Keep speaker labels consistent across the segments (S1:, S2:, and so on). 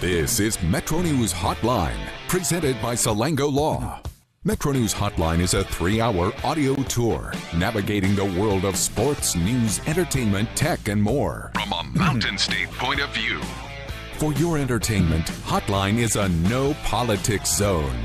S1: This is Metro News Hotline, presented by Salango Law. Metro News Hotline is a 3-hour audio tour navigating the world of sports, news, entertainment, tech, and more from a Mountain State point of view. For your entertainment, Hotline is a no politics zone.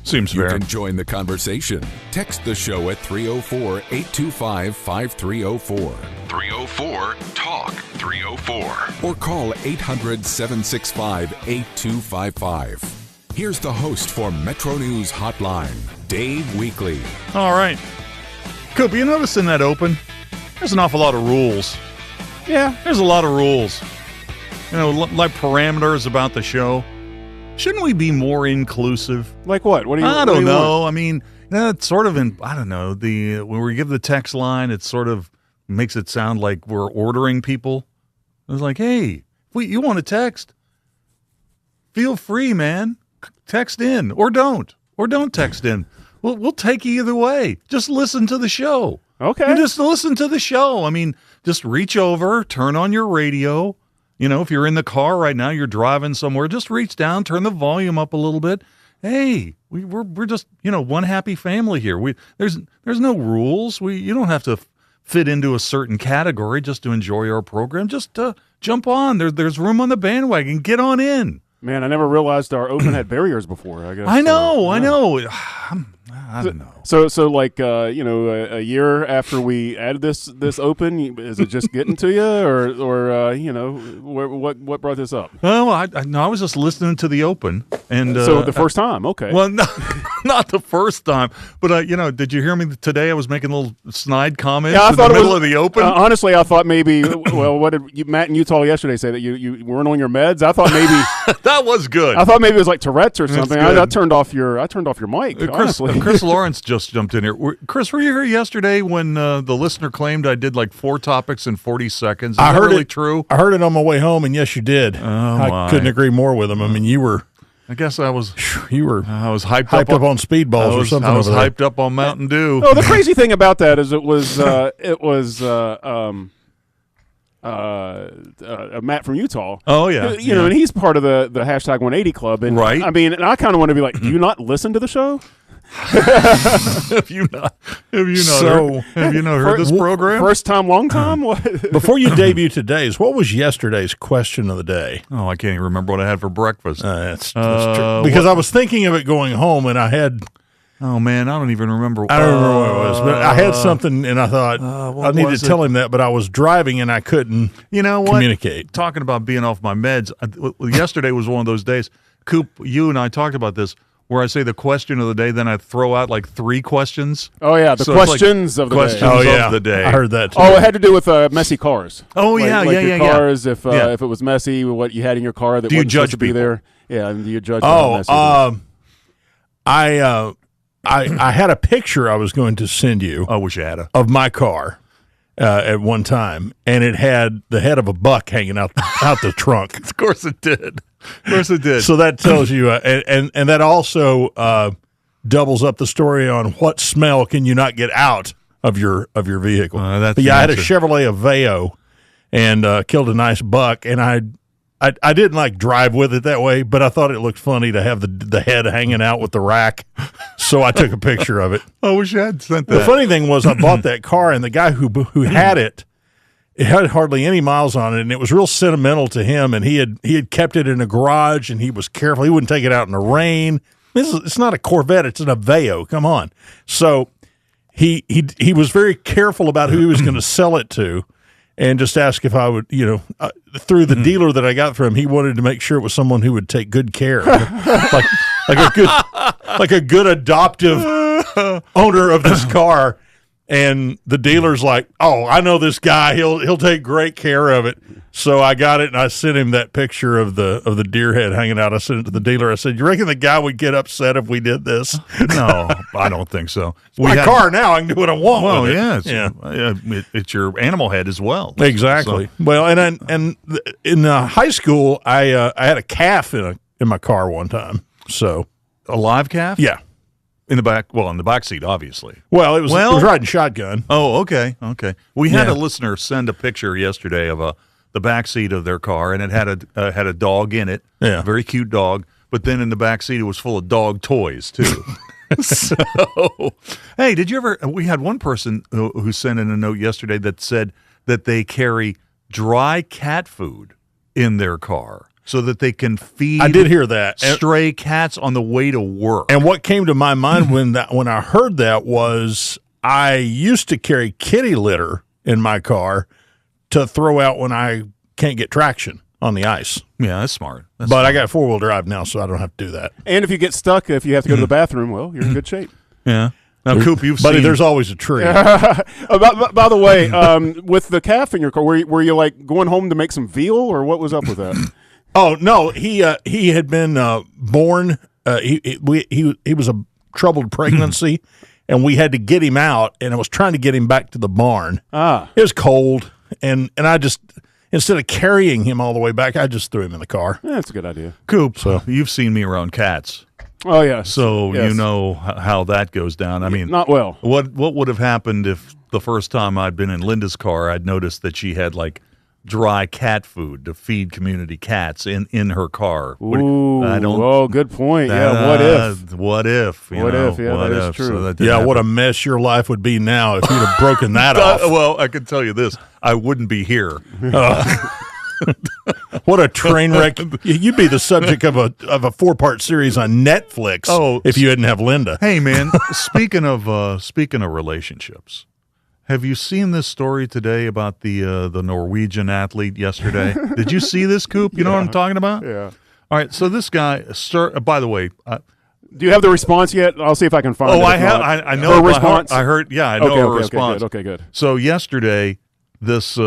S2: Seems fair.
S1: You can join the conversation. Text the show at 304-825-5304. 304-TALK-304. Or call 800-765-8255. Here's the host for Metro News Hotline, Dave Weekley.
S2: All right. Coop, you notice in that open, there's an awful lot of rules. Yeah, there's a lot of rules. You know, like parameters about the show. Shouldn't we be more inclusive?
S3: Like what?
S2: I don't know. I mean, it's sort of I don't know. When we give the text line, it sort of makes it sound like we're ordering people. It's like, hey, you want to text? Feel free, man. Text in or don't text in. We'll take you either way. Just listen to the show.
S3: Okay.
S2: You just listen to the show. I mean, just reach over, turn on your radio. You know, if you're in the car right now, you're driving somewhere, just reach down, turn the volume up a little bit. Hey, we're just, one happy family here. There's no rules. You don't have to fit into a certain category just to enjoy our program. Just jump on. There's room on the bandwagon. Get on in.
S3: Man, I never realized our open had barriers before, I guess.
S2: I know. I don't know.
S3: So like, a year after we added this open, is it just getting to you, or what brought this up?
S2: Oh, I was just listening to the open, and
S3: so the first time, okay.
S2: Well, no, not the first time, but did you hear me today? I was making little snide comments in the middle of the open.
S3: Honestly, I thought maybe. Well, what did Matt in Utah yesterday say that you weren't on your meds? I thought maybe
S2: that was good.
S3: I thought maybe it was like Tourette's or something. I turned off your mic.
S2: Chris Lawrence just jumped in here. Chris, were you here yesterday when the listener claimed I did like 4 topics in 40 seconds? Is that really true?
S4: I heard it on my way home, and yes, you did. I couldn't agree more with him. I mean, you were.
S2: I guess I was.
S4: I
S2: was hyped up
S4: on speedballs or something.
S2: I was hyped up on Mountain Dew.
S3: Oh, the crazy thing about that is it was Matt from Utah.
S2: Oh yeah,
S3: and he's part of the hashtag 180 Club. And
S2: right.
S3: I mean, and I kind of want to be like, do you not listen to the show?
S4: Have you not heard this program?
S3: First time, long time? What?
S4: Before you debut today's, what was yesterday's question of the day?
S2: Oh, I can't even remember what I had for breakfast.
S4: That's true. Because I was thinking of it going home, and I had.
S2: Oh man, I don't even remember.
S4: I don't remember what it was, but I had something, and I thought I needed to tell him that, but I was driving and I couldn't. Communicate.
S2: Talking about being off my meds, yesterday was one of those days. Coop, you and I talked about this, where I say the question of the day, then I throw out like 3 questions.
S3: Oh yeah, the questions of the day.
S2: Of the day.
S4: I heard that too.
S3: Oh, it had to do with messy cars.
S2: Oh
S3: yeah. Cars. If it was messy, what you had in your car that wasn't supposed to be there. Yeah, and do you judge?
S4: I had a picture I was going to send you.
S2: I wish I had
S4: of my car at one time, and it had the head of a buck hanging out the trunk.
S2: Of course it did.
S4: So that tells you, and that also doubles up the story on what smell can you not get out of your vehicle.
S2: I
S4: had a Chevrolet Aveo and killed a nice buck, and I didn't like drive with it that way, but I thought it looked funny to have the head hanging out with the rack, so I took a picture of it.
S2: I wish I had sent that.
S4: The funny thing was I bought that car, and the guy who had it had hardly any miles on it, and it was real sentimental to him, and he had kept it in a garage, and he was careful. He wouldn't take it out in the rain. It's not a Corvette, it's an Aveo. Come on. So he was very careful about who he was going to sell it to. And just ask if I would, through the dealer that I got from him, he wanted to make sure it was someone who would take good care of it. like a good adoptive owner of this car. And the dealer's like, oh, I know this guy. He'll take great care of it. So I got it, and I sent him that picture of the deer head hanging out. I sent it to the dealer. I said, you reckon the guy would get upset if we did this?
S2: No, I don't think so.
S4: It's my car now. I can do what I want with
S2: it. It's your animal head as well.
S4: Exactly. So. Well, and in high school, I had a calf in my car one time. So
S2: a live calf?
S4: Yeah.
S2: In the back, in the back seat, obviously.
S4: Well, it was riding shotgun.
S2: Oh, okay. We had a listener send a picture yesterday of a the back seat of their car, and it had a dog in it,
S4: Yeah.
S2: very cute dog. But then in the back seat, it was full of dog toys too. So, hey, did you ever? We had one person who sent in a note yesterday that said that they carry dry cat food in their car so that they can feed.
S4: I did hear that.
S2: Stray cats on the way to work.
S4: And what came to my mind when I heard that was I used to carry kitty litter in my car to throw out when I can't get traction on the ice.
S2: Yeah, that's smart.
S4: But I got 4-wheel drive now, so I don't have to do that.
S3: And if you get stuck, if you have to go to the bathroom, well, you're in good shape.
S2: Yeah. Now, Coop,
S4: Buddy, there's always a tree.
S3: By the way, with the calf in your car, were you like going home to make some veal, or what was up with that?
S4: Oh no, he had been born. He was a troubled pregnancy, and we had to get him out. And I was trying to get him back to the barn. It was cold, and I just instead of carrying him all the way back, I just threw him in the car.
S3: Yeah, that's a good idea.
S2: Coop, you've seen me around cats.
S3: Oh yeah,
S2: So
S3: yes.
S2: you know how that goes down. I mean,
S3: Not well.
S2: What would have happened if the first time I'd been in Linda's car, I'd noticed that she had like dry cat food to feed community cats in her car?
S3: Ooh,
S2: I don't.
S3: oh, good point. Yeah, what if?
S2: What if? You
S3: What
S2: know,
S3: if? Yeah,
S2: what
S3: that is
S2: if?
S3: true.
S2: So that didn't
S4: Yeah,
S2: happen.
S4: what a mess your life would be now if you'd have broken that off.
S2: Well, I can tell you this: I wouldn't be here.
S4: What a train wreck! You'd be the subject of a 4-part series on Netflix. If you didn't have Linda.
S2: Hey, man, speaking of relationships, have you seen this story today about the Norwegian athlete yesterday? Did you see this, Coop? You know what I'm talking about?
S3: Yeah.
S2: All right, so this guy, by the way,
S3: Do you have the response yet? I'll see if I can find it.
S2: I
S3: If
S2: have.
S3: not.
S2: I know
S3: Her
S2: by
S3: response.
S2: heart. I heard. Yeah, I know her response.
S3: Okay, good.
S2: So yesterday, this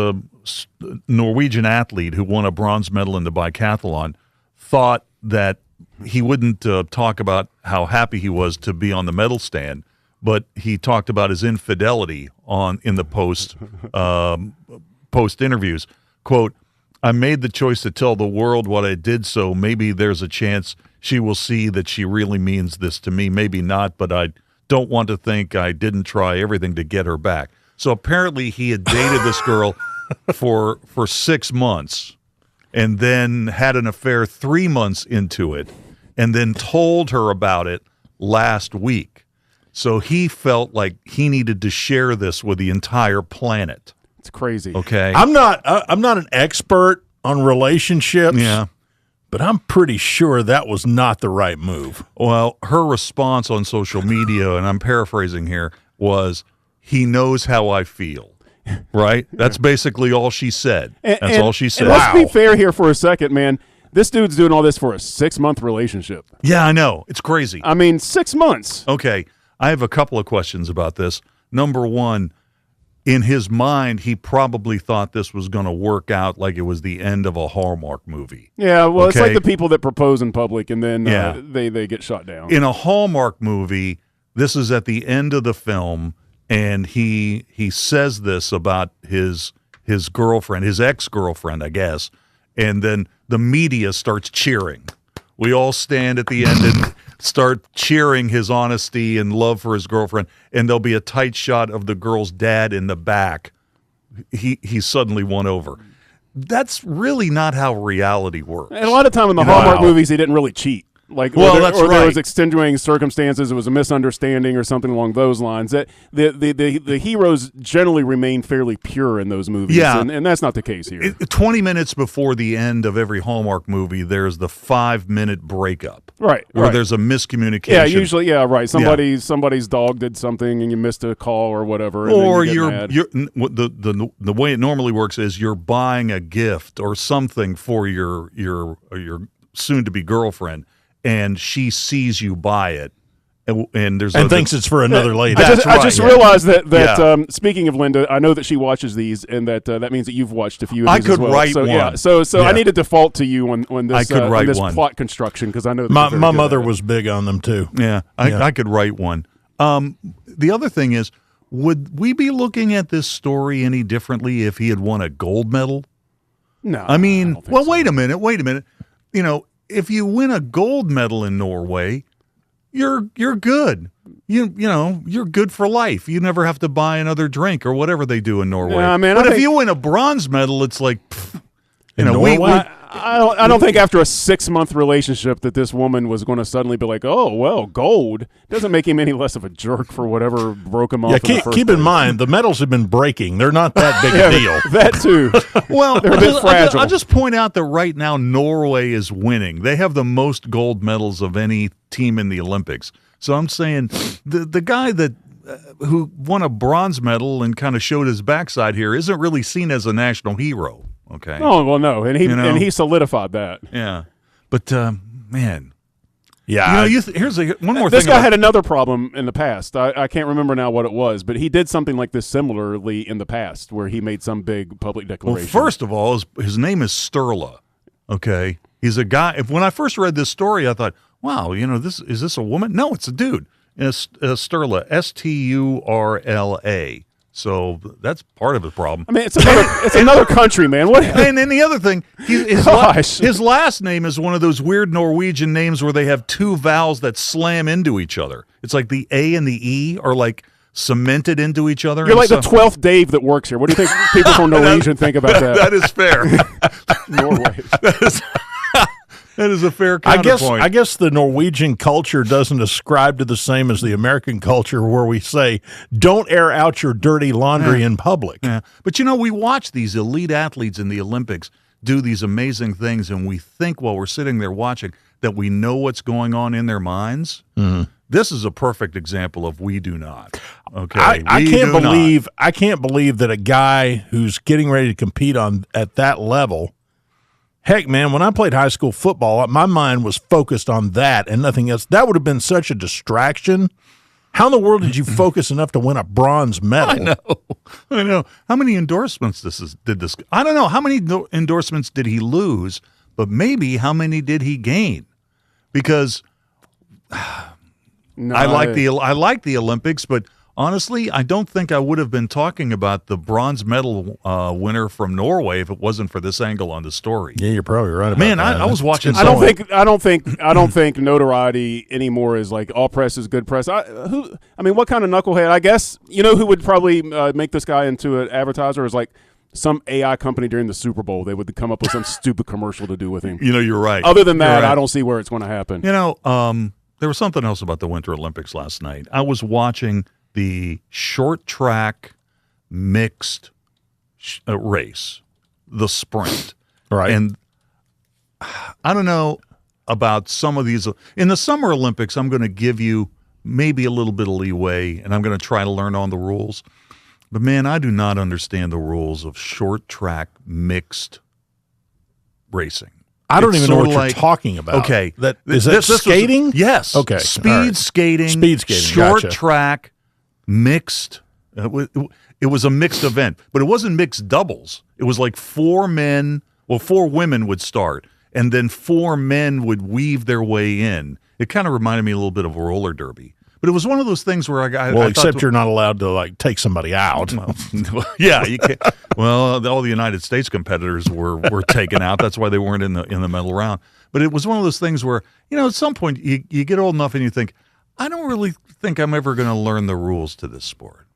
S2: Norwegian athlete who won a bronze medal in the biathlon thought that he wouldn't talk about how happy he was to be on the medal stand, but he talked about his infidelity in the post interviews. Quote, "I made the choice to tell the world what I did, so maybe there's a chance she will see that she really means this to me. Maybe not, but I don't want to think I didn't try everything to get her back." So apparently he had dated this girl for 6 months and then had an affair 3 months into it and then told her about it last week. So he felt like he needed to share this with the entire planet.
S3: It's crazy.
S2: Okay.
S4: I'm not an expert on relationships.
S2: Yeah.
S4: But I'm pretty sure that was not the right move.
S2: Well, her response on social media, and I'm paraphrasing here, was, "He knows how I feel." Right? That's basically all she said. That's all she said.
S3: And let's be fair here for a second, man. This dude's doing all this for a 6-month relationship.
S2: Yeah, I know. It's crazy.
S3: I mean, 6 months.
S2: Okay. I have a couple of questions about this. Number one, in his mind, he probably thought this was going to work out like it was the end of a Hallmark movie.
S3: Yeah, well, It's
S2: Okay.
S3: like the people that propose in public and then
S2: Yeah.
S3: they get shot down.
S2: In a Hallmark movie, this is at the end of the film, and he says this about his girlfriend, his ex-girlfriend, I guess, and then the media starts cheering. We all stand at the end and start cheering his honesty and love for his girlfriend, and there'll be a tight shot of the girl's dad in the back. He suddenly won over. That's really not how reality works.
S3: And a lot of time in the
S2: You know
S3: Hallmark
S2: how-
S3: movies, he didn't really cheat. Like,
S2: Well,
S3: or
S2: that's
S3: there
S2: right.
S3: was extenuating circumstances. It was a misunderstanding or something along those lines. That the heroes generally remain fairly pure in those movies.
S2: Yeah.
S3: and that's not the case here.
S2: 20 minutes before the end of every Hallmark movie, there's the 5-minute breakup.
S3: Right,
S2: Where
S3: right.
S2: there's a miscommunication.
S3: Yeah, usually, yeah, right. Somebody's dog did something and you missed a call or whatever. And
S2: Or
S3: then you get mad.
S2: the way it normally works is you're buying a gift or something for your soon to be girlfriend, and she sees you buy it, and there's
S4: And thinks it's for another lady.
S3: I just realized that
S2: Yeah.
S3: Speaking of Linda, I know that she watches these, and that means that you've watched a few of
S2: I
S3: these
S2: could
S3: as well.
S2: write
S3: so,
S2: one.
S3: Yeah, so
S4: Yeah.
S3: I need to default to you on this.
S2: I could
S3: on
S2: write
S3: this
S2: one.
S3: plot construction because I know that
S4: My
S3: you're very
S4: my
S3: good
S4: mother
S3: at it.
S4: was big on them too.
S2: Yeah, I could write one. The other thing is, would we be looking at this story any differently if he had won a gold medal?
S3: No,
S2: I mean,
S3: don't think so.
S2: wait a minute. You know, if you win a gold medal in Norway, you're good. You know, you're good for life. You never have to buy another drink or whatever they do in Norway.
S3: Yeah, man,
S2: but
S3: I
S2: if
S3: think-
S2: you win a bronze medal, it's like, You know,
S3: I don't think after a 6-month relationship that this woman was going to suddenly be like, oh, well, gold doesn't make him any less of a jerk for whatever broke him off.
S4: Yeah, keep in mind, the metals have been breaking. They're not that big a deal.
S3: That too.
S2: Well,
S3: they're a bit fragile.
S2: I'll just point out that right now Norway is winning. They have the most gold medals of any team in the Olympics. So I'm saying the guy that who won a bronze medal and kind of showed his backside here isn't really seen as a national hero. Okay.
S3: Oh well, no, and he solidified that.
S2: Yeah, but man,
S4: yeah.
S2: Here's one more thing.
S3: This guy had another problem in the past. I can't remember now what it was, but he did something like this similarly in the past, where he made some big public declaration.
S2: Well, first of all, his name is Sturla. Okay, he's a guy. When I first read this story, I thought, wow, is this a woman? No, it's a dude. Sturla, Sturla. So that's part of the problem.
S3: I mean, it's another country, man. What?
S2: And then the other thing, his last name is one of those weird Norwegian names where they have two vowels that slam into each other. It's like the A and the E are like cemented into each other.
S3: You're like the 12th Dave that works here. What do you think people from Norwegian think about that?
S2: That is fair.
S3: Norway.
S2: That is a fair counterpoint.
S4: I guess the Norwegian culture doesn't ascribe to the same as the American culture, where we say, don't air out your dirty laundry in public.
S2: Yeah. But, we watch these elite athletes in the Olympics do these amazing things, and we think while we're sitting there watching that we know what's going on in their minds. Mm-hmm. This is a perfect example of we do not. Okay,
S4: I can't believe that a guy who's getting ready to compete at that level. Heck, man, when I played high school football, my mind was focused on that and nothing else. That would have been such a distraction. How in the world did you focus enough to win a bronze medal?
S2: I know. How many endorsements did this? I don't know. How many endorsements did he lose? But maybe how many did he gain? Because I like the Olympics, but honestly, I don't think I would have been talking about the bronze medal winner from Norway if it wasn't for this angle on the story.
S4: Yeah, you're probably right about
S2: that.
S4: Man,
S2: I was watching.
S3: I don't think notoriety anymore is like all press is good press. What kind of knucklehead? I guess who would probably make this guy into an advertiser is like some AI company during the Super Bowl. They would come up with some stupid commercial to do with him.
S2: You're right.
S3: Other than that, I don't see where it's going to happen.
S2: There was something else about the Winter Olympics last night. I was watching the short track mixed race, the sprint.
S4: Right.
S2: And I don't know about some of these. In the Summer Olympics, I'm going to give you maybe a little bit of leeway, and I'm going to try to learn on the rules. But, man, I do not understand the rules of short track mixed racing.
S4: I don't even know what you're talking about.
S2: Okay.
S4: Is that skating?
S2: Yes.
S4: Okay.
S2: Speed skating. Short track. Mixed. It was a mixed event, but it wasn't mixed doubles. It was like 4 women would start, and then 4 men would weave their way in. It kind of reminded me a little bit of a roller derby. But it was one of those things where
S4: except you're not allowed to take somebody out.
S2: Well, yeah, you can't. Well, all the United States competitors were taken out. That's why they weren't in the medal round. But it was one of those things where at some point you get old enough and you think, I don't really think I'm ever going to learn the rules to this sport.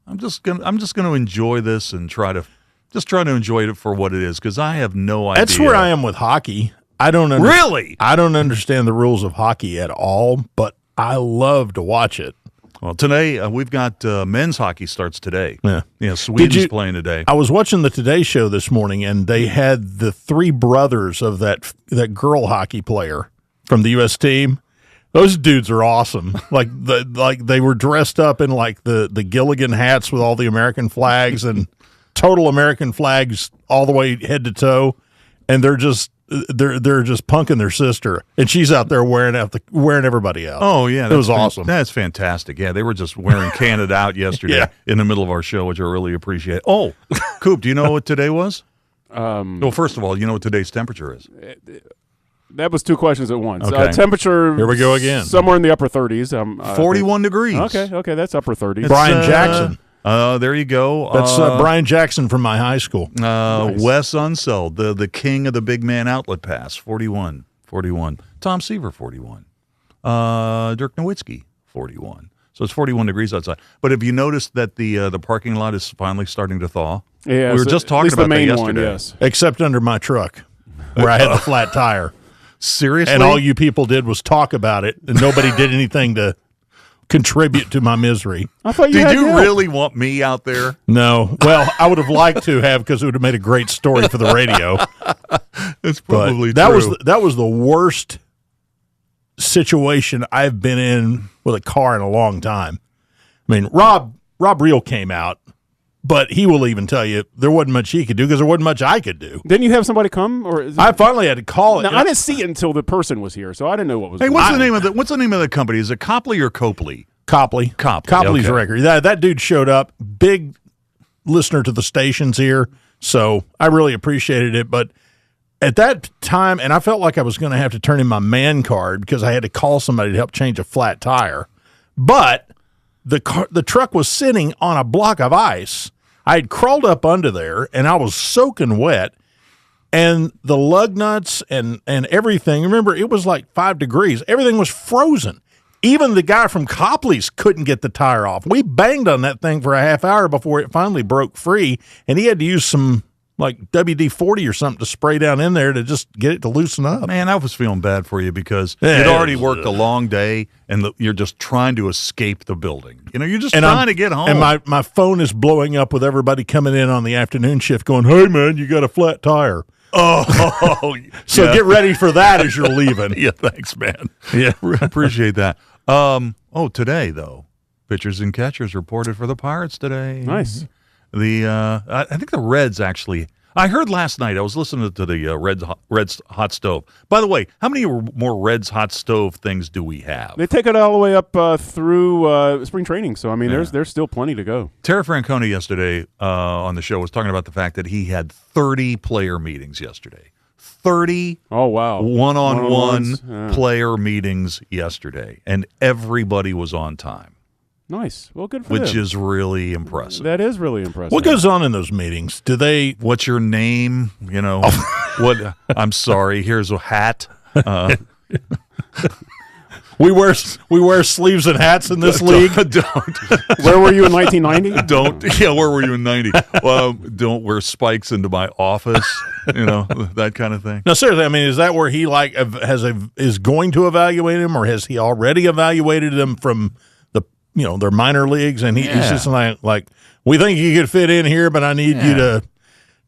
S2: I'm just going to enjoy this and try to enjoy it for what it is, because I have no idea.
S4: That's where I am with hockey.
S2: Really?
S4: I don't understand the rules of hockey at all, but I love to watch it.
S2: Well, today we've got men's hockey starts today.
S4: Yeah,
S2: Sweden's playing today.
S4: I was watching the Today Show this morning, and they had the 3 brothers of that girl hockey player from the U.S. team. Those dudes are awesome. Like they were dressed up in like the Gilligan hats with all the American flags and total American flags all the way head to toe, and they're just punking their sister, and she's out there wearing everybody out.
S2: Oh yeah,
S4: it was awesome.
S2: That's fantastic. Yeah, they were just wearing Canada out yesterday in the middle of our show, which I really appreciate. Oh, Coop, do you know what today was? Well, first of all, you know what today's temperature is.
S3: That was 2 questions at once.
S2: Okay.
S3: Temperature.
S4: Here we go again.
S3: Somewhere in the upper 30s.
S2: 41 degrees.
S3: Okay, that's upper 30s.
S4: Brian Jackson.
S2: There you go.
S4: That's Brian Jackson from my high school.
S2: Nice. Wes Unseld, the king of the big man outlet pass, 41. Tom Seaver, 41. Dirk Nowitzki, 41. So it's 41 degrees outside. But have you noticed that the parking lot is finally starting to thaw?
S3: Yeah,
S2: we were just talking about that yesterday.
S3: Yes.
S4: Except under my truck, where I had the flat tire.
S2: Seriously?
S4: And all you people did was talk about it, and nobody did anything to contribute to my misery.
S3: I thought
S2: Did you really want me out there?
S4: No. Well, I would have liked to have, because it would have made a great story for the radio.
S2: It's probably
S4: that
S2: true.
S4: that was the worst situation I've been in with a car in a long time. I mean, Rob Reel came out, but he will even tell you there wasn't much he could do because there wasn't much I could do.
S3: Didn't you have somebody come? Or
S4: I finally had to call it.
S3: Now, I didn't see it until the person was here, so I didn't know what was.
S2: Hey,
S3: going
S2: what's
S3: on.
S2: what's the name of the company? Is it Copley or Copley?
S4: Copley's
S2: okay.
S4: record. That dude showed up, big listener to the stations here, so I really appreciated it. But at that time, and I felt like I was going to have to turn in my man card because I had to call somebody to help change a flat tire. But the truck was sitting on a block of ice. I had crawled up under there, and I was soaking wet, and the lug nuts and everything. Remember, it was like 5 degrees. Everything was frozen. Even the guy from Copley's couldn't get the tire off. We banged on that thing for a half hour before it finally broke free, and he had to use some like WD-40 or something to spray down in there to just get it to loosen up.
S2: Man, I was feeling bad for you because you'd already worked a long day, and you're just trying to escape the building. You know, you're just trying to get home.
S4: And my phone is blowing up with everybody coming in on the afternoon shift going, "Hey, man, you got a flat tire."
S2: Oh,
S4: so get ready for that as you're leaving.
S2: Yeah, thanks, man.
S4: Yeah,
S2: appreciate that. Today though, pitchers and catchers reported for the Pirates today.
S3: Nice.
S2: I think the Reds actually. I heard last night. I was listening to the Reds hot stove. By the way, how many more Reds hot stove things do we have?
S3: They take it all the way up through spring training, so I mean, there's still plenty to go.
S2: Terry Francona yesterday on the show was talking about the fact that he had 30 player meetings yesterday. 30 one-on-one player meetings yesterday, and everybody was on time.
S3: Nice. Well, good for them.
S2: Which is really impressive.
S3: That is really impressive.
S4: What goes on in those meetings? Do they?
S2: What's your name? You know, what? I'm sorry. Here's a hat.
S4: We wear sleeves and hats in this league.
S2: Don't.
S3: Where were you in 1990?
S2: Don't. Yeah, where were you in 90? Don't wear spikes into my office. You know, that kind of thing.
S4: No, seriously. I mean, is that where he is going to evaluate him, or has he already evaluated him from their minor leagues, and he's just like, we think you could fit in here, but I need you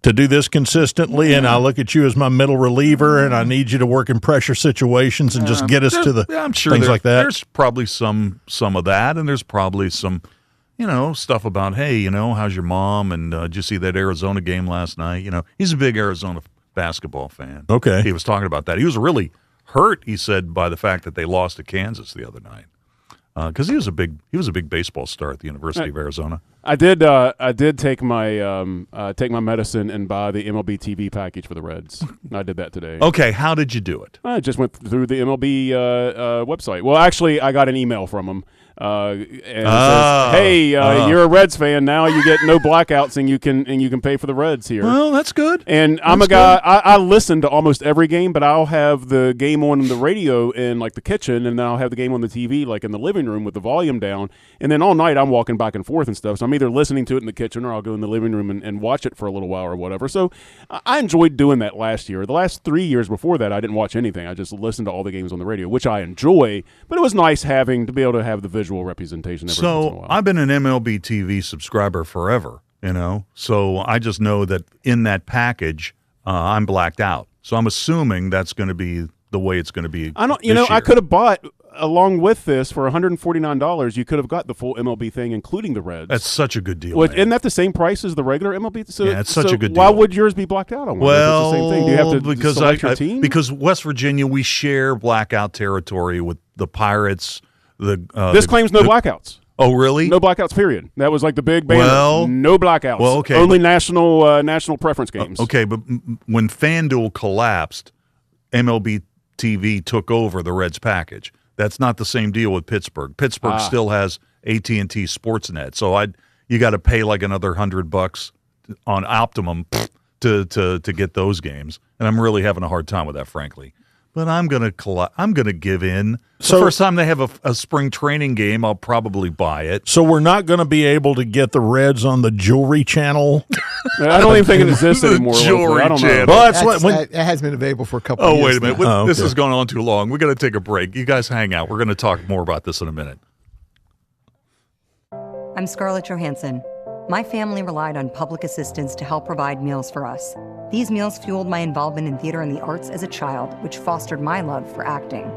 S4: to do this consistently, and I look at you as my middle reliever, and I need you to work in pressure situations and just get us to the
S2: I'm sure
S4: things like that.
S2: There's probably some of that, and there's probably some, stuff about, hey, how's your mom, and did you see that Arizona game last night? He's a big Arizona basketball fan.
S4: Okay.
S2: He was talking about that. He was really hurt, he said, by the fact that they lost to Kansas the other night. Because he was a big baseball star at the University of Arizona.
S3: I did take my medicine and buy the MLB TV package for the Reds. I did that today.
S2: Okay, how did you do it?
S3: I just went through the MLB website. Well, actually, I got an email from them. And it says, hey, you're a Reds fan now. You get no blackouts, and you can pay for the Reds here.
S2: Well, that's good.
S3: And I'm a guy. I listen to almost every game, but I'll have the game on the radio in like the kitchen, and then I'll have the game on the TV like in the living room with the volume down. And then all night I'm walking back and forth and stuff. So I'm either listening to it in the kitchen or I'll go in the living room and watch it for a little while or whatever. So I enjoyed doing that last year. The last 3 years before that, I didn't watch anything. I just listened to all the games on the radio, which I enjoy. But it was nice to be able to have the visual representation every once in a while.
S2: I've been an MLB TV subscriber forever, so I just know that in that package, I'm blacked out. So I'm assuming that's going to be the way it's going to be.
S3: I could have bought along with this for $149. You could have got the full MLB thing, including the Reds.
S2: That's such a good deal.
S3: Isn't that the same price as the regular MLB? So,
S2: yeah, it's such a good deal.
S3: Why would yours be blacked out on one?
S2: Well,
S3: it's the same thing. Do you have to select your team?
S2: Because West Virginia, we share blackout territory with the Pirates.
S3: This claims no blackouts.
S2: Oh, really?
S3: No blackouts, period. That was like the big banner.
S2: Well,
S3: no blackouts.
S2: Well, okay.
S3: Only national preference games.
S2: Okay, but when FanDuel collapsed, MLB TV took over the Reds package. That's not the same deal with Pittsburgh. Pittsburgh still has AT&T Sportsnet, so you got to pay like another $100 on Optimum to get those games, and I'm really having a hard time with that, frankly. but I'm gonna give in. So the first time they have a spring training game, I'll probably buy it.
S4: So we're not going to be able to get the Reds on the Jewelry Channel.
S3: I don't even think it exists anymore.
S2: Jewelry
S3: I don't know.
S2: Channel.
S5: Well, it has been available for a couple of years.
S2: Oh, wait a minute.
S5: now.
S2: This is going on too long. We're going to take a break. You guys hang out. We're going to talk more about this in a minute.
S6: I'm Scarlett Johansson. My family relied on public assistance to help provide meals for us. These meals fueled my involvement in theater and the arts as a child, which fostered my love for acting.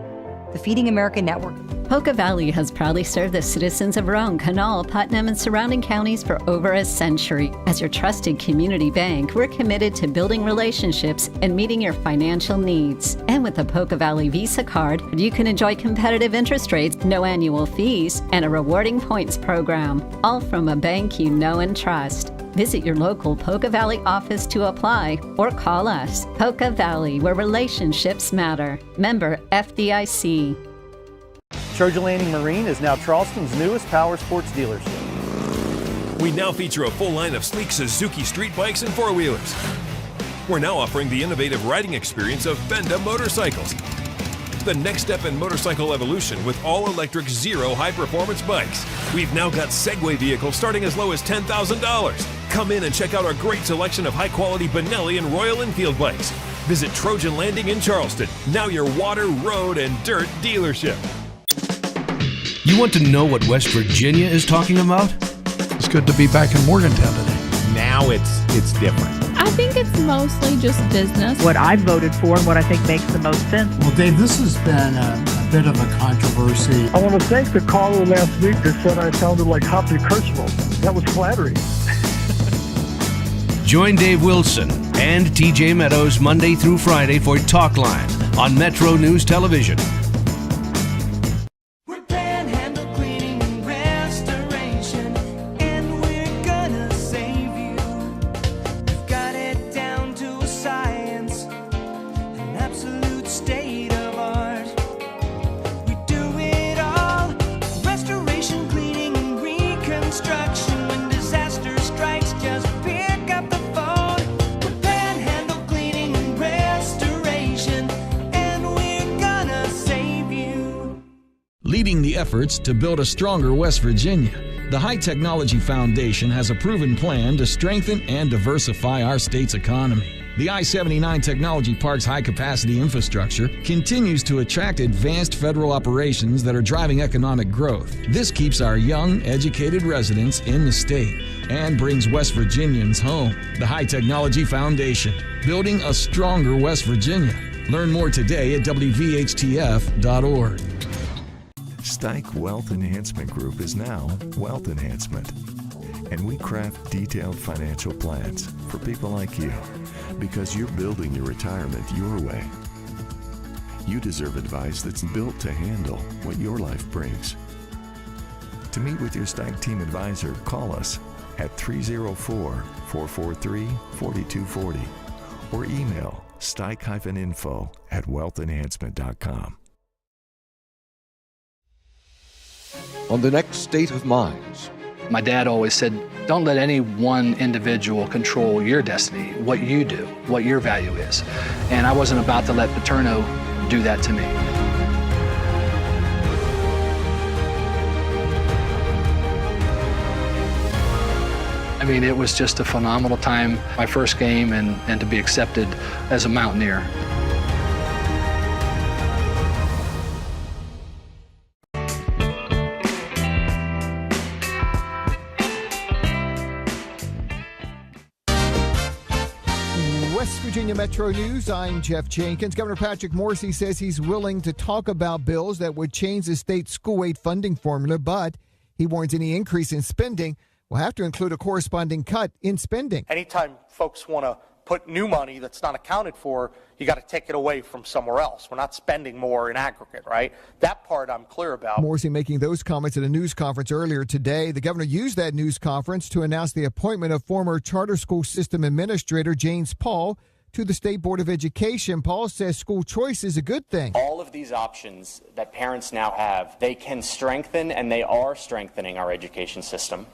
S6: The Feeding America Network.
S7: Poca Valley has proudly served the citizens of Roane, Kanawha, Putnam, and surrounding counties for over a century. As your trusted community bank, we're committed to building relationships and meeting your financial needs. And with the Poca Valley Visa card, you can enjoy competitive interest rates, no annual fees, and a rewarding points program, all from a bank you know and trust. Visit your local Poca Valley office to apply or call us. Poca Valley, where relationships matter. Member FDIC.
S8: Trojan Landing Marine is now Charleston's newest power sports dealership.
S9: We now feature a full line of sleek Suzuki street bikes and four-wheelers. We're now offering the innovative riding experience of Benda motorcycles. The next step in motorcycle evolution with all-electric Zero high-performance bikes. We've now got Segway vehicles starting as low as $10,000. Come in and check out our great selection of high-quality Benelli and Royal Enfield bikes. Visit Trojan Landing in Charleston, now your water, road, and dirt dealership.
S10: You want to know what West Virginia is talking about?
S11: It's good to be back in Morgantown today.
S12: Now it's different.
S13: I think it's mostly just business.
S14: What I voted for and what I think makes the most sense.
S15: Well, Dave, this has been a bit of a controversy.
S16: I want to thank the caller last week that said I sounded like Hoppy Kercheval. That was flattering.
S10: Join Dave Wilson and TJ Meadows Monday through Friday for Talk Line on Metro News Television.
S17: Leading the efforts to build a stronger West Virginia, the High Technology Foundation has a proven plan to strengthen and diversify our state's economy. The I-79 Technology Park's high-capacity infrastructure continues to attract advanced federal operations that are driving economic growth. This keeps our young, educated residents in the state and brings West Virginians home. The High Technology Foundation, building a stronger West Virginia. Learn more today at WVHTF.org.
S18: Stike Wealth Enhancement Group is now Wealth Enhancement, and we craft detailed financial plans for people like you because you're building your retirement your way. You deserve advice that's built to handle what your life brings. To meet with your Stike team advisor, call us at 304-443-4240 or email stike-info@wealthenhancement.com.
S19: On the next State of Minds.
S20: My dad always said, don't let any one individual control your destiny, what you do, what your value is. And I wasn't about to let Paterno do that to me. I mean, it was just a phenomenal time, my first game, and to be accepted as a Mountaineer.
S5: Virginia Metro News, I'm Jeff Jenkins. Governor Patrick Morrisey says he's willing to talk about bills that would change the state school aid funding formula, but he warns any increase in spending will have to include a corresponding cut in spending.
S21: Anytime folks want to put new money that's not accounted for, you got to take it away from somewhere else. We're not spending more in aggregate, right? That part I'm clear about.
S5: Morrisey making those comments at a news conference earlier today. The governor used that news conference to announce the appointment of former charter school system administrator James Paul to the State Board of Education. Paul says school choice is a good thing.
S22: All of these options that parents now have, they can strengthen, and they are strengthening our education system.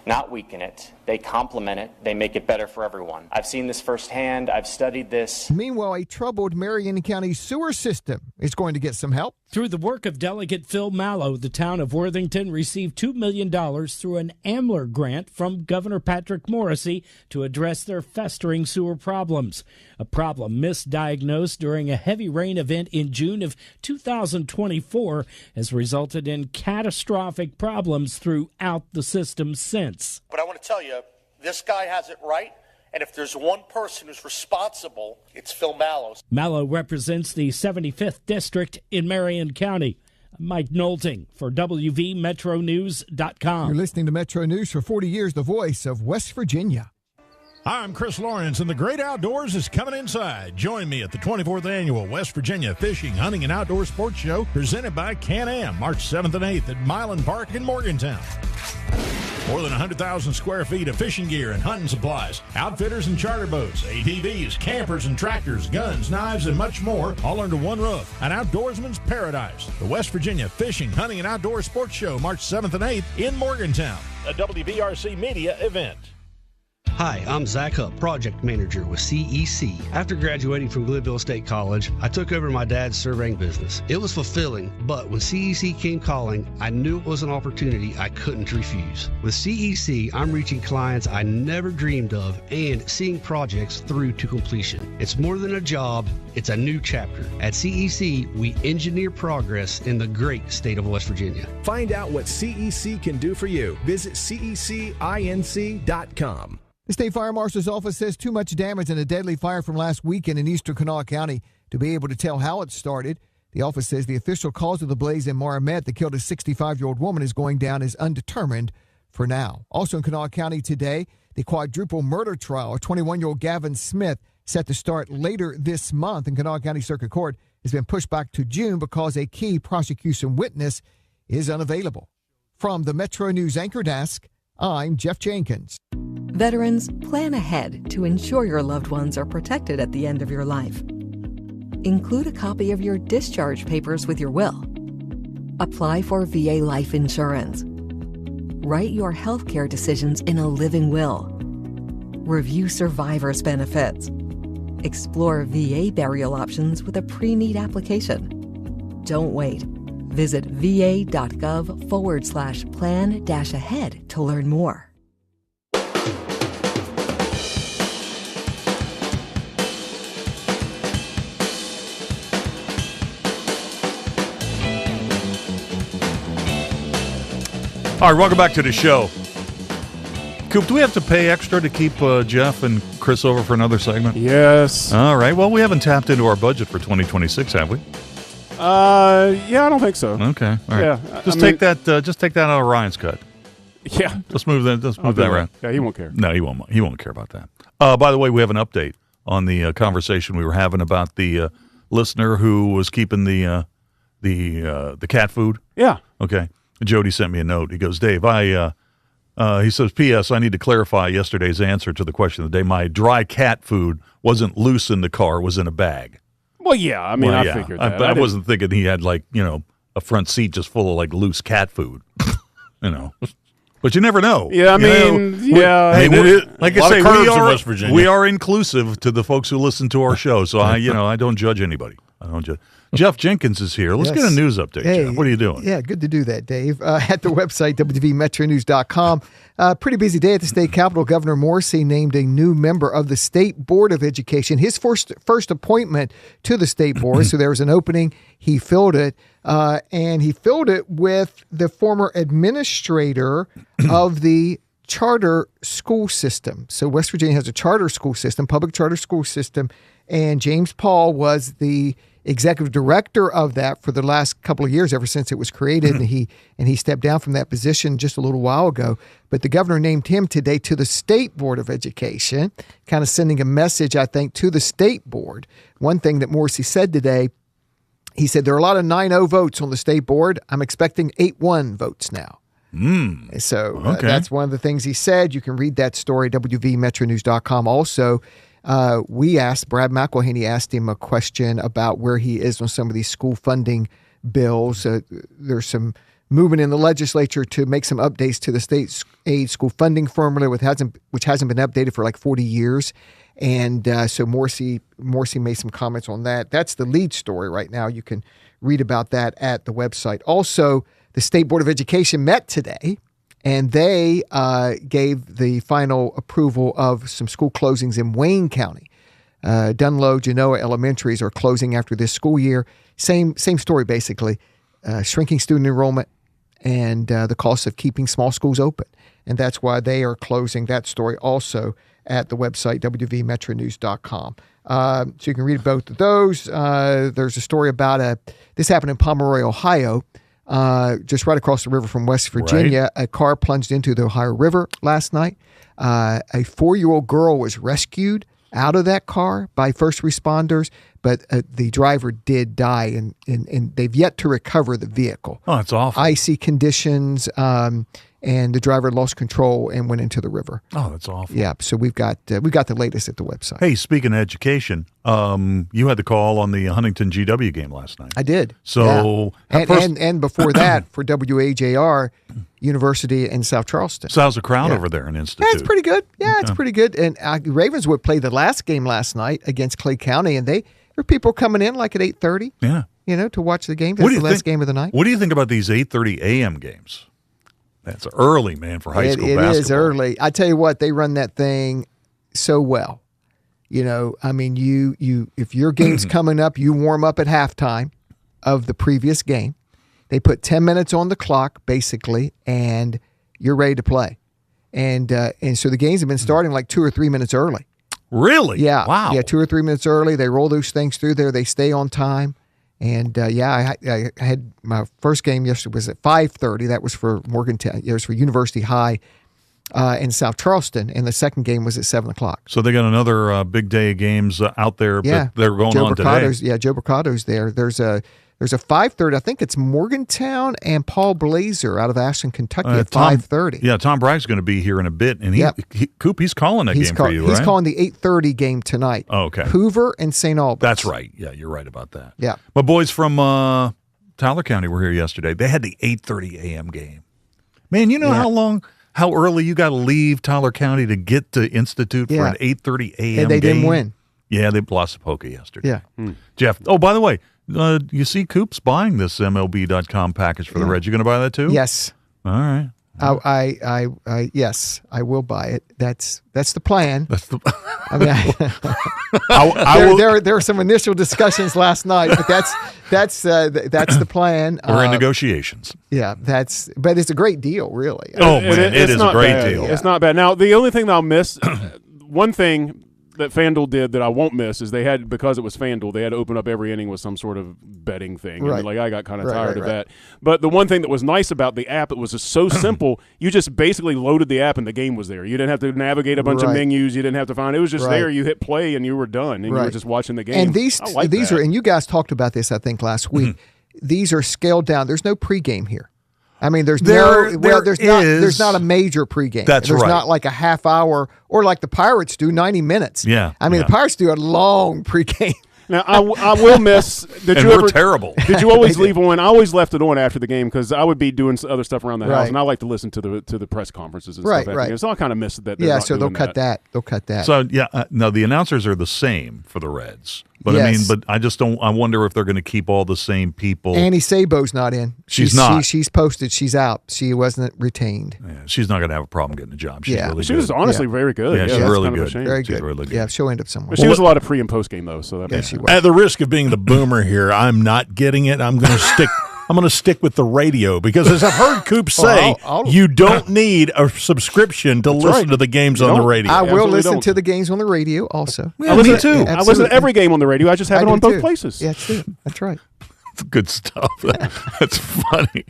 S1: not weaken it. They complement it. They make it better for everyone. I've seen this firsthand. I've studied this.
S5: Meanwhile, a troubled Marion County sewer system is going to get some help.
S22: Through the work of Delegate Phil Mallow, the town of Worthington received $2 million through an AMLR grant from Governor Patrick Morrisey to address their festering sewer problems. A problem misdiagnosed during a heavy rain event in June of 2024 has resulted in catastrophic problems throughout the system since.
S21: But I want to tell you, this guy has it right. And if there's one person who's responsible, it's Phil Mallow.
S22: Mallow represents the 75th District in Marion County. Mike Nolting for WVMetroNews.com.
S5: You're listening to Metro News for 40 years, the voice of West Virginia.
S4: Hi, I'm Chris Lawrence, and the great outdoors is coming inside. Join me at the 24th Annual West Virginia Fishing, Hunting, and Outdoor Sports Show presented by Can-Am, March 7th and 8th at Milan Park in Morgantown. More than 100,000 square feet of fishing gear and hunting supplies, outfitters and charter boats, ATVs, campers and tractors, guns, knives, and much more, all under one roof. An outdoorsman's paradise. The West Virginia Fishing, Hunting, and Outdoor Sports Show, March 7th and 8th in Morgantown. A WVRC media event.
S23: Hi, I'm Zach Hupp, project manager with CEC. After graduating from Glenville State College, I took over my dad's surveying business. It was fulfilling, but when CEC came calling, I knew it was an opportunity I couldn't refuse. With CEC, I'm reaching clients I never dreamed of and seeing projects through to completion. It's more than a job, it's a new chapter. At CEC, we engineer progress in the great state of West Virginia.
S24: Find out what CEC can do for you. Visit CECinc.com.
S5: The State Fire Marshal's office says too much damage in a deadly fire from last weekend in eastern Kanawha County to be able to tell how it started. The office says the official cause of the blaze in Marmet that killed a 65-year-old woman is going down as undetermined for now. Also in Kanawha County today, the quadruple murder trial of 21-year-old Gavin Smith set to start later this month in Kanawha County Circuit Court has been pushed back to June because a key prosecution witness is unavailable. From the Metro News Anchor Desk, I'm Jeff Jenkins.
S25: Veterans, plan ahead to ensure your loved ones are protected at the end of your life. Include a copy of your discharge papers with your will. Apply for VA life insurance. Write your health care decisions in a living will. Review survivor's benefits. Explore VA burial options with a pre-need application. Don't wait. Visit va.gov/plan-ahead to learn more.
S2: All right, welcome back to the show. Coop, do we have to pay extra to keep Jeff and Chris over for another segment?
S3: Yes.
S2: All right. Well, we haven't tapped into our budget for 2026, have we?
S3: Yeah, I don't think so.
S2: Okay. All right.
S3: Yeah.
S2: Just take that out of Ryan's cut.
S3: Yeah.
S2: Let's move that. Let's move that around.
S3: Yeah, he won't care.
S2: No, he won't. He won't care about that. By the way, we have an update on the conversation we were having about the listener who was keeping the cat food.
S3: Yeah.
S2: Okay. Jody sent me a note. He goes, Dave, he says, P.S. I need to clarify yesterday's answer to the question of the day. My dry cat food wasn't loose in the car; it was in a bag.
S3: Well, yeah. I mean, I figured that.
S2: I wasn't thinking he had a front seat just full of loose cat food. But you never know.
S3: Yeah, I mean, yeah.
S2: Hey, like I say,
S4: in West Virginia.
S2: We are inclusive to the folks who listen to our show, so I don't judge anybody. I don't judge. Jeff Jenkins is here. Let's get a news update,
S5: Hey,
S2: Jeff. What are you doing?
S5: Yeah, good to do that, Dave. At the website, WVMetroNews.com. Pretty busy day at the state capitol. Governor Morrisey named a new member of the State Board of Education, his first appointment to the state board. So there was an opening. He filled it, and he filled it with the former administrator of the charter school system. So West Virginia has a charter school system, public charter school system, and James Paul was the executive director of that for the last couple of years, ever since it was created, and he stepped down from that position just a little while ago. But the governor named him today to the State Board of Education, kind of sending a message, I think, to the state board. One thing that Morrisey said today, he said there are a lot of 9-0 votes on the state board. I'm expecting 8-1 votes now. So that's one of the things he said. You can read that story at WVMetroNews.com. Also, Brad McElhaney asked him a question about where he is on some of these school funding bills. There's some movement in the legislature to make some updates to the state aid school funding formula, which hasn't been updated for like 40 years. And so Morsi made some comments on that. That's the lead story right now. You can read about that at the website. Also, the State Board of Education met today, and they gave the final approval of some school closings in Wayne County. Dunlow, Genoa Elementaries are closing after this school year. Same story, basically. Shrinking student enrollment and the cost of keeping small schools open. And that's why they are closing. That story also at the website, wvmetronews.com. So you can read both of those. There's a story about this happened in Pomeroy, Ohio, just right across the river from West Virginia. Right. A car plunged into the Ohio River last night. A 4-year-old girl was rescued out of that car by first responders, but the driver did die, and they've yet to recover the vehicle.
S2: Oh, that's awful. Icy conditions,
S5: and the driver lost control and went into the river.
S2: Oh, that's awful.
S5: Yeah, so we've got the latest at the website.
S2: Hey, speaking of education, you had the call on the Huntington GW game last night.
S5: I did.
S2: So,
S5: and before that for WAJR University in South Charleston.
S2: So how's the crowd over there in Institute?
S5: Yeah, it's pretty good. Yeah, it's pretty good. And Ravenswood played the last game last night against Clay County, and there were people coming in like at 8:30.
S2: Yeah,
S5: to watch the game. That's the last game of the night.
S2: What do you think about these 8:30 a.m. games? That's early, man, for high school basketball. It is
S5: early. I tell you what, they run that thing so well. I mean, you if your game's coming up, you warm up at halftime of the previous game. They put 10 minutes on the clock, basically, and you're ready to play. And so the games have been starting like 2 or 3 minutes early.
S2: Really?
S5: Yeah.
S2: Wow.
S5: Yeah, 2 or 3 minutes early. They roll those things through there. They stay on time. And, I had my first game yesterday was at 5:30. That was for Morgantown. It was for University High in South Charleston. And the second game was at 7 o'clock.
S2: So they got another big day of games out there that they're going on today.
S5: Yeah, Joe Bricato's there. There's a 5:30. I think it's Morgantown and Paul Blazer out of Ashland, Kentucky at 5:30.
S2: Yeah, Tom Bragg's going to be here in a bit. And he's calling that game for you, right?
S5: He's calling the 8:30 game tonight.
S2: Oh, okay.
S5: Hoover and St. Albans.
S2: That's right. Yeah, you're right about that.
S5: Yeah.
S2: My boys from Tyler County were here yesterday. They had the 8:30 a.m. game. Man, you know how early you got to leave Tyler County to get to Institute for an 8:30 a.m.
S5: And they didn't win.
S2: Yeah, they lost to Poca yesterday.
S5: Yeah.
S2: Jeff, oh, by the way, you see Coop's buying this MLB.com package for the Reds. You going to buy that too?
S5: Yes.
S2: All right.
S5: Yes, I will buy it. That's the plan.
S2: That's the.
S5: I mean, there were some initial discussions last night, but that's the plan.
S2: We're in negotiations.
S5: Yeah, but it's a great deal, really.
S2: Oh man, it is a great deal.
S3: It's not bad. Now the only thing that I'll miss, one thing that FanDuel did that I won't miss is because it was FanDuel, they had to open up every inning with some sort of betting thing.
S5: Right.
S3: I got kind of tired of that. But the one thing that was nice about the app, it was just so simple. You just basically loaded the app and the game was there. You didn't have to navigate a bunch of menus. You didn't have to find it. Was just there. You hit play and you were done, and you were just watching the game.
S5: And these are, and you guys talked about this, I think, last week. These are scaled down. There's no pregame here. I mean, there's not a major pregame.
S2: There's
S5: not like a half hour or like the Pirates do 90 minutes.
S2: Yeah.
S5: I mean, the Pirates do a long pregame.
S3: Now, I will miss.
S2: We're terrible.
S3: Did you always leave on? I always left it on after the game because I would be doing other stuff around the house, and I like to listen to the press conferences and stuff after the game. So I kind of miss that.
S5: Yeah, so they'll cut that. They'll cut that.
S2: So no, the announcers are the same for the Reds. But I mean, I just don't. I wonder if they're going to keep all the same people.
S5: Annie Sabo's not in.
S2: She's not.
S5: She's posted. She's out. She wasn't retained.
S2: Yeah, she's not going to have a problem getting a job. She's really good.
S3: She was honestly very good.
S2: Yeah, she's really good.
S5: Very good.
S2: She's really good.
S5: Yeah, she'll end up somewhere.
S3: But she was a lot of pre and post game though. So that
S5: she was.
S4: At the risk of being the boomer here, I'm not getting it. I'm going to stick. I'm going to stick with the radio because, as I've heard Coop say, you don't need a subscription to listen to the games on the radio.
S5: I will listen to the games on the radio also.
S2: Yeah, me too.
S3: I listen to every game on the radio. I just have it on both places.
S5: Yeah, that's right.
S2: That's good stuff. That's funny.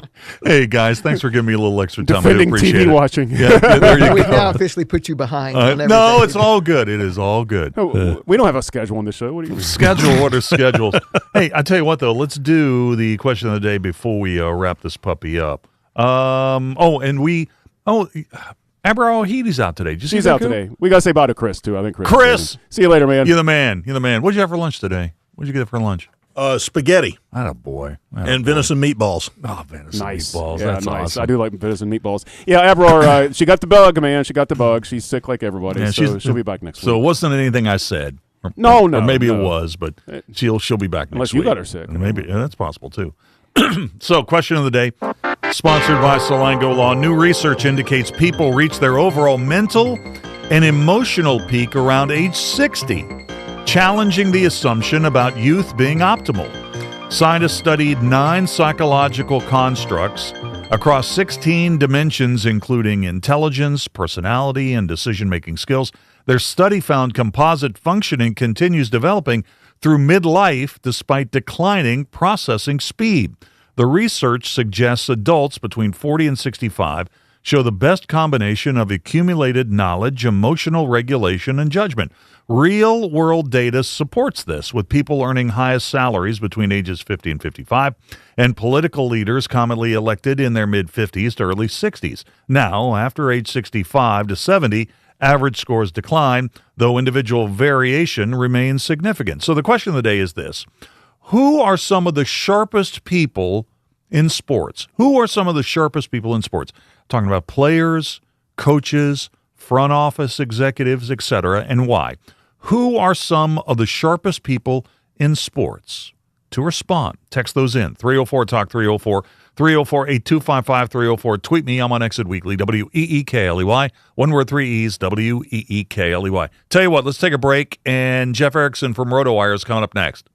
S2: Hey, guys, thanks for giving me a little extra time.
S3: Defending
S2: I appreciate
S3: TV
S2: it.
S3: watching.
S2: Yeah, there you go.
S5: We've now officially put you behind.
S2: No, it's all good. It is all good.
S3: We don't have a schedule on this show. What do you mean?
S2: Schedule? What are schedules? Hey, I tell you what, though. Let's do the question of the day before we wrap this puppy up. Abraohiti's out today. Did you see
S3: She's
S2: that,
S3: out
S2: Coop?
S3: today. We got to say bye to Chris, too. I think
S2: Chris!
S3: See you later, man.
S2: You're the man. You're the man. What'd you have for lunch today? What'd you get for lunch?
S4: Spaghetti.
S2: Attaboy.
S4: And venison meatballs.
S2: Oh, venison
S3: Nice.
S2: meatballs.
S3: Yeah,
S2: That's
S3: nice.
S2: awesome.
S3: I do like venison meatballs. Yeah, Abror, she got the bug, man. She got the bug. She's sick like everybody.
S2: Yeah,
S3: so she'll be back next
S2: So it
S3: week.
S2: wasn't anything I said.
S3: No.
S2: Or maybe
S3: no.
S2: it was, but she'll be back next
S3: Unless
S2: week.
S3: you got her sick.
S2: Maybe that's possible too. So, question of the day, sponsored by Salango Law. New research indicates people reach their overall mental and emotional peak around age 60, challenging the assumption about youth being optimal. Scientists studied 9 psychological constructs across 16 dimensions, including intelligence, personality, and decision-making skills. Their study found composite functioning continues developing through midlife despite declining processing speed. The research suggests adults between 40 and 65 show the best combination of accumulated knowledge, emotional regulation, and judgment. Real-world data supports this, with people earning highest salaries between ages 50 and 55, and political leaders commonly elected in their mid-50s to early 60s. Now, after age 65 to 70, average scores decline, though individual variation remains significant. So the question of the day is this: who are some of the sharpest people in sports? Who are some of the sharpest people in sports? Talking about players, coaches, front office executives, etc., and why? Who are some of the sharpest people in sports? To respond, text those in. 304-TALK, 304-825-5304. Tweet me. I'm on Exit Weekly, WEEKLEY. One word, 3 E's, WEEKLEY. Tell you what, let's take a break, and Jeff Erickson from RotoWire is coming up next.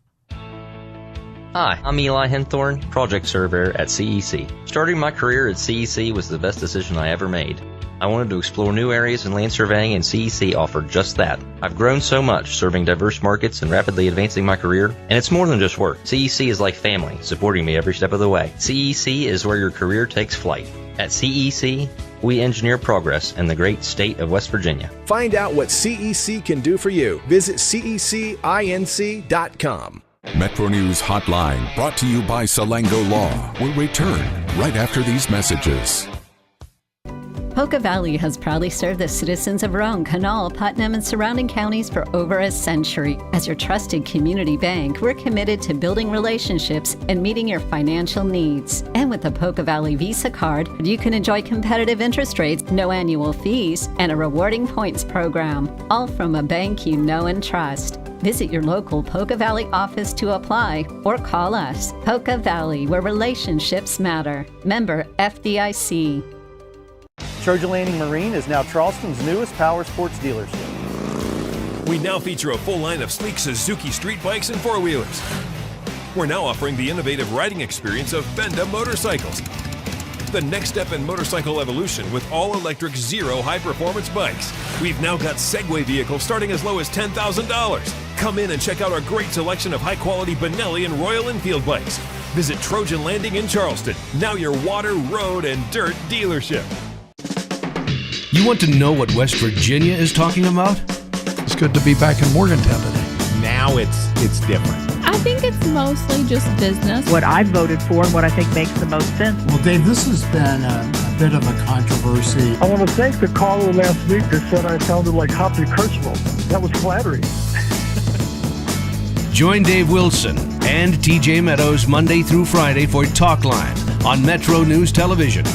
S6: Hi, I'm Eli Henthorne, project surveyor at CEC. Starting my career at CEC was the best decision I ever made. I wanted to explore new areas in land surveying, and CEC offered just that. I've grown so much serving diverse markets and rapidly advancing my career, and it's more than just work. CEC is like family, supporting me every step of the way. CEC is where your career takes flight. At CEC, we engineer progress in the great state of West Virginia.
S24: Find out what CEC can do for you. Visit cecinc.com.
S7: Metro News Hotline, brought to you by Salango Law, will return right after these messages.
S8: Poca Valley has proudly served the citizens of Roane, Kanawha, Putnam, and surrounding counties for over a century. As your trusted community bank, we're committed to building relationships and meeting your financial needs. And with the Poca Valley Visa card, you can enjoy competitive interest rates, no annual fees, and a rewarding points program, all from a bank you know and trust. Visit your local Poca Valley office to apply or call us. Poca Valley, where relationships matter. Member FDIC.
S9: Trojan Landing Marine is now Charleston's newest power sports dealership.
S11: We now feature a full line of sleek Suzuki street bikes and four-wheelers. We're now offering the innovative riding experience of Benda motorcycles. The next step in motorcycle evolution with all-electric Zero high-performance bikes. We've now got Segway vehicles starting as low as $10,000. Come in and check out our great selection of high-quality Benelli and Royal Enfield bikes. Visit Trojan Landing in Charleston, now your water, road, and dirt dealership.
S10: You want to know what West Virginia is talking about?
S4: It's good to be back in Morgantown today.
S12: Now it's different.
S13: I think it's mostly just business.
S14: What I voted for and what I think makes the most sense.
S15: Well, Dave, this has been a bit of a controversy.
S16: I want to thank the caller last week that said I sounded like Hoppy Kercheval. That was flattering.
S10: Join Dave Wilson and TJ Meadows Monday through Friday for Talk Line on Metro News Television.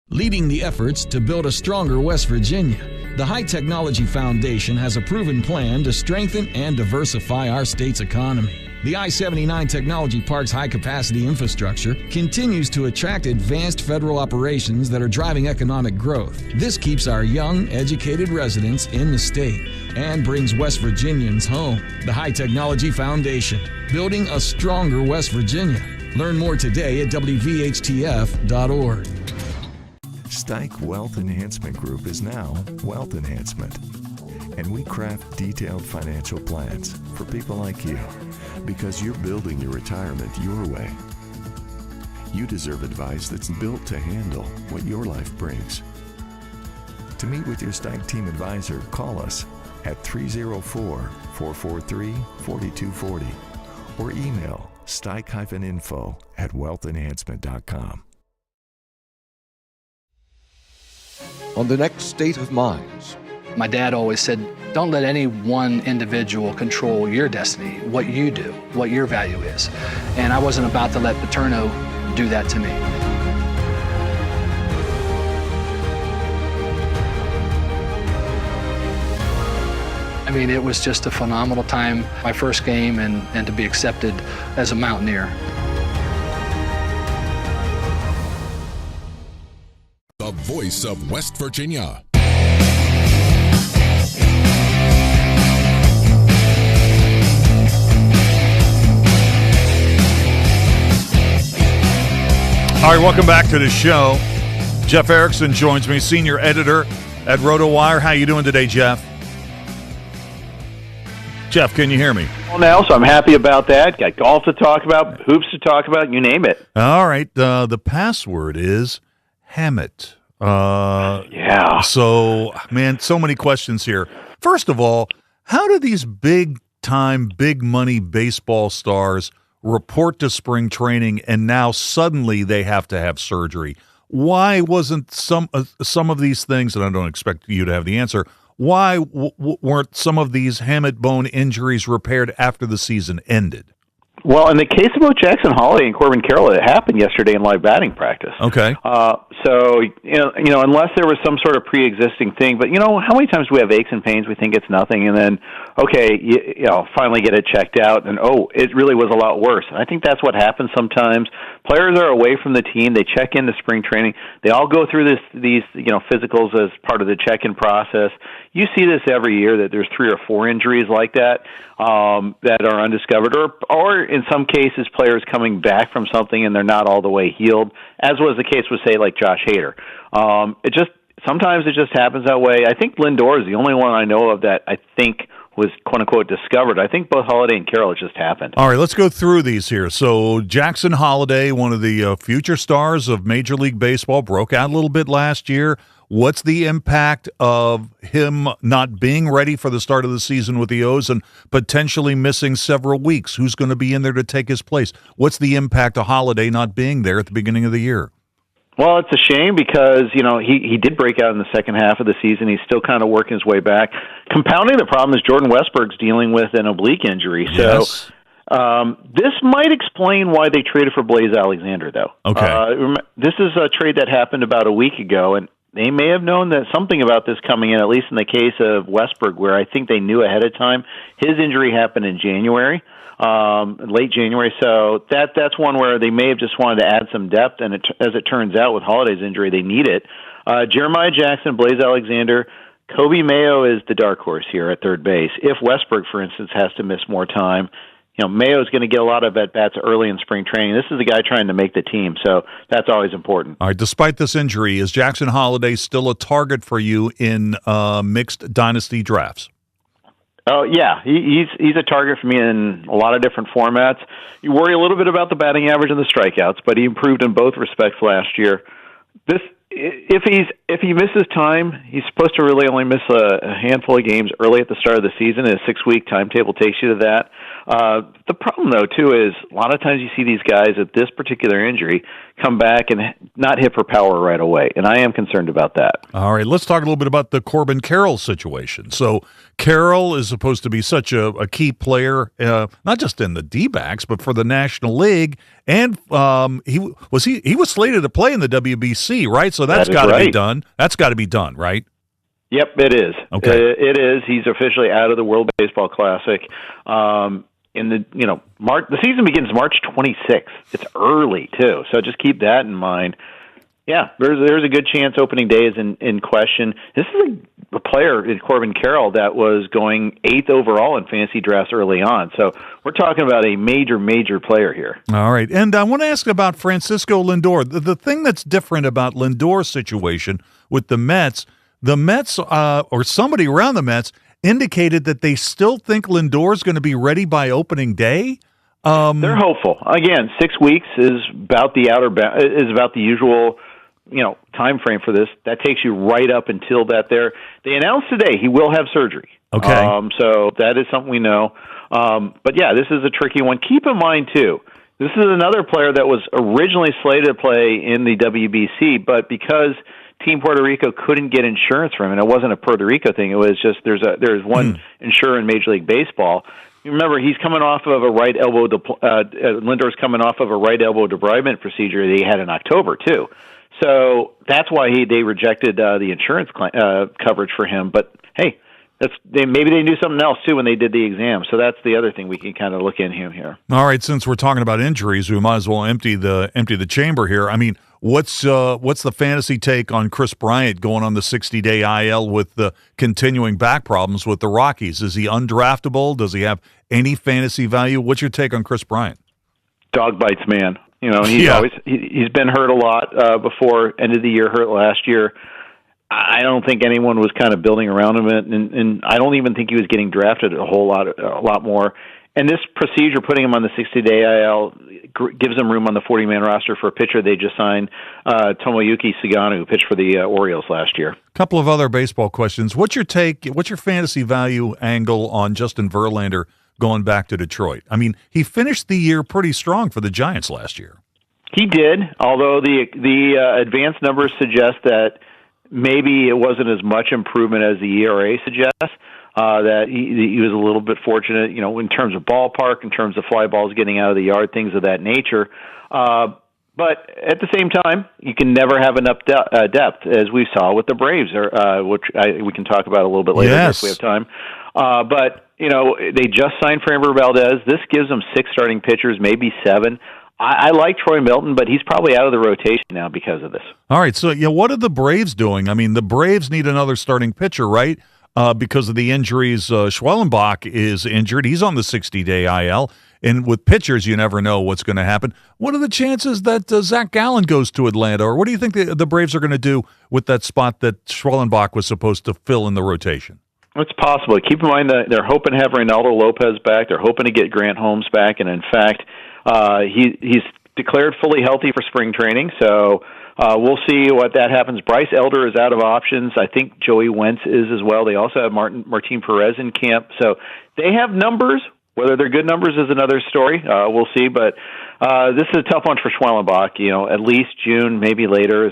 S17: Leading the efforts to build a stronger West Virginia, the High Technology Foundation has a proven plan to strengthen and diversify our state's economy. The I-79 Technology Park's high-capacity infrastructure continues to attract advanced federal operations that are driving economic growth. This keeps our young, educated residents in the state and brings West Virginians home. The High Technology Foundation, building a stronger West Virginia. Learn more today at WVHTF.org.
S18: Stike Wealth Enhancement Group is now Wealth Enhancement. And we craft detailed financial plans for people like you, because you're building your retirement your way. You deserve advice that's built to handle what your life brings. To meet with your Stike Team advisor, call us at 304-443-4240 or email stike-info@wealthenhancement.com.
S1: On the next State of Minds.
S19: My dad always said, don't let any one individual control your destiny, what you do, what your value is. And I wasn't about to let Paterno do that to me. I mean, it was just a phenomenal time, my first game, and to be accepted as a Mountaineer.
S7: The voice of West Virginia.
S2: All right, welcome back to the show. Jeff Erickson joins me, senior editor at RotoWire. How you doing today, Jeff? Jeff, can you hear me?
S20: Well, now, so I'm happy about that. Got golf to talk about, hoops to talk about, you name it.
S2: All right, the password is Hammett.
S20: Yeah.
S2: So, man, so many questions here. First of all, how do these big-time, big-money baseball stars report to spring training, and now suddenly they have to have surgery? Why wasn't some of these things, and I don't expect you to have the answer, why weren't some of these Hammett bone injuries repaired after the season ended?
S20: Well, in the case of both Jackson Holiday and Corbin Carroll, it happened yesterday in live batting practice.
S2: Okay.
S20: So, unless there was some sort of pre-existing thing, but, how many times do we have aches and pains, we think it's nothing, and then, okay, finally get it checked out, and, it really was a lot worse. And I think that's what happens sometimes. Players are away from the team. They check into spring training. They all go through these physicals as part of the check-in process. You see this every year, that there's 3 or 4 injuries like that that are undiscovered, or in some cases, players coming back from something and they're not all the way healed, as was the case with, say, like Josh Hader. Sometimes it just happens that way. I think Lindor is the only one I know of that I think was quote-unquote discovered. I think both Holiday and Carroll, it just happened.
S2: All right, let's go through these here. So Jackson Holiday, one of the future stars of Major League Baseball, broke out a little bit last year. What's the impact of him not being ready for the start of the season with the O's and potentially missing several weeks? Who's going to be in there to take his place? What's the impact of Holiday not being there at the beginning of the year?
S20: Well, it's a shame because, he did break out in the second half of the season. He's still kind of working his way back. Compounding the problem is Jordan Westberg's dealing with an oblique injury.
S2: Yes.
S20: So this might explain why they traded for Blaze Alexander, though.
S2: Okay.
S20: This is a trade that happened about a week ago, and they may have known that something about this coming in, at least in the case of Westberg, where I think they knew ahead of time. His injury happened in January. Late January, so that's one where they may have just wanted to add some depth, and as it turns out, with Holiday's injury, they need it. Jeremiah Jackson, Blaze Alexander, Kobe Mayo is the dark horse here at third base. If Westberg, for instance, has to miss more time, Mayo is going to get a lot of at-bats early in spring training. This is the guy trying to make the team, so that's always important.
S2: All right, despite this injury, is Jackson Holiday still a target for you in mixed dynasty drafts?
S20: Oh, yeah. He's a target for me in a lot of different formats. You worry a little bit about the batting average and the strikeouts, but he improved in both respects last year. If he misses time, he's supposed to really only miss a handful of games early at the start of the season. His 6-week timetable takes you to that. The problem, though, too, is a lot of times you see these guys at this particular injury come back and not hit for power right away, and I am concerned about that.
S2: All right, let's talk a little bit about the Corbin Carroll situation. So Carroll is supposed to be such a key player, not just in the D-backs, but for the National League, and he was slated to play in the WBC, right? So that's got to be done. That's got to be done, right?
S20: Yep, it is.
S2: Okay.
S20: It is. He's officially out of the World Baseball Classic. The season begins March 26th. It's early too, so just keep that in mind. Yeah, there's a good chance opening day is in question. This is a player in Corbin Carroll that was going 8th overall in fantasy drafts early on. So we're talking about a major player here.
S2: All right, and I want to ask about Francisco Lindor. The thing that's different about Lindor's situation with the Mets or somebody around the Mets indicated that they still think Lindor's going to be ready by opening day.
S20: They're hopeful. Again, 6 weeks is about the usual, time frame for this. That takes you right up until that. They announced today he will have surgery.
S2: Okay.
S20: So that is something we know. But yeah, this is a tricky one. Keep in mind too, this is another player that was originally slated to play in the WBC, but because Team Puerto Rico couldn't get insurance from him, and it wasn't a Puerto Rico thing. It was just there's one insurer in Major League Baseball. You remember, he's coming off of a right elbow. Lindor's coming off of a right elbow debridement procedure that he had in October too. So that's why they rejected the insurance coverage for him. But hey, maybe they knew something else too when they did the exam. So that's the other thing we can kind of look in here.
S2: All right, since we're talking about injuries, we might as well empty the chamber here. I mean, what's the fantasy take on Chris Bryant going on the 60-day IL with the continuing back problems with the Rockies? Is he undraftable? Does he have any fantasy value? What's your take on Chris Bryant?
S20: Dog bites, man. He's been hurt a lot before, end of the year, hurt last year. I don't think anyone was kind of building around him, and I don't even think he was getting drafted a lot more. And this procedure, putting him on the 60-day IL, gives him room on the 40-man roster for a pitcher they just signed, Tomoyuki Sagano, who pitched for the Orioles last year.
S2: A couple of other baseball questions. What's your take? What's your fantasy value angle on Justin Verlander going back to Detroit? I mean, he finished the year pretty strong for the Giants last year.
S20: He did, although the advanced numbers suggest that maybe it wasn't as much improvement as the ERA suggests. That he was a little bit fortunate, in terms of ballpark, in terms of fly balls getting out of the yard, things of that nature. But at the same time, you can never have enough depth, as we saw with the Braves, which we can talk about a little bit later if we have time. But they just signed Framber Valdez. This gives them 6 starting pitchers, maybe 7. I like Troy Milton, but he's probably out of the rotation now because of this.
S2: All right, so what are the Braves doing? I mean, the Braves need another starting pitcher, right? Because of the injuries. Schwellenbach is injured. He's on the 60-day IL. And with pitchers, you never know what's going to happen. What are the chances that Zach Gallen goes to Atlanta? Or what do you think the Braves are going to do with that spot that Schwellenbach was supposed to fill in the rotation?
S20: It's possible. Keep in mind that they're hoping to have Reynaldo Lopez back. They're hoping to get Grant Holmes back. And, in fact, he's declared fully healthy for spring training. So we'll see what that happens. Bryce Elder is out of options. I think Joey Wentz is as well. They also have Martin Perez in camp. So they have numbers. Whether they're good numbers is another story. We'll see. But this is a tough one for Schwellenbach. At least June, maybe later,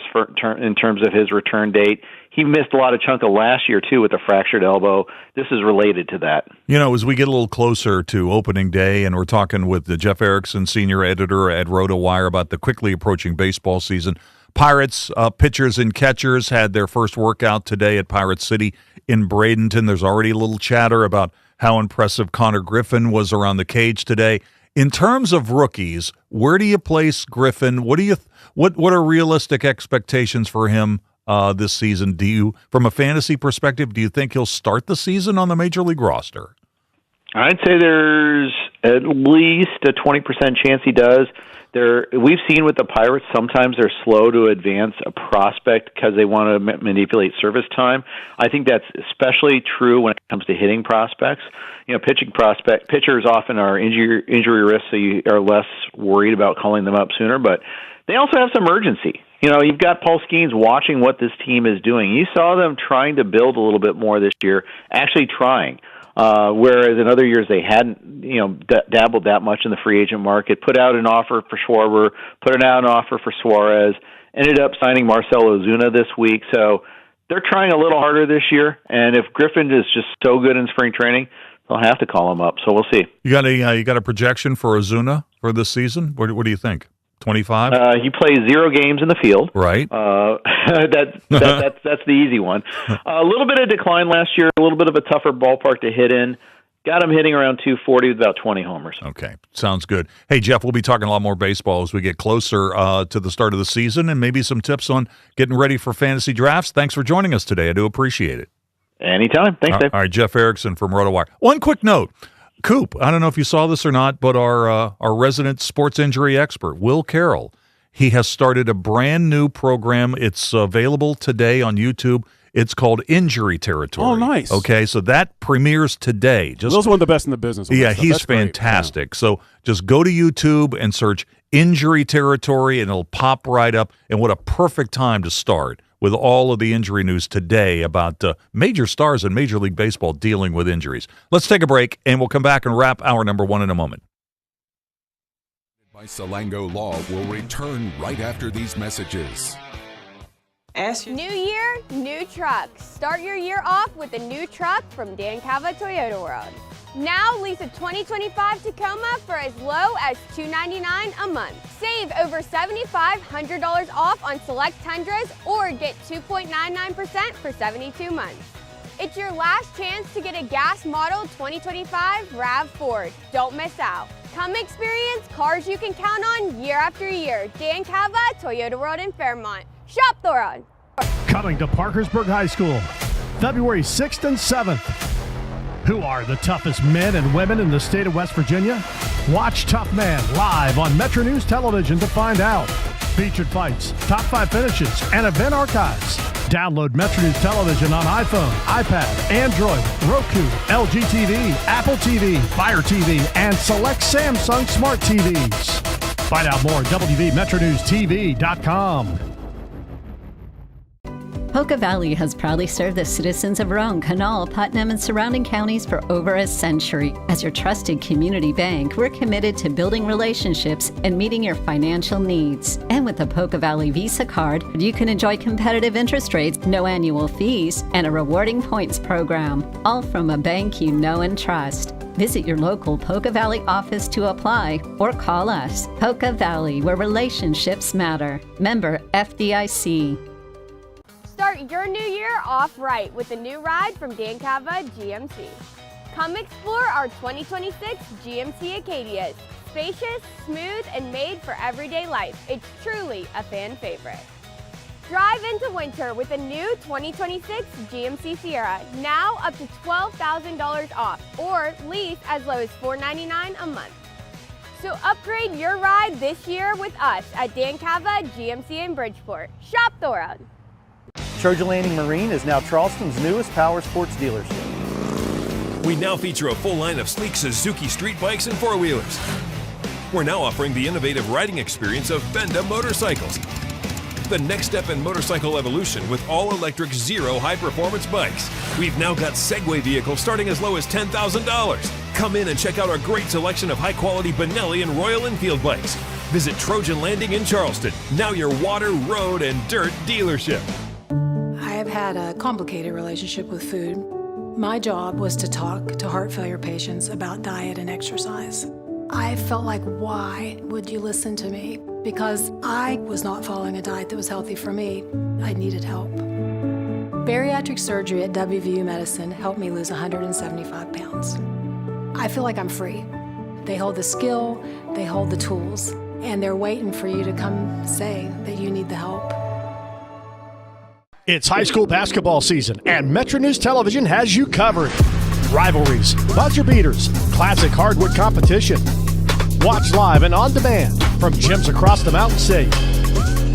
S20: in terms of his return date. He missed a lot of chunk of last year, too, with a fractured elbow. This is related to that.
S2: As we get a little closer to opening day, and we're talking with the Jeff Erickson, senior editor at RotoWire, about the quickly approaching baseball season. Pirates pitchers and catchers had their first workout today at Pirate City in Bradenton. There's already a little chatter about how impressive Connor Griffin was around the cage today. In terms of rookies, where do you place Griffin? What are realistic expectations for him this season? From a fantasy perspective, do you think he'll start the season on the Major League roster?
S20: I'd say there's at least a 20% chance he does. We've seen with the Pirates, sometimes they're slow to advance a prospect because they want to manipulate service time. I think that's especially true when it comes to hitting prospects. Pitchers often are injury risks, so you are less worried about calling them up sooner, but they also have some urgency. You've got Paul Skeens watching what this team is doing. You saw them trying to build a little bit more this year, actually trying. Whereas in other years they hadn't, dabbled that much in the free agent market. Put out an offer for Schwarber, put out an offer for Suarez, ended up signing Marcell Ozuna this week. So they're trying a little harder this year. And if Griffin is just so good in spring training, they'll have to call him up. So we'll see.
S2: You got a projection for Ozuna for this season? What do you think? 25?
S20: He plays 0 games in the field.
S2: Right.
S20: That's the easy one. A little bit of decline last year, a little bit of a tougher ballpark to hit in. Got him hitting around 240 with about 20 homers.
S2: Okay, sounds good. Hey, Jeff, we'll be talking a lot more baseball as we get closer to the start of the season, and maybe some tips on getting ready for fantasy drafts. Thanks for joining us today. I do appreciate it.
S20: Anytime. Thanks, Dave.
S2: All right, Jeff Erickson from RotoWire. One quick note. Coop, I don't know if you saw this or not, but our resident sports injury expert, Will Carroll, he has started a brand new program. It's available today on YouTube. It's called Injury Territory.
S3: Oh, nice.
S2: Okay, so that premieres today.
S3: Will's one of the best in the business.
S2: Yeah, he's fantastic. Yeah. So just go to YouTube and search Injury Territory, and it'll pop right up. And what a perfect time to start with all of the injury news today about major stars in Major League Baseball dealing with injuries. Let's take a break, and we'll come back and wrap hour number 1 in a moment.
S7: By Salango Law will return right after these messages.
S5: New year, new truck. Start your year off with a new truck from Dan Cava Toyota World. Now lease a 2025 Tacoma for as low as $299 a month. Save over $7,500 off on select Tundras or get 2.99% for 72 months. It's your last chance to get a gas model 2025 RAV4. Don't miss out. Come experience cars you can count on year after year. Dan Cava, Toyota World in Fairmont. Shop the road.
S21: Coming to Parkersburg High School, February 6th and 7th. Who are the toughest men and women in the state of West Virginia? Watch Tough Man live on Metro News Television to find out. Featured fights, top 5 finishes, and event archives. Download Metro News Television on iPhone, iPad, Android, Roku, LG TV, Apple TV, Fire TV, and select Samsung Smart TVs. Find out more at WVMetroNewsTV.com.
S8: Poca Valley has proudly served the citizens of Roane, Kanawha, Putnam, and surrounding counties for over a century. As your trusted community bank, we're committed to building relationships and meeting your financial needs. And with the Poca Valley Visa card, you can enjoy competitive interest rates, no annual fees, and a rewarding points program, all from a bank you know and trust. Visit your local Poca Valley office to apply or call us. Poca Valley, where relationships matter. Member FDIC.
S5: Start your new year off right with a new ride from Dan Cava GMC. Come explore our 2026 GMC Acadias. Spacious, smooth, and made for everyday life. It's truly a fan favorite. Drive into winter with a new 2026 GMC Sierra, now up to $12,000 off, or lease as low as $499 a month. So upgrade your ride this year with us at Dan Cava GMC in Bridgeport. Shop the road.
S9: Trojan Landing Marine is now Charleston's newest power sports dealership.
S11: We now feature a full line of sleek Suzuki street bikes and four-wheelers. We're now offering the innovative riding experience of Benda motorcycles. The next step in motorcycle evolution with all-electric Zero high-performance bikes. We've now got Segway vehicles starting as low as $10,000. Come in and check out our great selection of high-quality Benelli and Royal Enfield bikes. Visit Trojan Landing in Charleston, now your water, road, and dirt dealership.
S22: I have had a complicated relationship with food. My job was to talk to heart failure patients about diet and exercise. I felt like, why would you listen to me? Because I was not following a diet that was healthy for me. I needed help. Bariatric surgery at WVU Medicine helped me lose 175 pounds. I feel like I'm free. They hold the skill, they hold the tools, and they're waiting for you to come say that you need the help.
S21: It's high school basketball season, and Metro News Television has you covered. Rivalries, buzzer beaters, classic hardwood competition. Watch live and on demand from gyms across the Mountain State.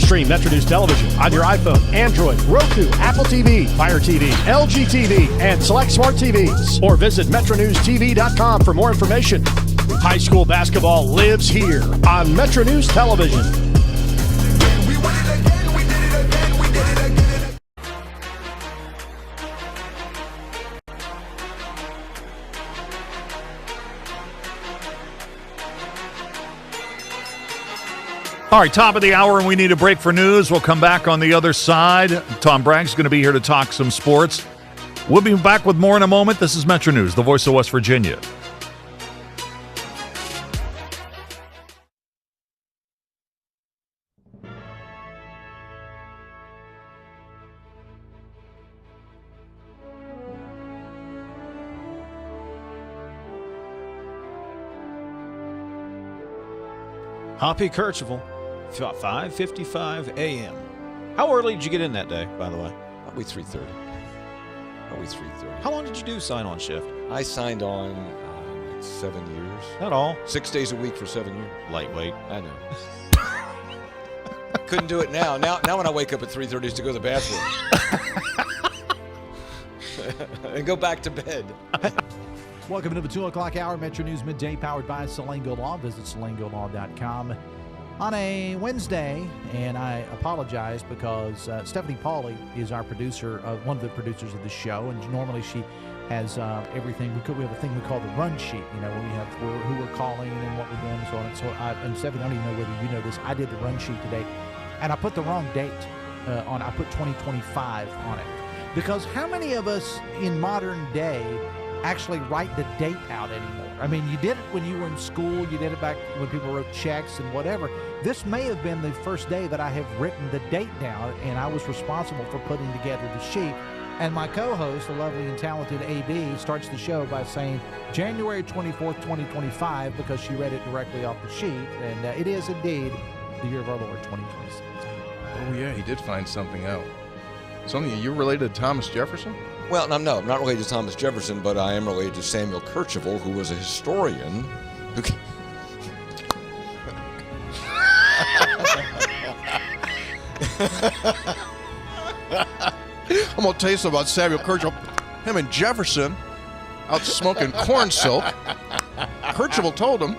S21: Stream Metro News Television on your iPhone, Android, Roku, Apple TV, Fire TV, LG TV, and select smart TVs. Or visit MetroNewsTV.com for more information. High school basketball lives here on Metro News Television.
S2: All right, top of the hour, and we need a break for news. We'll come back on the other side. Tom Bragg's going to be here to talk some sports. We'll be back with more in a moment. This is Metro News, the voice of West Virginia.
S12: Hoppy Kercheval, 5:55 a.m. How early did you get in that day, by the way?
S1: Probably 3:30.
S12: How long did you do sign-on shift?
S1: I signed on like 7 years.
S12: Not all.
S1: 6 days a week for 7 years.
S12: Lightweight.
S1: I know. Couldn't do it now. Now when I wake up at 3:30 to go to the bathroom.
S4: and go back to bed.
S6: Welcome to the 2 o'clock hour, Metro News Midday, powered by Salango Law. Visit salangolaw.com on a Wednesday, and I apologize because Stephanie Pauly is our producer, one of the producers of the show, and normally she has everything. We have a thing we call the run sheet, when we have who we're calling and what we're doing and so on. And so, and Stephanie, I don't even know whether you know this. I did the run sheet today, and I put the wrong date on. I put 2025 on it because how many of us in modern day actually write the date out anymore? I mean, you did it when you were in school. You did it back when people wrote checks and whatever. This may have been the first day that I have written the date down, and I was responsible for putting together the sheet. And my co-host, the lovely and talented AB, starts the show by saying January 24th, 2025, because she read it directly off the sheet. And it is indeed the year of our Lord, 2026.
S23: Oh, yeah, he did find something out. Something, you're related to Thomas Jefferson?
S1: Well, I'm not related to Thomas Jefferson, but I am related to Samuel Kercheval, who was a historian who...
S23: I'm going to tell you something about Samuel Kercheval. Him and Jefferson out smoking corn silk. Kercheval told him,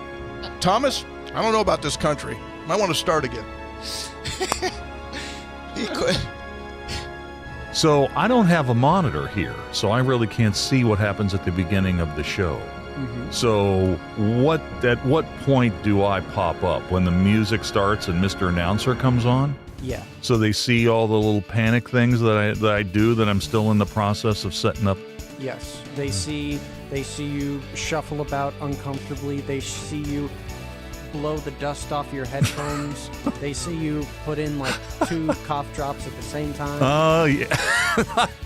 S23: Thomas, I don't know about this country. Might want to start again.
S1: He could.
S2: So I don't have a monitor here, so I really can't see what happens at the beginning of the show. Mm-hmm. So at what point do I pop up? When the music starts and Mr. Announcer comes on?
S24: Yeah.
S2: So they see all the little panic things that I do that I'm still in the process of setting up?
S24: Yes. They see you shuffle about uncomfortably. They see you blow the dust off your headphones. They see you put in like 2 cough drops at the same time.
S2: Oh, yeah.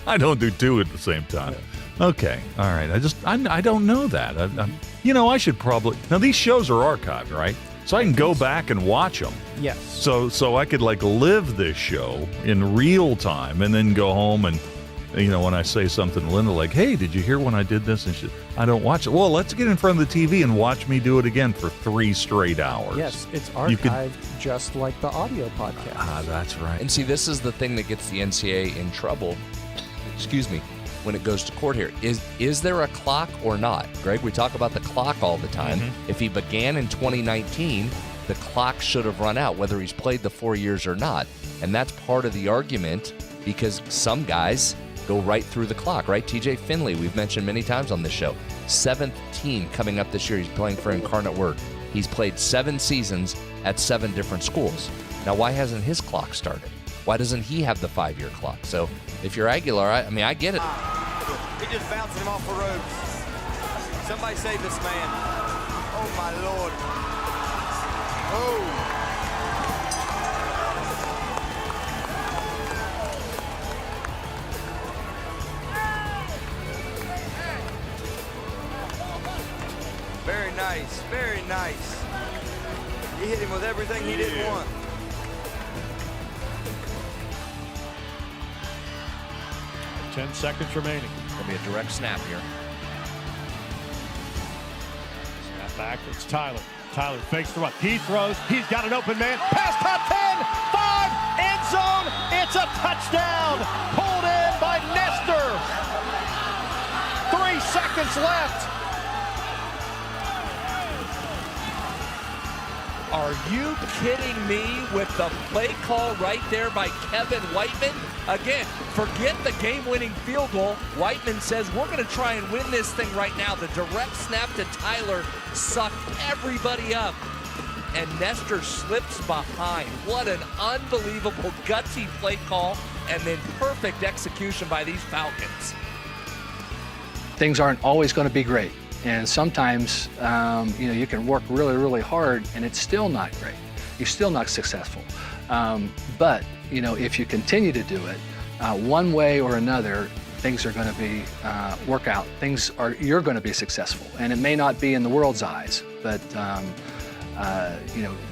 S2: I don't do 2 at the same time. Yeah. Okay. All right. I don't know that. I should probably... Now, these shows are archived, right? So I can go back and watch them.
S24: Yes.
S2: So I could live this show in real time and then go home and, when I say something to Linda like, hey, did you hear when I did this? And I don't watch it. Well, let's get in front of the TV and watch me do it again for 3 straight hours.
S24: Yes, it's archived just like the audio podcast.
S2: Ah, that's right.
S4: And see, this is the thing that gets the NCAA in trouble. Excuse me. When it goes to court here. Is there a clock or not? Greg, we talk about the clock all the time. Mm-hmm. If he began in 2019, the clock should have run out, whether he's played the 4 years or not. And that's part of the argument because some guys go right through the clock, right? TJ Finley, we've mentioned many times on this show. 7th team coming up this year. He's playing for Incarnate Word. He's played 7 seasons at 7 different schools. Now, why hasn't his clock started? Why doesn't he have the 5-year clock? So if you're Aguilar, I get it.
S25: He just bouncing him off the ropes. Somebody save this man. Oh, my Lord. Oh. Very nice. Very nice. He hit him with everything he didn't want.
S26: Ten seconds remaining.
S4: There'll be a direct snap here.
S26: Snap back. It's Tyler. Tyler fakes the run. He throws. He's got an open man. Pass top 10. 5. End zone. It's a touchdown. Pulled in by Nestor. 3 seconds left.
S27: Are you kidding me with the play call right there by Kevin Whiteman? Again, forget the game-winning field goal. Whiteman says, we're going to try and win this thing right now. The direct snap to Tyler sucked everybody up, and Nestor slips behind. What an unbelievable gutsy play call, and then perfect execution by these Falcons.
S19: Things aren't always going to be great. And sometimes, you can work really, really hard and it's still not great. You're still not successful. But, if you continue to do it, one way or another, things are going to be work out. You're going to be successful. And it may not be in the world's eyes, but,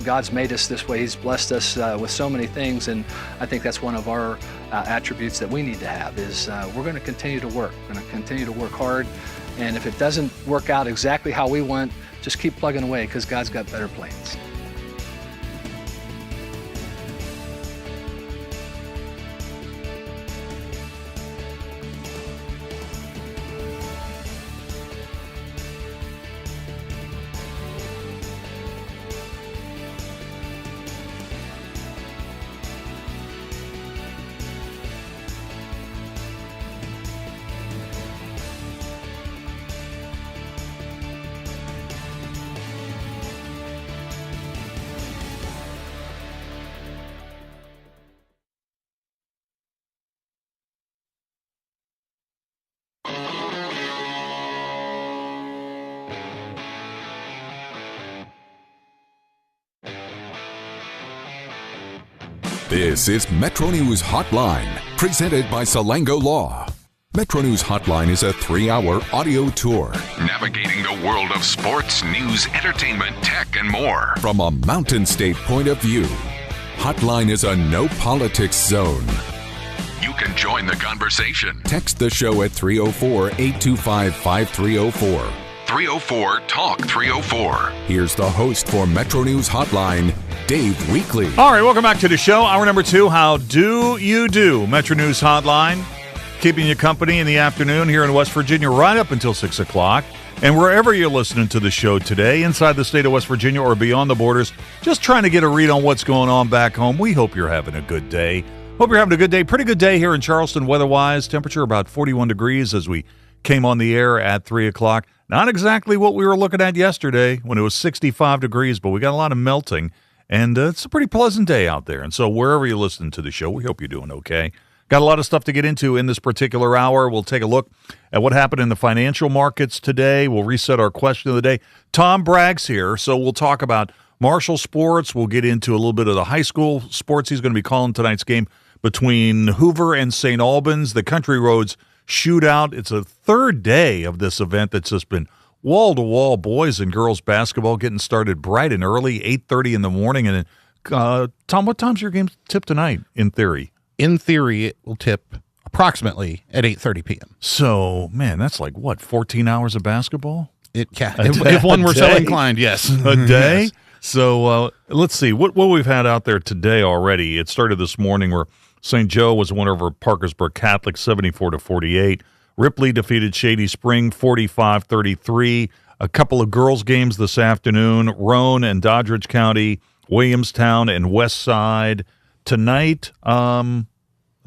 S19: God's made us this way. He's blessed us with so many things. And I think that's one of our attributes that we need to have is we're going to continue to work. We're going to continue to work hard. And if it doesn't work out exactly how we want, just keep plugging away because God's got better plans.
S7: This is Metro News Hotline, presented by Salango Law. Metro News Hotline is a 3-hour audio tour, navigating the world of sports, news, entertainment, tech, and more from a Mountain State point of view. Hotline is a no politics zone. You can join the conversation. Text the show at 304-825-5304. 304-TALK-304. Here's the host for Metro News Hotline, Dave Weekley.
S2: All right, welcome back to the show. Hour number 2, How Do You Do? Metro News Hotline, keeping you company in the afternoon here in West Virginia right up until 6 o'clock. And wherever you're listening to the show today, inside the state of West Virginia or beyond the borders, just trying to get a read on what's going on back home. We hope you're having a good day. Hope you're having a good day. Pretty good day here in Charleston weather-wise. Temperature about 41 degrees as we came on the air at 3 o'clock. Not exactly what we were looking at yesterday when it was 65 degrees, but we got a lot of melting. And it's a pretty pleasant day out there. And so wherever you're listening to the show, we hope you're doing okay. Got a lot of stuff to get into in this particular hour. We'll take a look at what happened in the financial markets today. We'll reset our question of the day. Tom Bragg's here, so we'll talk about Marshall sports. We'll get into a little bit of the high school sports. He's going to be calling tonight's game between Hoover and St. Albans, the Country Roads shootout. It's a third day of this event that's just been wall-to-wall boys and girls basketball getting started bright and early, 8:30 in the morning. And Tom, what time's your game tip tonight, in theory?
S10: In theory, it will tip approximately at 8:30 p.m.
S2: So, man, that's like, what, 14 hours of basketball?
S10: If one were so inclined, yes.
S2: A day?
S10: Yes.
S2: So, let's see. What we've had out there today already. It started this morning where St. Joe was a winner over Parkersburg Catholic, 74-48. Ripley defeated Shady Spring, 45-33. A couple of girls' games this afternoon. Roane and Doddridge County, Williamstown and West Side. Tonight, let's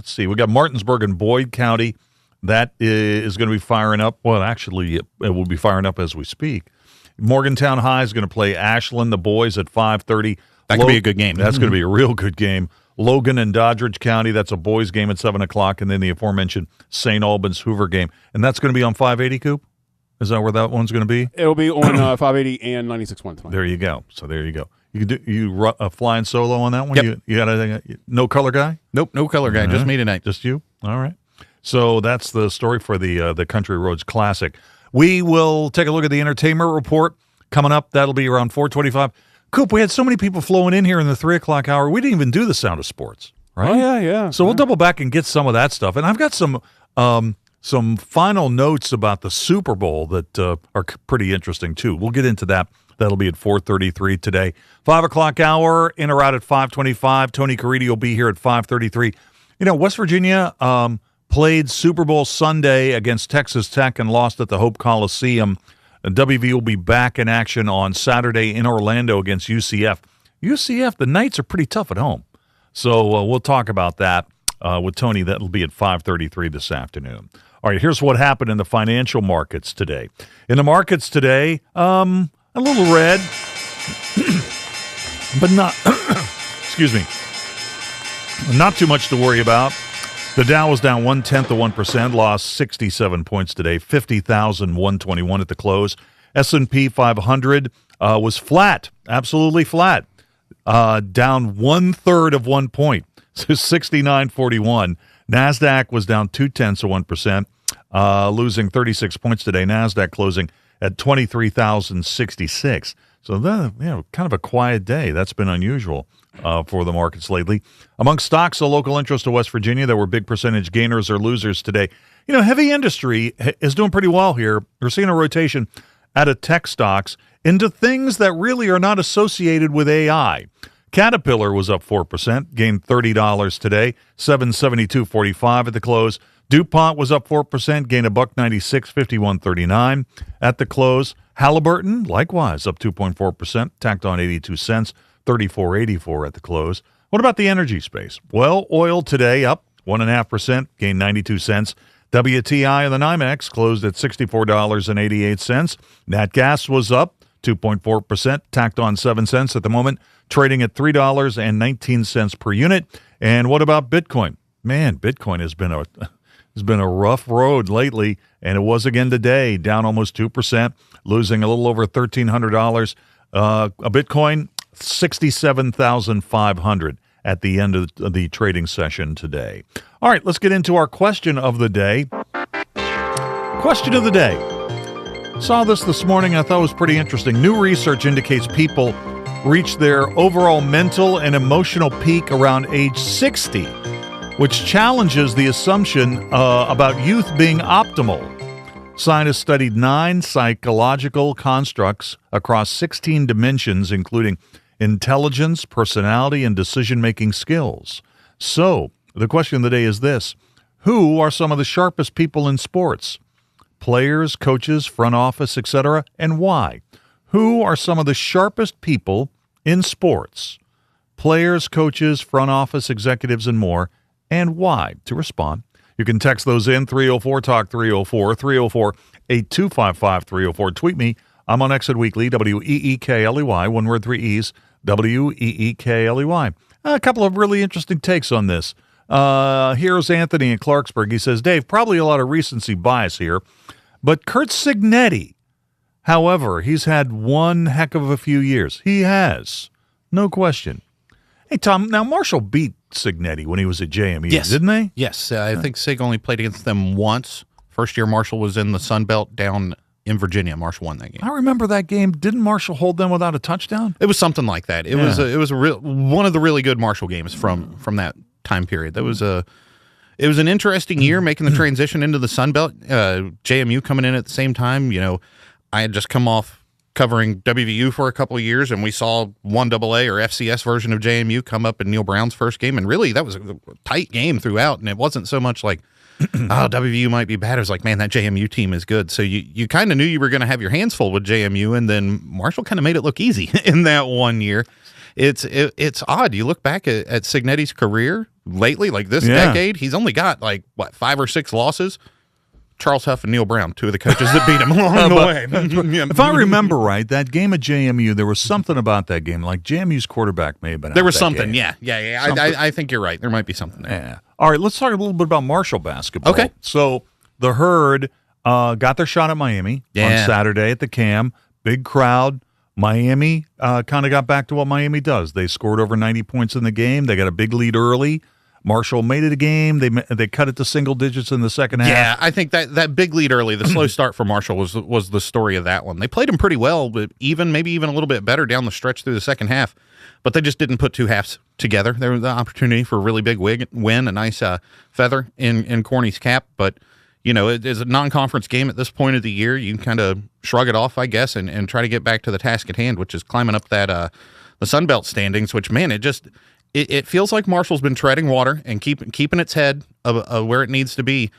S2: see, we got Martinsburg and Boyd County. That is going to be firing up. Well, actually, it will be firing up as we speak. Morgantown High is going to play Ashland, the boys, at 5:30.
S10: That could be a good game.
S2: That's going to be a real good game. Logan and Doddridge County, that's a boys' game at 7 o'clock, and then the aforementioned St. Albans Hoover game. And that's going to be on 580, Coop? Is that where that one's going to be?
S3: It'll be on 580 and 96.1 tonight.
S2: There you go. So there you go. You can do flying solo on that one?
S10: Yep.
S2: You got no color guy?
S10: Nope, no color guy. Just me tonight.
S2: Just you? All right. So that's the story for the Country Roads Classic. We will take a look at the entertainment report coming up. That'll be around 4:25. Coop, we had so many people flowing in here in the 3 o'clock hour. We didn't even do the Sound of Sports, right?
S3: Oh, yeah.
S2: So we'll double back and get some of that stuff. And I've got some final notes about the Super Bowl that are pretty interesting, too. We'll get into that. That'll be at 4:33 today. 5 o'clock hour, in or out at 5:25. Tony Caridi will be here at 5:33. You know, West Virginia played Super Bowl Sunday against Texas Tech and lost at the Hope Coliseum. WVU will be back in action on Saturday in Orlando against UCF. UCF, the Knights are pretty tough at home. So we'll talk about that with Tony. That'll be at 5:33 this afternoon. All right, here's what happened in the financial markets today. In the markets today, a little red, but not, excuse me, not too much to worry about. The Dow was down 0.1%, lost 67 points today, 50,121 at the close. S&P 500 was flat, absolutely flat, down 1/3 of 1 point, so 69.41. NASDAQ was down 0.2%, losing 36 points today. NASDAQ closing at 23,066. So kind of a quiet day. That's been unusual for the markets lately. Among stocks of local interest to West Virginia, there were big percentage gainers or losers today. You know, heavy industry is doing pretty well here. We're seeing a rotation out of tech stocks into things that really are not associated with AI. Caterpillar was up 4%, gained $30 today, $772.45 at the close. DuPont was up 4%, gained $1.96, $51.39 at the close. Halliburton, likewise, up 2.4%, tacked on 82 cents, $34.84 at the close. What about the energy space? Well, oil today up 1.5%, gained 92 cents. WTI of the NYMEX closed at $64.88. Nat gas was up 2.4%, tacked on 7 cents at the moment, trading at $3.19 per unit. And what about Bitcoin? Man, Bitcoin has been a rough road lately, and it was again today, down almost 2%, losing a little over $1,300. A Bitcoin, $67,500 at the end of the trading session today. All right, let's get into our question of the day. Question of the day. Saw this morning. I thought it was pretty interesting. New research indicates people reach their overall mental and emotional peak around age 60, which challenges the assumption about youth being optimal. Scientists studied 9 psychological constructs across 16 dimensions, including intelligence, personality, and decision-making skills. So, the question of the day is this: who are some of the sharpest people in sports? Players, coaches, front office, etc., and why? Who are some of the sharpest people in sports? Players, coaches, front office, executives, and more, and why? To respond, you can text those in 304-TALK 304-304-8255-304. Tweet me. I'm on Exit Weekly, WEEKLEY, one word, 3 E's, WEEKLEY. A couple of really interesting takes on this. Here's Anthony in Clarksburg. He says, Dave, probably a lot of recency bias here, but Curt Cignetti, however, he's had one heck of a few years. He has. No question. Hey, Tom, now Marshall beat Cignetti when he was at JMU, didn't they?
S10: Yes. I think Sig only played against them once. First year Marshall was in the Sun Belt down in Virginia. Marshall won that game.
S2: I remember that game. Didn't Marshall hold them without a touchdown?
S10: It was something like that. It was one of the really good Marshall games from that time period. It was an interesting year making the transition into the Sun Belt. JMU coming in at the same time. You know, I had just come off covering WVU for a couple of years, and we saw 1AA or FCS version of JMU come up in Neil Brown's first game, and really that was a tight game throughout, and it wasn't so much like, oh, WVU might be bad. It was like, man, that JMU team is good. So you kind of knew you were going to have your hands full with JMU, and then Marshall kind of made it look easy in that one year. It's odd. You look back at Cignetti's career lately, like this decade, he's only got 5 or 6 losses. Charles Huff and Neil Brown, 2 of the coaches that beat him along the way.
S2: If I remember right, that game at JMU, there was something about that game. Like JMU's quarterback may have been out.
S10: There was
S2: that
S10: something,
S2: game.
S10: yeah. I think you're right. There might be something there.
S2: Yeah. All right, let's talk a little bit about Marshall basketball.
S10: Okay.
S2: So the Herd got their shot at Miami on Saturday at the Cam. Big crowd. Miami kind of got back to what Miami does. They scored over 90 points in the game. They got a big lead early. Marshall made it a game. They cut it to single digits in the second half.
S10: Yeah, I think that big lead early, the slow start for Marshall was the story of that one. They played them pretty well, but maybe even a little bit better down the stretch through the second half. But they just didn't put 2 halves together. There was the opportunity for a really big win, a nice feather in Corny's cap. But, you know, it is a non-conference game at this point of the year. You can kind of shrug it off, I guess, and try to get back to the task at hand, which is climbing up that the Sun Belt standings, which, man, it feels like Marshall's been treading water and keeping its head of where it needs to be.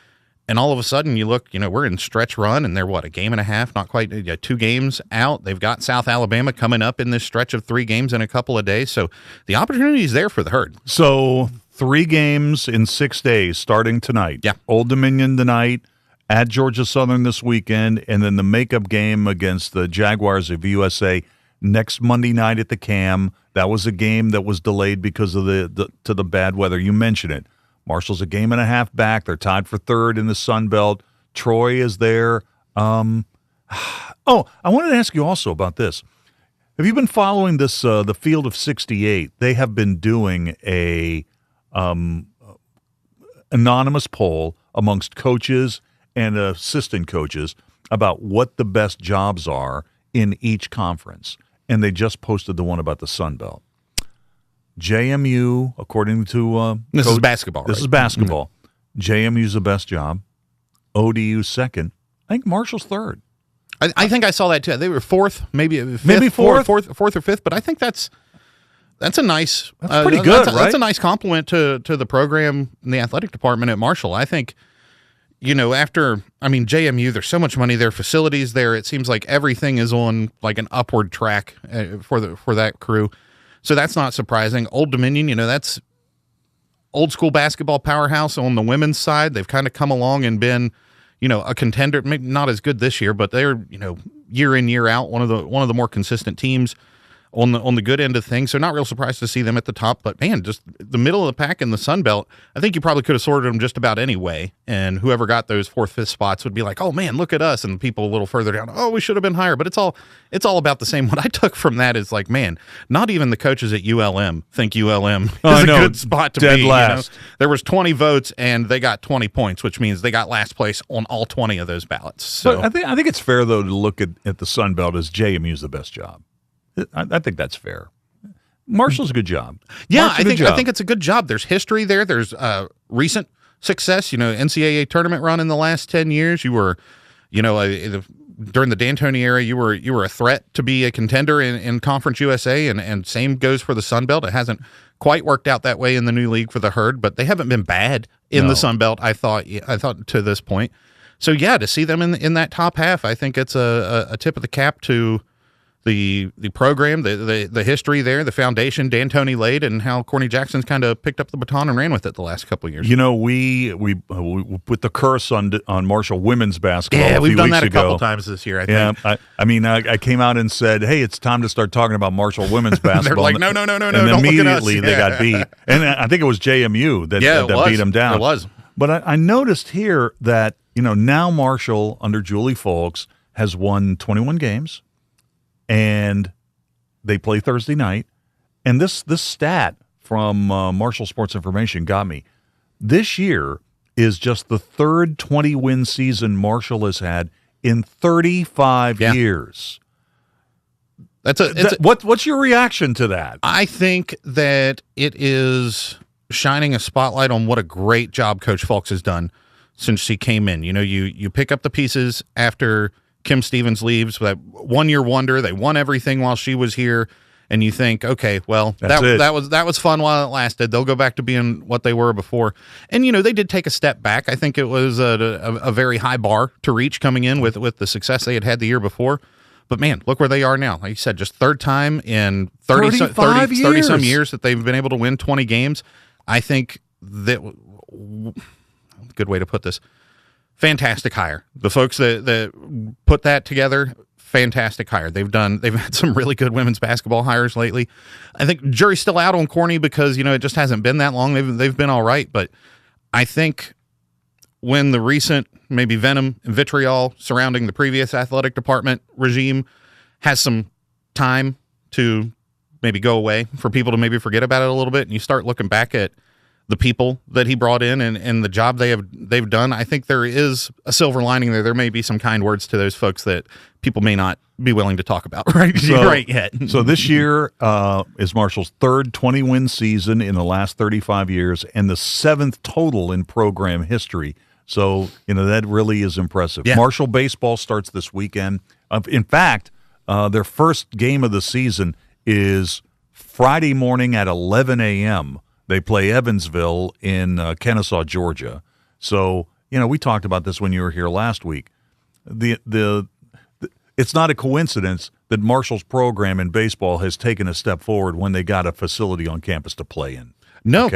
S10: And all of a sudden you look, you know, we're in stretch run and they're a game and a half, not quite 2 games out. They've got South Alabama coming up in this stretch of 3 games in a couple of days. So the opportunity is there for the Herd.
S2: So 3 games in 6 days starting tonight.
S10: Yeah.
S2: Old Dominion tonight, at Georgia Southern this weekend, and then the makeup game against the Jaguars of USA next Monday night at the Cam. That was a game that was delayed because of the bad weather. You mentioned it. Marshall's a game and a half back. They're tied for 3rd in the Sun Belt. Troy is there. I wanted to ask you also about this. Have you been following this? The Field of 68. They have been doing a anonymous poll amongst coaches and assistant coaches about what the best jobs are in each conference. And they just posted the one about the Sun Belt. JMU, according to
S10: this is basketball.
S2: This is basketball. JMU's the best job. ODU second. I think Marshall's third.
S10: I think I saw that too. They were 4th, maybe 5th,
S2: maybe 4th
S10: or 5th. But I think that's a nice.
S2: That's pretty good, right?
S10: That's a nice compliment to the program and the athletic department at Marshall. I think. You know, JMU, there's so much money there, facilities there. It seems like everything is on like an upward track for that crew. So that's not surprising. Old Dominion, you know, that's old school basketball powerhouse on the women's side. They've kind of come along and been, you know, a contender, maybe not as good this year, but they're, you know, year in, year out, one of the more consistent teams. on the good end of things. So not real surprised to see them at the top, but man, just the middle of the pack in the Sun Belt. I think you probably could have sorted them just about any way, and whoever got those 4th, 5th spots would be like, oh man, look at us, and people a little further down, oh, we should have been higher. But it's all about the same. What I took from that is like, man, not even the coaches at ULM think ULM is a good spot to
S2: dead
S10: be.
S2: last.
S10: There was 20 votes, and they got 20 points, which means they got last place on all 20 of those ballots. So
S2: But I think it's fair though to look at the Sun Belt as JMU's the best job. I think that's fair. Marshall's a good job.
S10: Yeah, I think it's a good job. There's history there. There's recent success. NCAA tournament run in the last 10 years. You were, during the D'Antoni era, you were a threat to be a contender in Conference USA, and same goes for the Sun Belt. It hasn't quite worked out that way in the new league for the Herd, but they haven't been bad in the Sun Belt. I thought to this point. So yeah, to see them in that top half, I think it's a tip of the cap to the program, the history there, the foundation D'Antoni laid, and how Corny Jackson's kind of picked up the baton and ran with it the last couple of years.
S2: We put the curse on Marshall women's basketball.
S10: Yeah,
S2: a
S10: we've
S2: few
S10: done
S2: weeks
S10: that a couple
S2: ago.
S10: times this year. I think.
S2: Yeah, I came out and said, "Hey, it's time to start talking about Marshall women's basketball."
S10: They're like, no,
S2: and
S10: don't look at us.
S2: immediately they got beat, and I think it was JMU that beat them down.
S10: It was.
S2: But I noticed here that now Marshall under Julie Folks has won 21 games, and they play Thursday night. And this stat from Marshall Sports Information got me. This year is just the third 20-win season Marshall has had in 35 years. What's your reaction to that?
S10: I think that it is shining a spotlight on what a great job Coach Folks has done since she came in. You pick up the pieces after Kim Stevens leaves, that one-year wonder. They won everything while she was here, and you think, okay, well, that was fun while it lasted. They'll go back to being what they were before. And they did take a step back. I think it was a very high bar to reach coming in with the success they had the year before. But man, look where they are now. Like you said, just third time in 30 some years that they've been able to win 20 games. I think that, good way to put this, fantastic hire. The folks that put that together, fantastic hire. They've had some really good women's basketball hires lately. I think jury's still out on Corny because it just hasn't been that long. They've been all right, but I think when the recent maybe venom and vitriol surrounding the previous athletic department regime has some time to maybe go away, for people to maybe forget about it a little bit, and you start looking back at the people that he brought in and the job they've done, I think there is a silver lining there. There may be some kind words to those folks that people may not be willing to talk about right yet.
S2: So this year is Marshall's third 20-win season in the last 35 years and the 7th total in program history. So, that really is impressive. Yeah. Marshall baseball starts this weekend. In fact, their first game of the season is Friday morning at 11 a.m. They play Evansville in Kennesaw, Georgia. So, we talked about this when you were here last week. It's not a coincidence that Marshall's program in baseball has taken a step forward when they got a facility on campus to play in.
S10: No,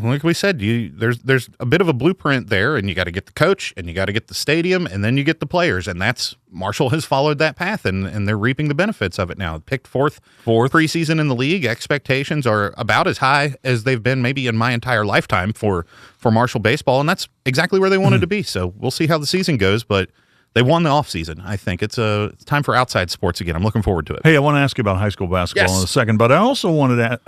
S10: like we said, there's a bit of a blueprint there, and you got to get the coach, and you got to get the stadium, and then you get the players, and Marshall has followed that path, and they're reaping the benefits of it now. Picked fourth preseason in the league. Expectations are about as high as they've been maybe in my entire lifetime for Marshall baseball, and that's exactly where they wanted to be. So we'll see how the season goes, but they won the offseason. I think it's time for outside sports again. I'm looking forward to it.
S2: Hey, I want to ask you about high school basketball in a second, but I also wanted to,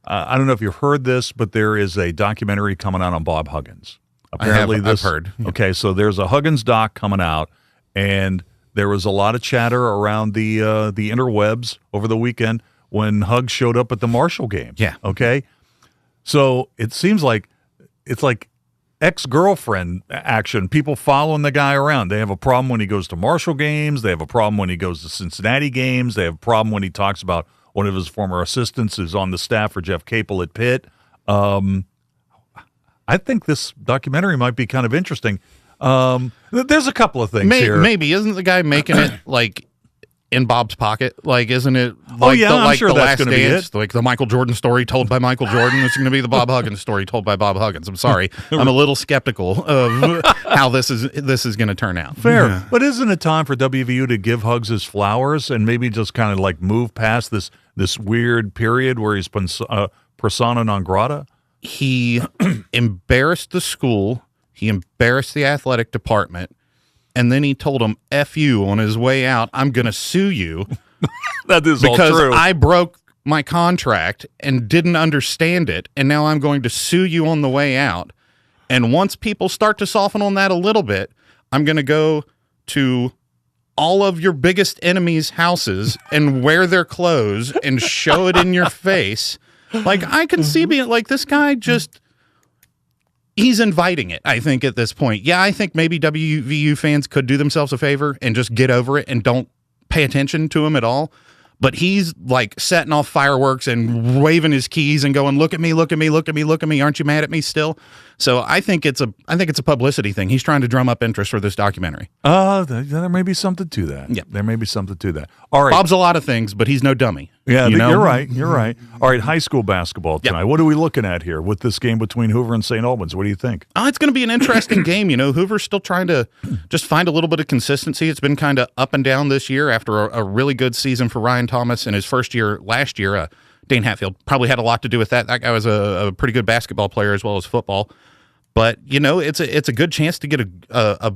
S2: I don't know if you've heard this, but there is a documentary coming out on Bob Huggins. Apparently,
S10: I've heard.
S2: Okay, so there's a Huggins doc coming out, and there was a lot of chatter around the interwebs over the weekend when Huggs showed up at the Marshall game.
S10: Yeah.
S2: Okay, so it seems like it's like ex-girlfriend action. People following the guy around. They have a problem when he goes to Marshall games. They have a problem when he goes to Cincinnati games. They have a problem when he talks about one of his former assistants is on the staff for Jeff Capel at Pitt. I think this documentary might be kind of interesting. There's a couple of things here.
S10: Maybe. Isn't the guy making it like in Bob's pocket? Like, isn't it like
S2: I'm sure
S10: the
S2: that's
S10: Last
S2: gonna be
S10: Dance?
S2: it.
S10: Like the Michael Jordan story told by Michael Jordan? It's going to be the Bob Huggins story told by Bob Huggins. I'm sorry. I'm a little skeptical of how this is going to turn out.
S2: Fair.
S10: Yeah.
S2: But isn't it time for WVU to give Hugs his flowers and maybe just kind of like move past this weird period where he's been persona non grata?
S10: He embarrassed the school. He embarrassed the athletic department. And then he told him, F you, on his way out. I'm going to sue you.
S2: That is all true.
S10: Because I broke my contract and didn't understand it. And now I'm going to sue you on the way out. And once people start to soften on that a little bit, I'm going to go to all of your biggest enemies' houses and wear their clothes and show it in your face. Like, I can see being like, this guy just... He's inviting it, I think, at this point. Yeah, I think maybe WVU fans could do themselves a favor and just get over it and don't pay attention to him at all. But he's like setting off fireworks and waving his keys and going, look at me, look at me, look at me, look at me. Aren't you mad at me still? So I think it's a publicity thing. He's trying to drum up interest for this documentary.
S2: There may be something to that.
S10: Yeah.
S2: There may be something to that. All right.
S10: Bob's a lot of things, but he's no dummy.
S2: Yeah,
S10: you know?
S2: You're right. You're right. All right, high school basketball tonight. Yep. What are we looking at here with this game between Hoover and St. Albans? What do you think?
S10: It's going to be an interesting game. You know, Hoover's still trying to just find a little bit of consistency. It's been kind of up and down this year after a really good season for Ryan Thomas in his first year last year. Dane Hatfield probably had a lot to do with that. That guy was a pretty good basketball player as well as football. But, you know, it's a good chance to get a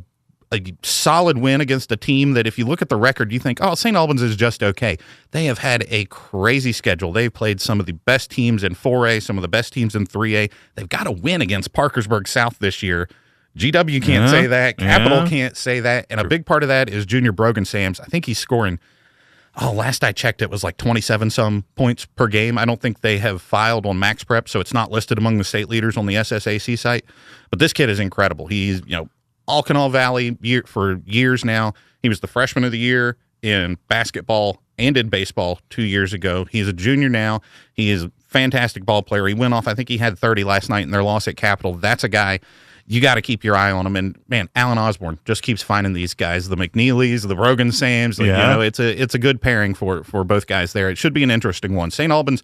S10: solid win against a team that if you look at the record, you think, oh, St. Albans is just okay. They have had a crazy schedule. They've played some of the best teams in 4A, some of the best teams in 3A. They've got a win against Parkersburg South this year. GW can't say that. Capital can't say that. And a big part of that is Junior Brogan Sams. I think he's scoring, last I checked, it was like 27-some points per game. I don't think they have filed on Max Prep, so it's not listed among the state leaders on the SSAC site. But this kid is incredible. He's, Alcanal Valley for years now. He was the freshman of the year in basketball and in baseball 2 years ago. He's a junior now. He is a fantastic ball player. He went off, I think he had 30 last night in their loss at Capital. That's a guy you got to keep your eye on him. And man, Alan Osborne just keeps finding these guys, the McNeelys, the Brogan Sams. It's a good pairing for both guys there. It should be an interesting one. St. Albans,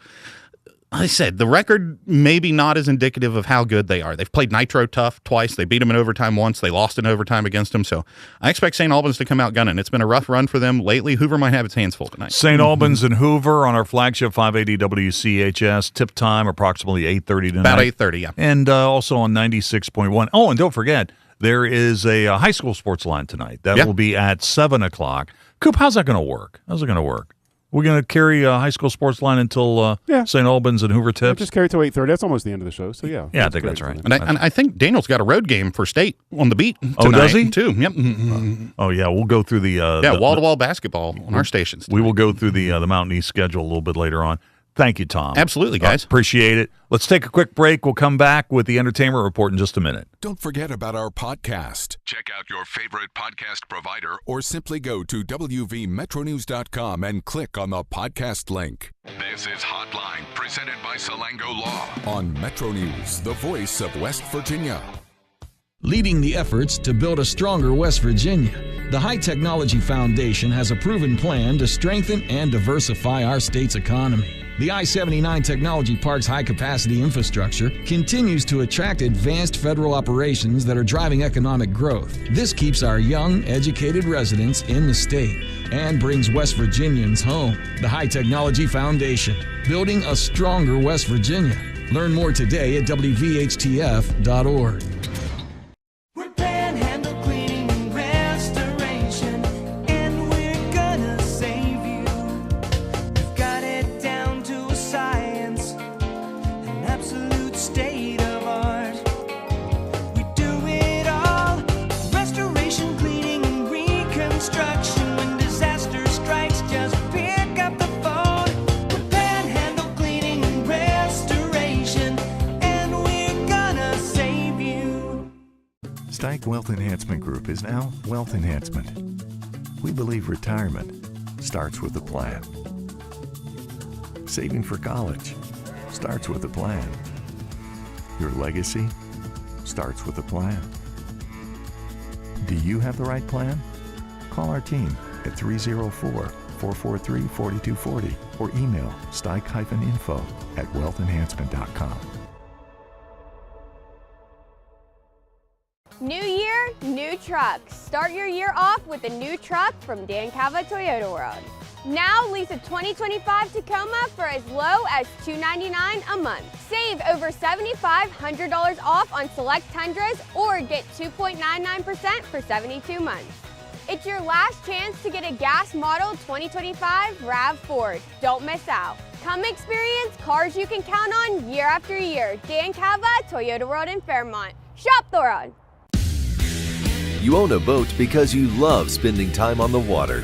S10: I said, the record maybe not as indicative of how good they are. They've played Nitro tough twice. They beat them in overtime once. They lost in overtime against them. So I expect St. Albans to come out gunning. It's been a rough run for them lately. Hoover might have its hands full tonight.
S2: St. Albans and Hoover on our flagship 580 WCHS. Tip time approximately 8:30 tonight.
S10: About 8:30, yeah.
S2: And also on 96.1. Oh, and don't forget, there is a high school sports line tonight. That will be at 7 o'clock. Coop, how's that going to work? We're going to carry a high school sports line until St. Albans and Hoover tips?
S3: Just carry till 8:30. That's almost the end of the show, so yeah.
S2: Yeah, I think that's right.
S10: And I think Daniel's got a road game for state on the beat tonight.
S2: Oh, does he?
S10: Too. Yep.
S2: Oh, yeah, we'll go through the
S10: wall-to-wall basketball on our stations tonight.
S2: We will go through the Mountain East schedule a little bit later on. Thank you, Tom.
S10: Absolutely, guys.
S2: Appreciate it. Let's take a quick break. We'll come back with the entertainment report in just a minute.
S7: Don't forget about our podcast. Check out your favorite podcast provider or simply go to WVMetroNews.com and click on the podcast link. This is Hotline, presented by Salango Law on Metro News, the voice of West Virginia.
S13: Leading the efforts to build a stronger West Virginia, the High Technology Foundation has a proven plan to strengthen and diversify our state's economy. The I-79 Technology Park's high-capacity infrastructure continues to attract advanced federal operations that are driving economic growth. This keeps our young, educated residents in the state and brings West Virginians home. The High Technology Foundation, building a stronger West Virginia. Learn more today at WVHTF.org.
S14: Stike Wealth Enhancement Group is now Wealth Enhancement. We believe retirement starts with a plan. Saving for college starts with a plan. Your legacy starts with a plan. Do you have the right plan? Call our team at 304-5 443-4240 or email stike-info@wealthenhancement.com.
S5: New year, new trucks. Start your year off with a new truck from Dan Cava Toyota World. Now lease a 2025 Tacoma for as low as $299 a month. Save over $7,500 off on select Tundras or get 2.99% for 72 months. It's your last chance to get a gas model 2025 RAV4. Don't miss out. Come experience cars you can count on year after year. Dan Cava Toyota World in Fairmont. Shop the road.
S8: You own a boat because you love spending time on the water.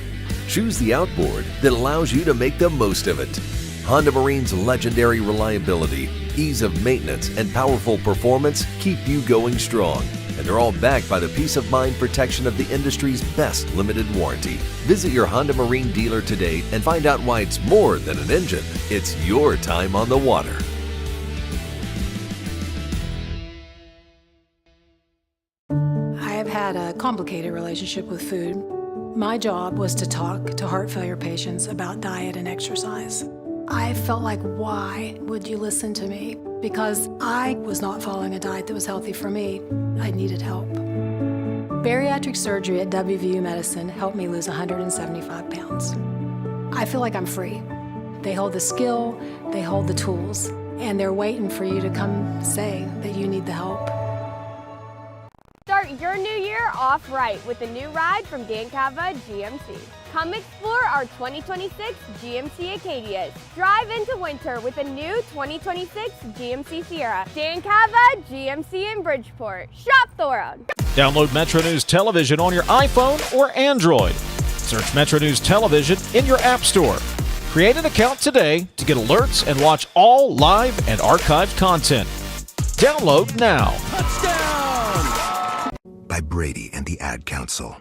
S8: Choose the outboard that allows you to make the most of it. Honda Marine's legendary reliability, ease of maintenance, and powerful performance keep you going strong. And they're all backed by the peace of mind protection of the industry's best limited warranty. Visit your Honda Marine dealer today and find out why it's more than an engine. It's your time on the water.
S22: I have had a complicated relationship with food. My job was to talk to heart failure patients about diet and exercise. I felt like, why would you listen to me? Because I was not following a diet that was healthy for me. I needed help. Bariatric surgery at WVU Medicine helped me lose 175 pounds. I feel like I'm free. They hold the skill, they hold the tools, and they're waiting for you to come say that you need the help.
S5: Start your new year off right with a new ride from Dan Cava GMC. Come explore our 2026 GMC Acadias. Drive into winter with a new 2026 GMC Sierra. Dan Cava GMC in Bridgeport. Shop the world.
S12: Download Metro News Television on your iPhone or Android. Search Metro News Television in your App Store. Create an account today to get alerts and watch all live and archived content. Download now.
S15: By Brady and the Ad Council.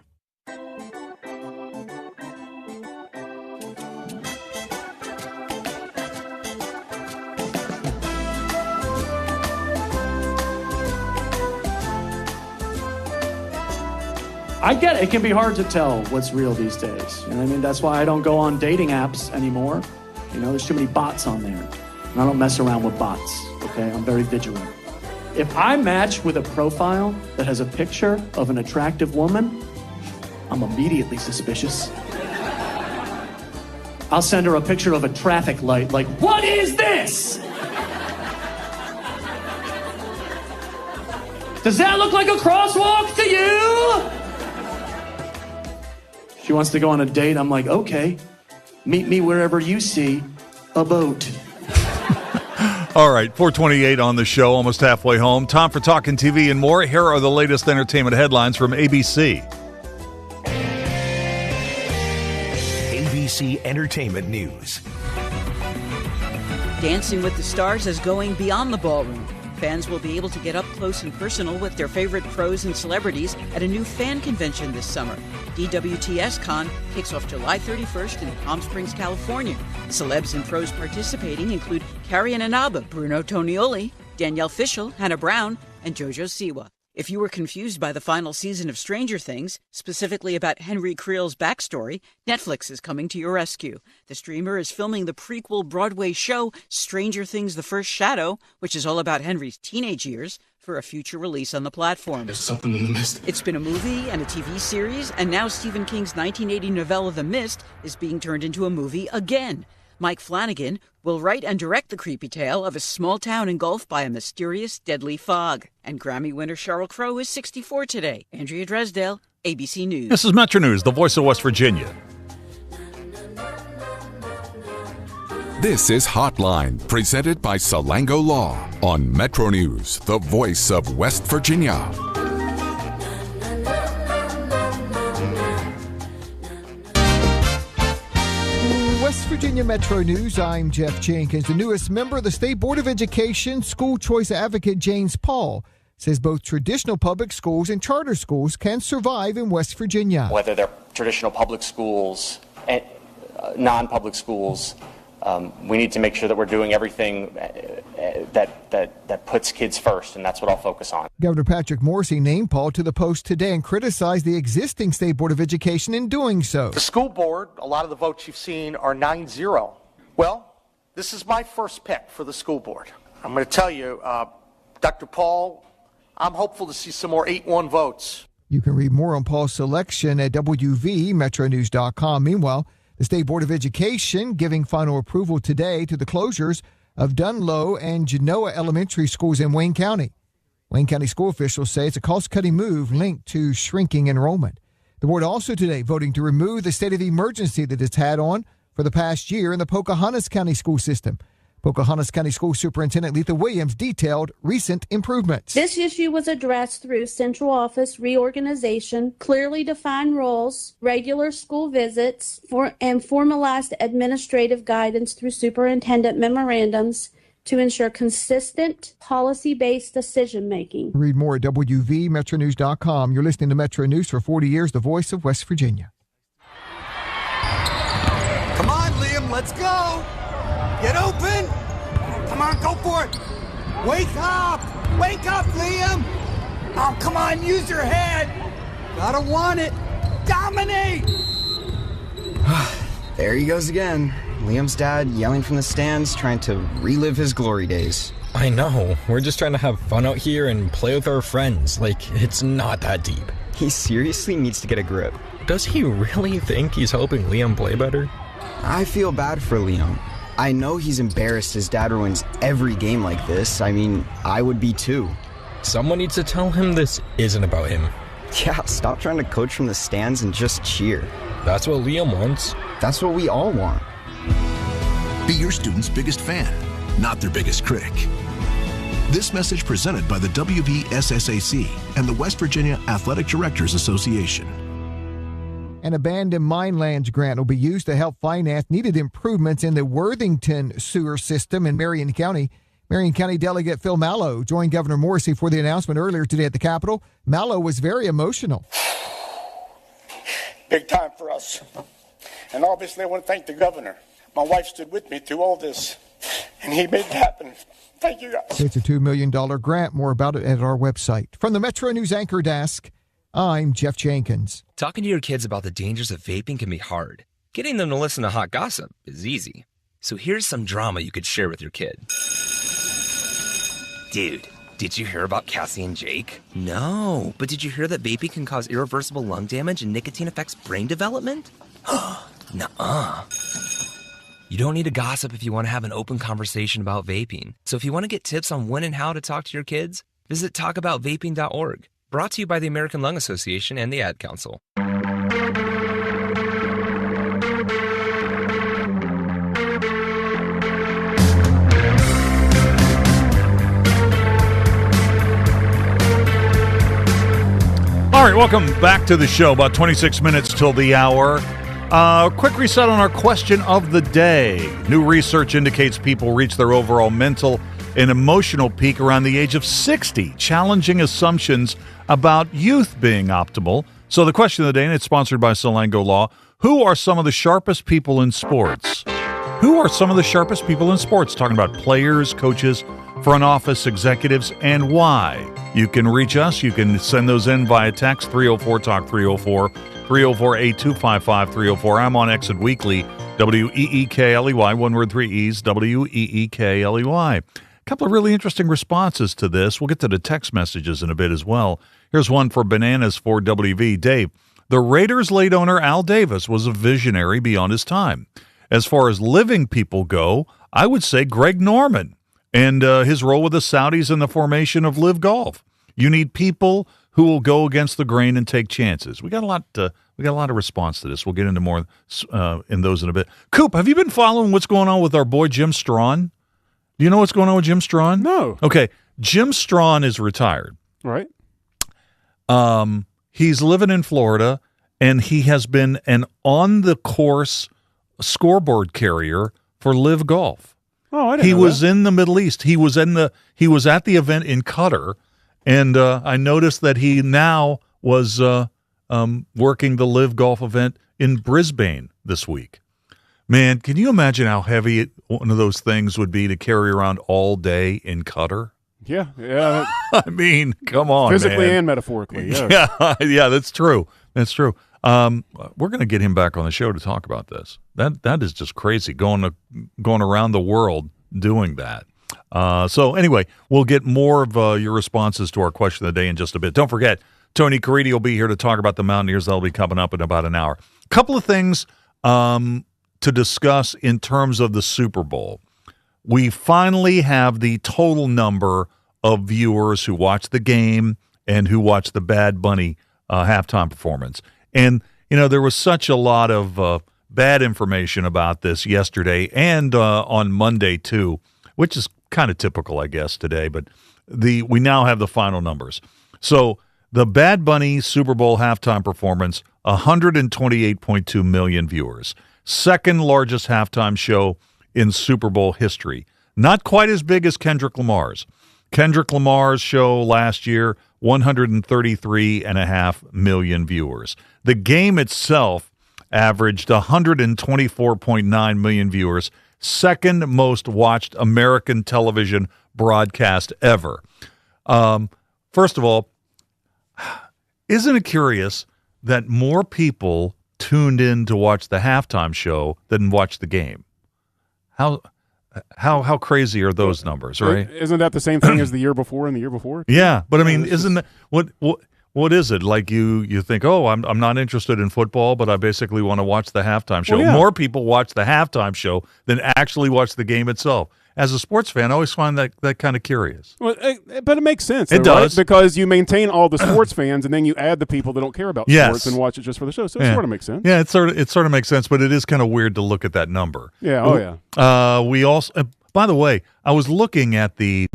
S16: I get it. It can be hard to tell what's real these days. You know what I mean? That's why I don't go on dating apps anymore. You know, there's too many bots on there. And I don't mess around with bots, okay? I'm very vigilant. If I match with a profile that has a picture of an attractive woman, I'm immediately suspicious. I'll send her a picture of a traffic light, like, what is this? Does that look like a crosswalk to you? She wants to go on a date. I'm like, okay, meet me wherever you see a boat.
S2: All right, 4:28 on the show, almost halfway home. Time for Talking TV and more. Here are the latest entertainment headlines from ABC.
S17: ABC Entertainment News.
S18: Dancing with the Stars is going beyond the ballroom. Fans will be able to get up close and personal with their favorite pros and celebrities at a new fan convention this summer. DWTS Con kicks off July 31st in Palm Springs, California. Celebs and pros participating include Carrie Inaba, Bruno Tonioli, Danielle Fishel, Hannah Brown, and Jojo Siwa. If you were confused by the final season of Stranger Things, specifically about Henry Creel's backstory, Netflix is coming to your rescue. The streamer is filming the prequel Broadway show Stranger Things: The First Shadow, which is all about Henry's teenage years, for a future release on the platform.
S20: There's something in the mist.
S18: It's been a movie and a TV series, and now Stephen King's 1980 novella The Mist is being turned into a movie again. Mike Flanagan will write and direct the creepy tale of a small town engulfed by a mysterious, deadly fog. And Grammy winner Sheryl Crow is 64 today. Andrea Dresdale, ABC News.
S2: This is Metro News, the voice of West Virginia.
S7: This is Hotline, presented by Salango Law on Metro News, the voice of West Virginia.
S28: West Virginia Metro News, I'm Jeff Jenkins. The newest member of the State Board of Education, school choice advocate James Paul, says both traditional public schools and charter schools can survive in West Virginia.
S29: Whether they're traditional public schools, non-public schools, we need to make sure that we're doing everything that puts kids first, and that's what I'll focus on.
S28: Governor Patrick Morrisey named Paul to the post today and criticized the existing State Board of Education in doing so.
S1: The school board, a lot of the votes you've seen are 9-0. Well, this is my first pick for the school board. I'm going to tell you, Dr. Paul, I'm hopeful to see some more 8-1 votes.
S28: You can read more on Paul's selection at WVMetroNews.com. Meanwhile, the State Board of Education giving final approval today to the closures of Dunlow and Genoa elementary schools in Wayne County. Wayne County school officials say it's a cost-cutting move linked to shrinking enrollment. The board also today voting to remove the state of emergency that it's had on for the past year in the Pocahontas County school system. Pocahontas County School Superintendent Letha Williams detailed recent improvements.
S6: This issue was addressed through central office reorganization, clearly defined roles, regular school visits, and formalized administrative guidance through superintendent memorandums to ensure consistent, policy-based decision-making.
S28: Read more at WVMetroNews.com. You're listening to Metro News for 40 years, the voice of West Virginia.
S25: Come on, Liam, let's go. Get open. Come on, go for it. Wake up. Wake up, Liam. Oh, come on, use your head. Gotta want it. Dominate.
S9: There he goes again. Liam's dad yelling from the stands, trying to relive his glory days.
S11: I know. We're just trying to have fun out here and play with our friends. Like, it's not that deep.
S9: He seriously needs to get a grip.
S11: Does he really think he's helping Liam play better?
S9: I feel bad for Liam. I know he's embarrassed his dad ruins every game like this. I mean, I would be too.
S11: Someone needs to tell him this isn't about him.
S9: Yeah, stop trying to coach from the stands and just cheer.
S11: That's what Liam wants.
S9: That's what we all want.
S17: Be your student's biggest fan, not their biggest critic. This message presented by the WVSSAC and the West Virginia Athletic Directors Association.
S28: An abandoned mine lands grant will be used to help finance needed improvements in the Worthington sewer system in Marion County. Marion County Delegate Phil Mallow joined Governor Morrisey for the announcement earlier today at the Capitol. Mallow was very emotional.
S20: Big time for us. And obviously I want to thank the governor. My wife stood with me through all this, and he made it happen. Thank you, guys.
S28: It's a $2 million grant. More about it at our website. From the Metro News Anchor Desk, I'm Jeff Jenkins.
S21: Talking to your kids about the dangers of vaping can be hard. Getting them to listen to hot gossip is easy. So here's some drama you could share with your kid. Dude, did you hear about Cassie and Jake? No, but did you hear that vaping can cause irreversible lung damage and nicotine affects brain development? Nuh-uh. You don't need to gossip if you want to have an open conversation about vaping. So if you want to get tips on when and how to talk to your kids, visit talkaboutvaping.org. Brought to you by the American Lung Association and the Ad Council.
S2: All right, welcome back to the show. About 26 minutes till the hour. Quick reset on our question of the day. New research indicates people reach their overall mental and emotional peak around the age of 60, challenging assumptions about youth being optimal. So the question of the day, and it's sponsored by Salango Law, who are some of the sharpest people in sports? Who are some of the sharpest people in sports? Talking about players, coaches, front office executives, and why. You can reach us. You can send those in via text, 304-TALK-304, 304-8255-304. I'm on Exit Weekly, WEEKLEY, one word, three E's, WEEKLEY. A couple of really interesting responses to this. We'll get to the text messages in a bit as well. Here's one for Bananas for WV. Dave, the Raiders' late owner Al Davis was a visionary beyond his time. As far as living people go, I would say Greg Norman and his role with the Saudis in the formation of Live Golf. You need people who will go against the grain and take chances. We got a lot of response to this. We'll get into more in those in a bit. Coop, have you been following what's going on with our boy Jim Strawn? Do you know what's going on with Jim Strawn?
S3: No.
S2: Okay, Jim Strawn is retired.
S3: Right.
S2: He's living in Florida, and he has been an on-the-course scoreboard carrier for Live Golf.
S3: Oh, I didn't know
S2: He was
S3: that.
S2: in the Middle East. He was at the event in Qatar, and I noticed that he now was working the Live Golf event in Brisbane this week. Man, can you imagine how heavy one of those things would be to carry around all day in Qatar?
S3: Yeah.
S2: I mean, come on,
S3: physically
S2: man.
S3: and metaphorically. Yeah.
S2: Yeah, that's true. That's true. We're going to get him back on the show to talk about this. That is just crazy, going around the world doing that. So anyway, we'll get more of your responses to our question of the day in just a bit. Don't forget, Tony Caridi will be here to talk about the Mountaineers. That'll be coming up in about an hour. Couple of things to discuss in terms of the Super Bowl. We finally have the total number of viewers who watched the game and who watched the Bad Bunny halftime performance. And, there was such a lot of bad information about this yesterday and on Monday, too, which is kind of typical, I guess, today. But we now have the final numbers. So the Bad Bunny Super Bowl halftime performance, 128.2 million viewers. Second largest halftime show in Super Bowl history. Not quite as big as Kendrick Lamar's. Kendrick Lamar's show last year, 133.5 million viewers. The game itself averaged 124.9 million viewers, second most watched American television broadcast ever. First of all, isn't it curious that more people tuned in to watch the halftime show than watch the game? How crazy are those numbers, right?
S3: Isn't that the same thing as the year before and the year before?
S2: Yeah, but I mean, isn't that what is it? Like you think, oh, I'm not interested in football, but I basically want to watch the halftime show.
S3: Well, yeah.
S2: More people watch the halftime show than actually watch the game itself. As a sports fan, I always find that kind of curious.
S3: Well, but it makes sense.
S2: It
S3: though,
S2: does.
S3: right? Because you maintain all the sports fans, and then you add the people that don't care about sports and watch it just for the show. So it sort of makes sense.
S2: Yeah, it sort of makes sense, but it is kind of weird to look at that number.
S3: Yeah. Oh yeah.
S2: We also, by the way, I was looking at the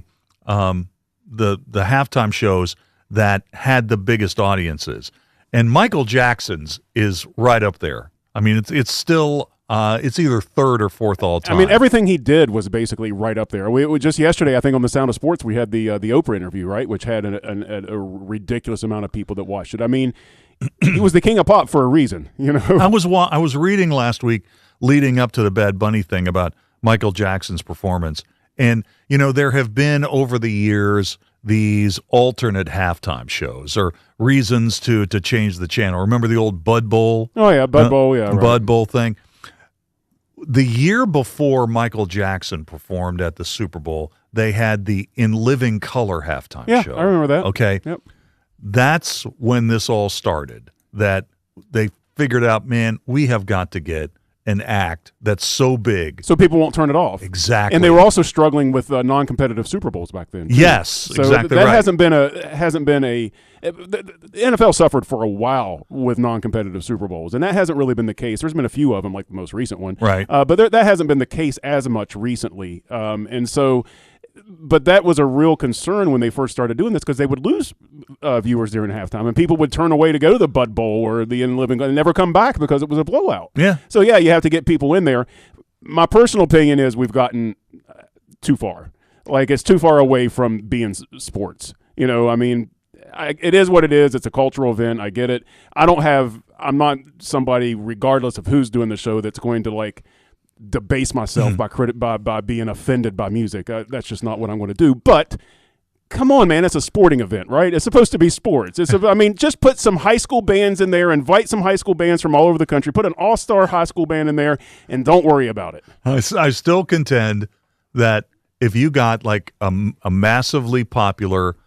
S2: halftime shows that had the biggest audiences, and Michael Jackson's is right up there. I mean, it's still. It's either third or fourth all time.
S3: I mean, everything he did was basically right up there. We just yesterday, I think, on the Sound of Sports, we had the Oprah interview, right, which had a ridiculous amount of people that watched it. I mean, he was the king of pop for a reason,
S2: I was reading last week, leading up to the Bad Bunny thing, about Michael Jackson's performance, and there have been over the years these alternate halftime shows or reasons to change the channel. Remember the old Bud Bowl?
S3: Oh yeah, Bud Bowl, yeah, right.
S2: Bud Bowl thing. The year before Michael Jackson performed at the Super Bowl, they had the In Living Color halftime show.
S3: Yeah, I remember that.
S2: Okay.
S3: Yep.
S2: That's when this all started, that they figured out, man, we have got to get an act that's so big.
S3: So people won't turn it off.
S2: Exactly.
S3: And they were also struggling with non-competitive Super Bowls back then, too.
S2: Yes,
S3: so
S2: exactly
S3: that
S2: right.
S3: hasn't been the NFL suffered for a while with non-competitive Super Bowls, and that hasn't really been the case. There's been a few of them, like the most recent one.
S2: Right.
S3: But that hasn't been the case as much recently. But that was a real concern when they first started doing this, because they would lose viewers during halftime, and people would turn away to go to the Bud Bowl or the In Living and never come back because it was a blowout.
S2: Yeah.
S3: So, yeah, you have to get people in there. My personal opinion is we've gotten too far. Like, it's too far away from being sports. I mean, it is what it is. It's a cultural event. I get it. I'm not somebody, regardless of who's doing the show, that's going to, debase myself by being offended by music. That's just not what I'm going to do. But come on, man, it's a sporting event, right? It's supposed to be sports. Just put some high school bands in there, invite some high school bands from all over the country, put an all-star high school band in there, and don't worry about it.
S2: I still contend that if you got a massively popular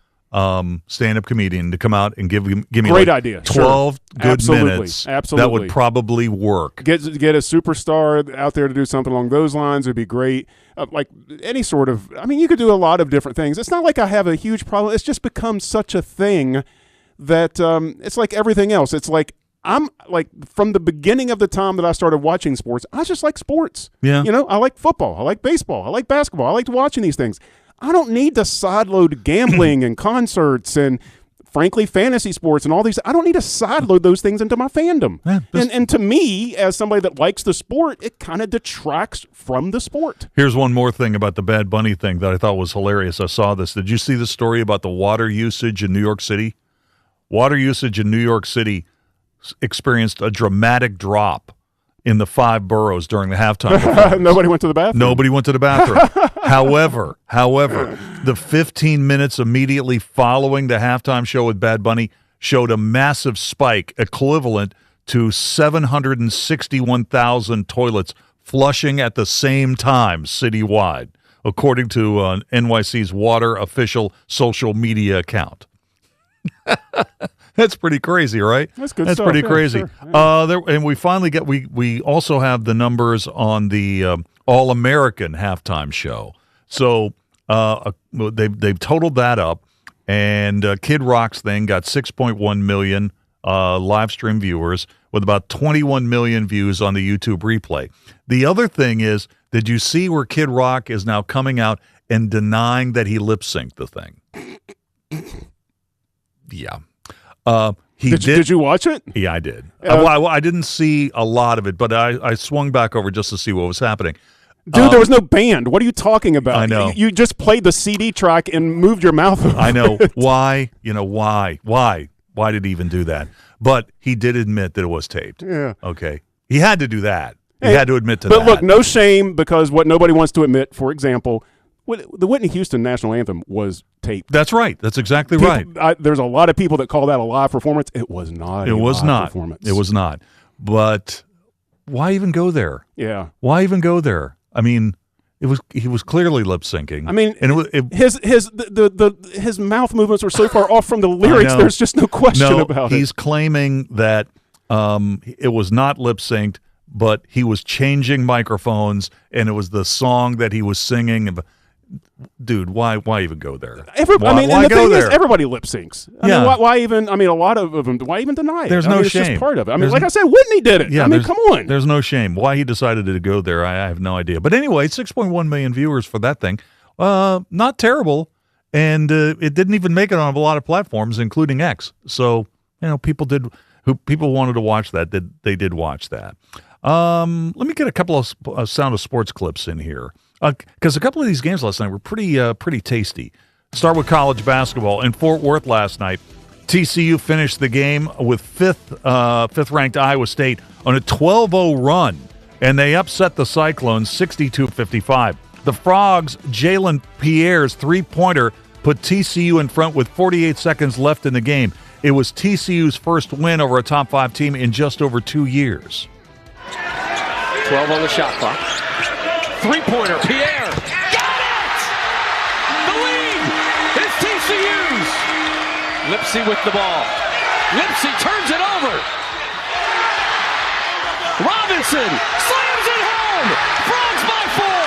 S2: stand-up comedian to come out and give me
S3: great idea,
S2: 12 good
S3: Absolutely.
S2: minutes,
S3: Absolutely.
S2: that would probably work.
S3: Get a superstar out there to do something along those lines would be great. Any sort of, you could do a lot of different things. It's not like I have a huge problem. It's just become such a thing that it's like everything else. It's like I'm from the beginning of the time that I started watching sports, I just like sports.
S2: Yeah.
S3: I like football. I like baseball. I like basketball. I liked watching these things. I don't need to sideload gambling and concerts and, frankly, fantasy sports and all these. I don't need to sideload those things into my fandom. Yeah, and to me, as somebody that likes the sport, it kind of detracts from the sport.
S2: Here's one more thing about the Bad Bunny thing that I thought was hilarious. I saw this. Did you see the story about the water usage in New York City? Water usage in New York City experienced a dramatic drop in the 5 boroughs during the halftime performance.
S3: Nobody went to the bathroom.
S2: Nobody went to the bathroom. However, the 15 minutes immediately following the halftime show with Bad Bunny showed a massive spike equivalent to 761,000 toilets flushing at the same time citywide, according to NYC's water official social media account. That's pretty crazy, right?
S3: That's good
S2: That's
S3: stuff.
S2: pretty
S3: Yeah,
S2: crazy.
S3: sure. Yeah.
S2: And we finally we also have the numbers on the All-American halftime show. So they've totaled that up, and Kid Rock's thing got 6.1 million live stream viewers with about 21 million views on the YouTube replay. The other thing is, did you see where Kid Rock is now coming out and denying that he lip-synced the thing? Yeah. Did
S3: you watch it?
S2: Yeah, I did. I didn't see a lot of it, but I swung back over just to see what was happening.
S3: Dude, there was no band. What are you talking about?
S2: I know.
S3: You just played the CD track and moved your mouth over
S2: I know.
S3: it.
S2: Why? Why did he even do that? But he did admit that it was taped.
S3: Yeah.
S2: Okay. He had to do that. He
S3: Hey,
S2: had to admit to
S3: but
S2: that.
S3: look, no shame, because what nobody wants to admit, for example, the Whitney Houston national anthem was taped.
S2: That's right. That's exactly right.
S3: There's a lot of people that call that a live performance. It was not.
S2: It was not.
S3: Performance.
S2: It was not. But why even go there?
S3: Yeah.
S2: Why even go there? I mean, he was clearly lip syncing.
S3: I mean,
S2: and
S3: his mouth movements were so far off from the lyrics. There's just no question about it.
S2: He's claiming that it was not lip synced, but he was changing microphones, and it was the song that he was singing. Dude, why even go there?
S3: Why go there? Everybody lip syncs. I mean, why even? I mean, a lot of them. Why even deny it?
S2: There's no
S3: it's
S2: shame.
S3: Just part of it. I mean, like I said, Whitney did it.
S2: Yeah,
S3: I mean, come on.
S2: There's no shame. Why he decided to go there, I have no idea. But anyway, 6.1 million viewers for that thing. Not terrible, and it didn't even make it on a lot of platforms, including X. So people wanted to watch that. They did watch that. Let me get a couple of Sound of Sports clips in here. Because a couple of these games last night were pretty tasty. Start with college basketball. In Fort Worth last night, TCU finished the game with fifth-ranked Iowa State on a 12-0 run, and they upset the Cyclones 62-55. The Frogs' Jalen Pierre's three-pointer put TCU in front with 48 seconds left in the game. It was TCU's first win over a top 5 team in just over 2 years.
S4: 12 on the shot clock. Three-pointer, Pierre. Got it! The lead is TCU's. Lipsy with the ball. Lipsy turns it over. Robinson slams it home. Frogs by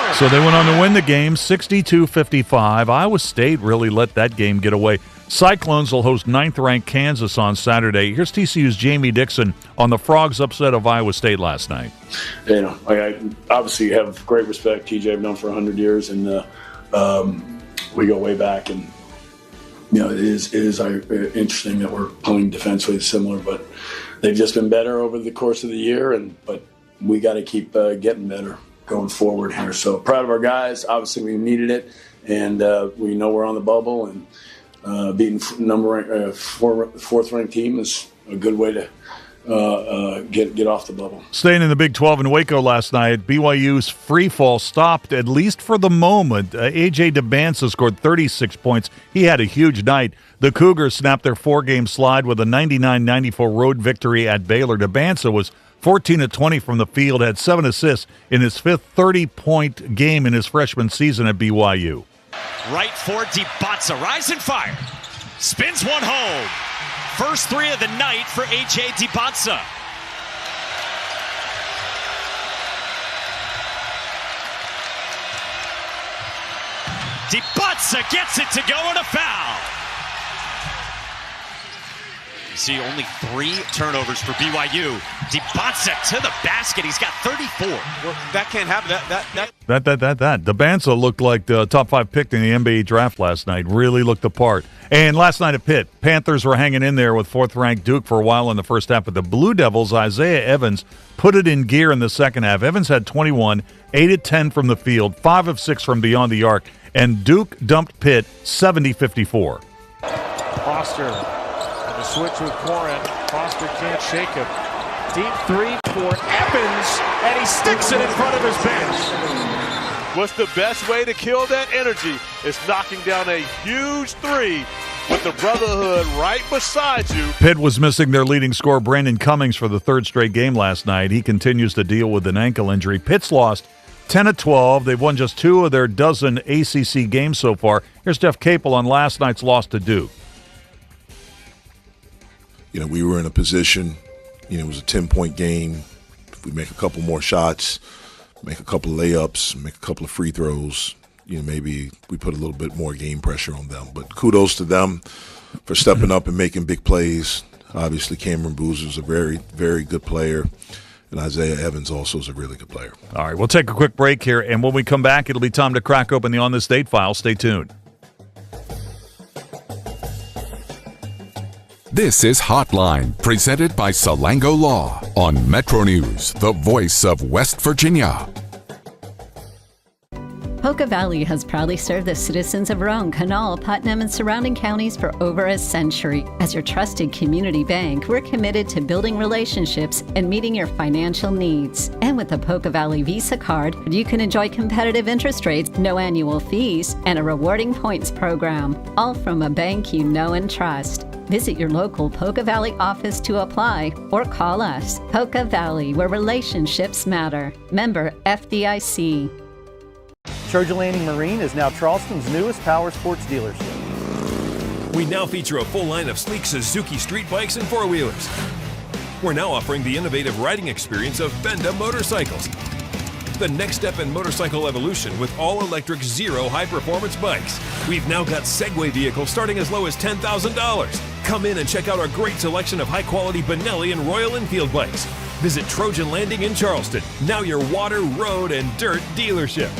S4: 4.
S2: So they went on to win the game 62-55. Iowa State really let that game get away. Cyclones will host 9th-ranked Kansas on Saturday. Here's TCU's Jamie Dixon on the Frogs' upset of Iowa State last night.
S10: I obviously have great respect. TJ I've known for 100 years, and we go way back. And it is interesting that we're playing defensively similar, but they've just been better over the course of the year. But we got to keep getting better going forward here. So proud of our guys. Obviously, we needed it, and we know we're on the bubble, and beating fourth-ranked team is a good way to get off the bubble.
S2: Staying in the Big 12 in Waco last night, BYU's free fall stopped, at least for the moment. A.J. DeBanza scored 36 points. He had a huge night. The Cougars snapped their 4-game slide with a 99-94 road victory at Baylor. DeBanza was 14-20 from the field, had 7 assists in his 5th 30-point game in his freshman season at BYU.
S13: Right for DiBazza. Rise and fire. Spins one home. First 3 of the night for A.J. DiBazza. DiBazza gets it to go on a foul. You see only 3 turnovers for BYU. DiBazza to the basket. He's got 34.
S4: Well, that can't happen.
S2: That. DeBanza looked like the top 5 pick in the NBA draft last night. Really looked the part. And last night at Pitt, Panthers were hanging in there with 4th-ranked Duke for a while in the first half. But the Blue Devils, Isaiah Evans, put it in gear in the second half. Evans had 21, 8 of 10 from the field, 5 of 6 from beyond the arc. And Duke dumped Pitt 70-54.
S4: Foster on the switch with Corin. Foster can't shake him.
S12: Deep three for Evans, and he sticks it in front of his bench.
S5: What's the best way to kill that energy? Is knocking down a huge three with the brotherhood right beside you.
S2: Pitt was missing their leading scorer, Brandon Cummings, for the third straight game last night. He continues to deal with an ankle injury. Pitt's lost 10 of 12. They've won just 2 of their dozen ACC games so far. Here's Jeff Capel on last night's loss to Duke.
S8: We were in a position, it was a 10-point game. If we make a couple more shots, make a couple of layups, make a couple of free throws, maybe we put a little bit more game pressure on them. But kudos to them for stepping up and making big plays. Obviously, Cameron Boozer's a very, very good player, and Isaiah Evans also is a really good player.
S2: All right, we'll take a quick break here, and when we come back, it'll be time to crack open the On This Date file. Stay tuned.
S7: This is Hotline, presented by Salango Law on Metro News, the voice of West Virginia.
S14: Poca Valley has proudly served the citizens of Roane, Kanawha, Putnam, and surrounding counties for over a century. As your trusted community bank, we're committed to building relationships and meeting your financial needs. And with the Poca Valley Visa card, you can enjoy competitive interest rates, no annual fees, and a rewarding points program, all from a bank you know and trust. Visit your local Poca Valley office to apply or call us. Poca Valley, where relationships matter. Member FDIC.
S19: Trojan Landing Marine is now Charleston's newest power sports dealership.
S22: We now feature a full line of sleek Suzuki street bikes and four-wheelers. We're now offering the innovative riding experience of Benda motorcycles. The next step in motorcycle evolution with all-electric Zero high-performance bikes. We've now got Segway vehicles starting as low as $10,000. Come in and check out our great selection of high-quality Benelli and Royal Enfield bikes. Visit Trojan Landing in Charleston, now your water, road, and dirt dealership.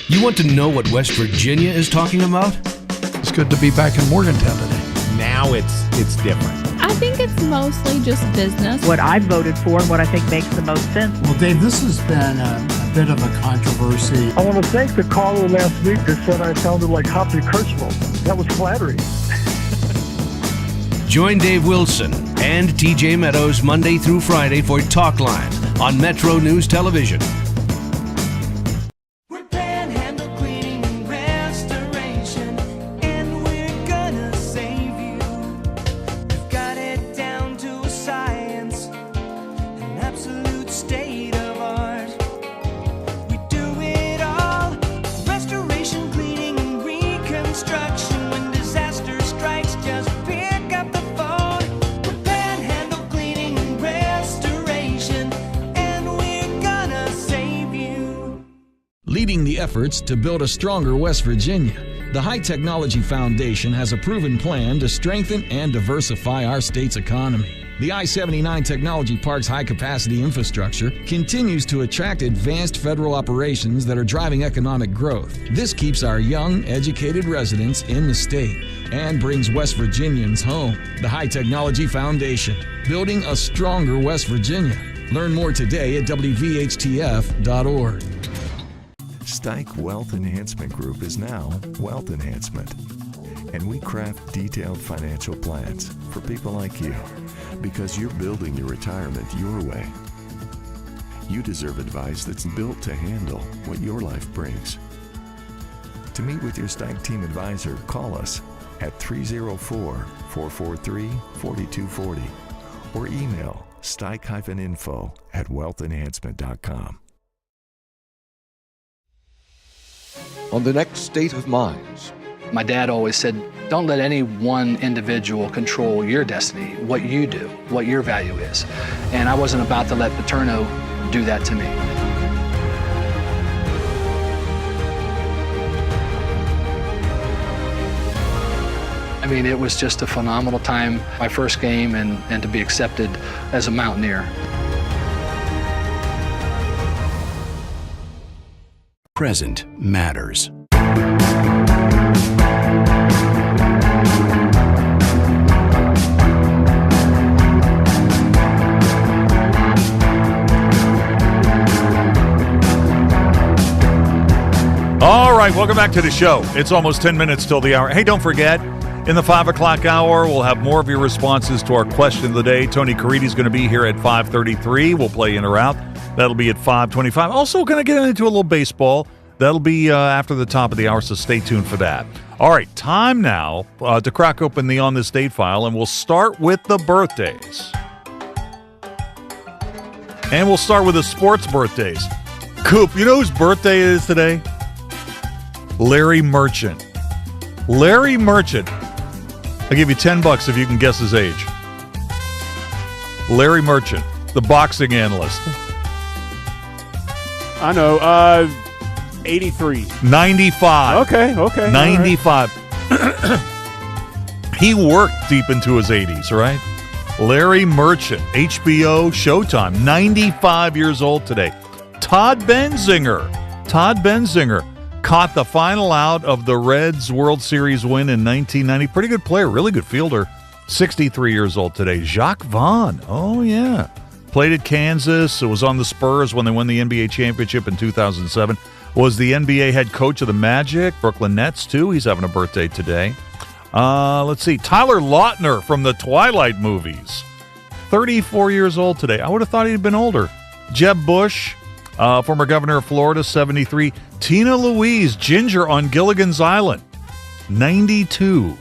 S23: You want to know what West Virginia is talking about?
S24: It's good to be back in Morgantown today.
S23: Now it's different.
S26: I think it's mostly just business.
S27: What I voted for and what I think makes the most sense.
S30: Well, Dave, this has been a bit of a controversy.
S31: I want to thank the caller last week that said I sounded like Hoppy Kercheval. That was flattering.
S23: Join Dave Wilson and TJ Meadows Monday through Friday for Talkline on Metro News Television. Leading the efforts to build a stronger West Virginia, the High Technology Foundation has a proven plan to strengthen and diversify our state's economy. The I-79 Technology Park's high-capacity infrastructure continues to attract advanced federal operations that are driving economic growth. This keeps our young, educated residents in the state and brings West Virginians home. The High Technology Foundation, building a stronger West Virginia. Learn more today at WVHTF.org.
S32: Stike Wealth Enhancement Group is now Wealth Enhancement, and we craft detailed financial plans for people like you because you're building your retirement your way. You deserve advice that's built to handle what your life brings. To meet with your Stike team advisor, call us at 304-443-4240 or email stike-info@wealthenhancement.com.
S33: On the next State of Minds.
S34: My dad always said, don't let any one individual control your destiny, what you do, what your value is. And I wasn't about to let Paterno do that to me. I mean, it was just a phenomenal time, my first game, and to be accepted as a Mountaineer.
S15: Present matters.
S2: All right, welcome back to the show. It's almost 10 minutes till the hour. Hey, don't forget, In the 5 o'clock hour, we'll have more of your responses to our question of the day. Tony Caridi is going to be here at 5:33. We'll play in or out. That'll be at 5:25. Also going to get into a little baseball. That'll be after the top of the hour, so stay tuned for that. All right, time now to crack open the On This Date file, and we'll start with the birthdays. And we'll start with the sports birthdays. Coop, you know whose birthday it is today? Larry Merchant. Larry Merchant. I'll give you $10 if you can guess his age. Larry Merchant, the boxing analyst.
S1: I know. 83.
S2: 95.
S1: Okay.
S2: 95. Right. He worked deep into his 80s, right? Larry Merchant, HBO, Showtime, 95 years old today. Todd Benzinger caught the final out of the Reds World Series win in 1990. Pretty good player, really good fielder. 63 years old today. Jacques Vaughn, oh yeah. Played at Kansas, was on the Spurs when they won the NBA championship in 2007. Was the NBA head coach of the Magic, Brooklyn Nets too. He's having a birthday today. Let's see, Tyler Lautner from the Twilight movies. 34 years old today. I would have thought he'd been older. Jeb Bush, former governor of Florida, 73. Tina Louise, Ginger on Gilligan's Island, 92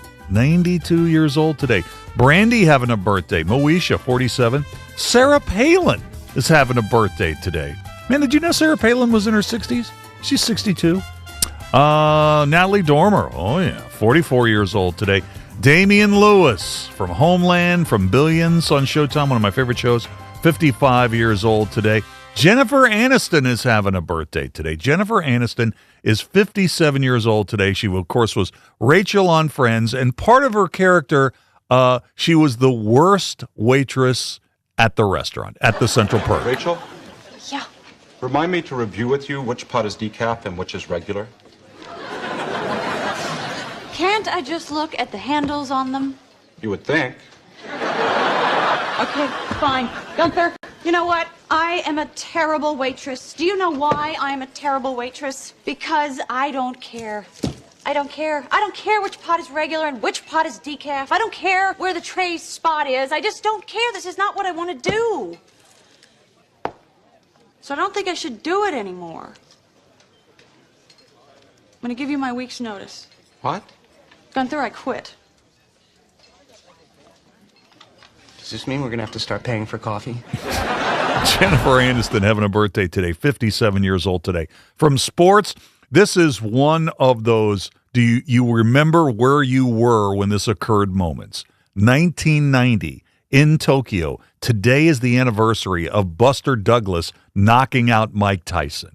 S2: years old today. Brandy having a birthday. Moesha, 47. Sarah Palin is having a birthday today. Man, did you know Sarah Palin was in her 60s? She's 62. Natalie Dormer, oh yeah, 44 years old today. Damian Lewis from Homeland, from Billions on Showtime, one of my favorite shows, 55 years old today. Jennifer Aniston is having a birthday today. Jennifer Aniston is 57 years old today. She, of course, was Rachel on Friends, and part of her character, she was the worst waitress at the restaurant, at the Central Perk.
S3: Rachel?
S6: Yeah.
S3: Remind me to review with you which pot is decaf and which is regular.
S6: Can't I just look at the handles on them?
S3: You would think.
S6: Okay, fine. Gunther, you know what? I am a terrible waitress. Do you know why I am a terrible waitress? Because I don't care. I don't care. I don't care which pot is regular and which pot is decaf. I don't care where the tray spot is. I just don't care. This is not what I want to do. So I don't think I should do it anymore. I'm going to give you my week's notice.
S3: What?
S6: Gunther, I quit.
S9: Does this mean we're going to have to start paying for coffee?
S2: Jennifer Aniston having a birthday today, 57 years old today. From sports, this is one of those, do you remember where you were when this occurred moments? 1990 in Tokyo. Today is the anniversary of Buster Douglas knocking out Mike Tyson.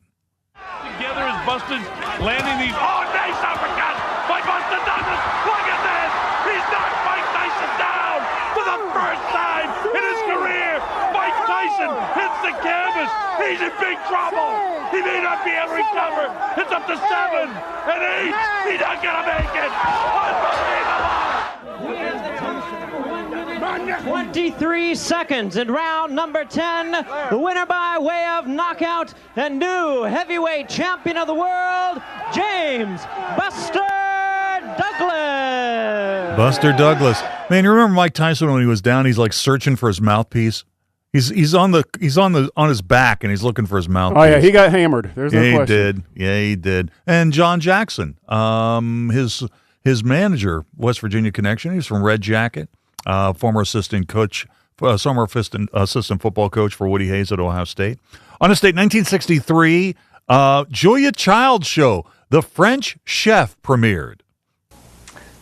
S10: Together as Buster landing these. Oh, nice uppercut by Buster Douglas. Look at this. He's knocked Mike Tyson down for the first time in his career. Mike Tyson hits the canvas. He's in big trouble. He may not be able to recover. It's up to 7 and 8. He's not going to make it. Unbelievable.
S11: 23 seconds in round number 10. The winner by way of knockout and new heavyweight champion of the world, James Buster Douglas.
S2: Buster Douglas. Man, you remember Mike Tyson when he was down? He's like searching for his mouthpiece. He's on his back and he's looking for his mouthpiece.
S1: Oh yeah, he got hammered. There's no question.
S2: He did. Yeah, he did. And John Jackson, his manager, West Virginia connection. He's from Red Jacket. Former assistant football coach for Woody Hayes at Ohio State. On this date, 1963, Julia Child's show, The French Chef, premiered.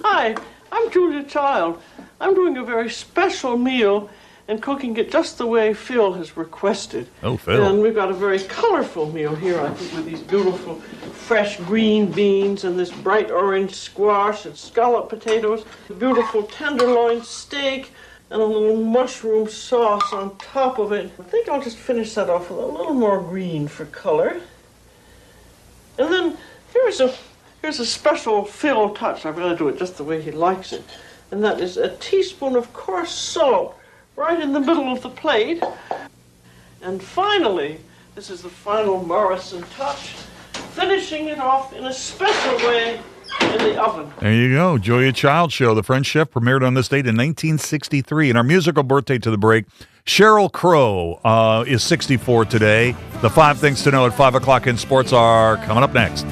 S16: Hi, I'm Julia Child. I'm doing a very special meal and cooking it just the way Phil has requested.
S2: Oh, Phil.
S16: And we've got a very colorful meal here, I think, with these beautiful fresh green beans and this bright orange squash and scallop potatoes, a beautiful tenderloin steak, and a little mushroom sauce on top of it. I think I'll just finish that off with a little more green for color. And then here's a special Phil touch. I've got to do it just the way he likes it. And that is a teaspoon of coarse salt right in the middle of the plate. And finally, this is the final Morrison touch, finishing it off in a special way in the oven.
S2: There you go. Julia Child's show, The French Chef, premiered on this date in 1963. And our musical birthday to the break, Sheryl Crow is 64 today. The 5 things to know at 5 o'clock in sports are coming up next.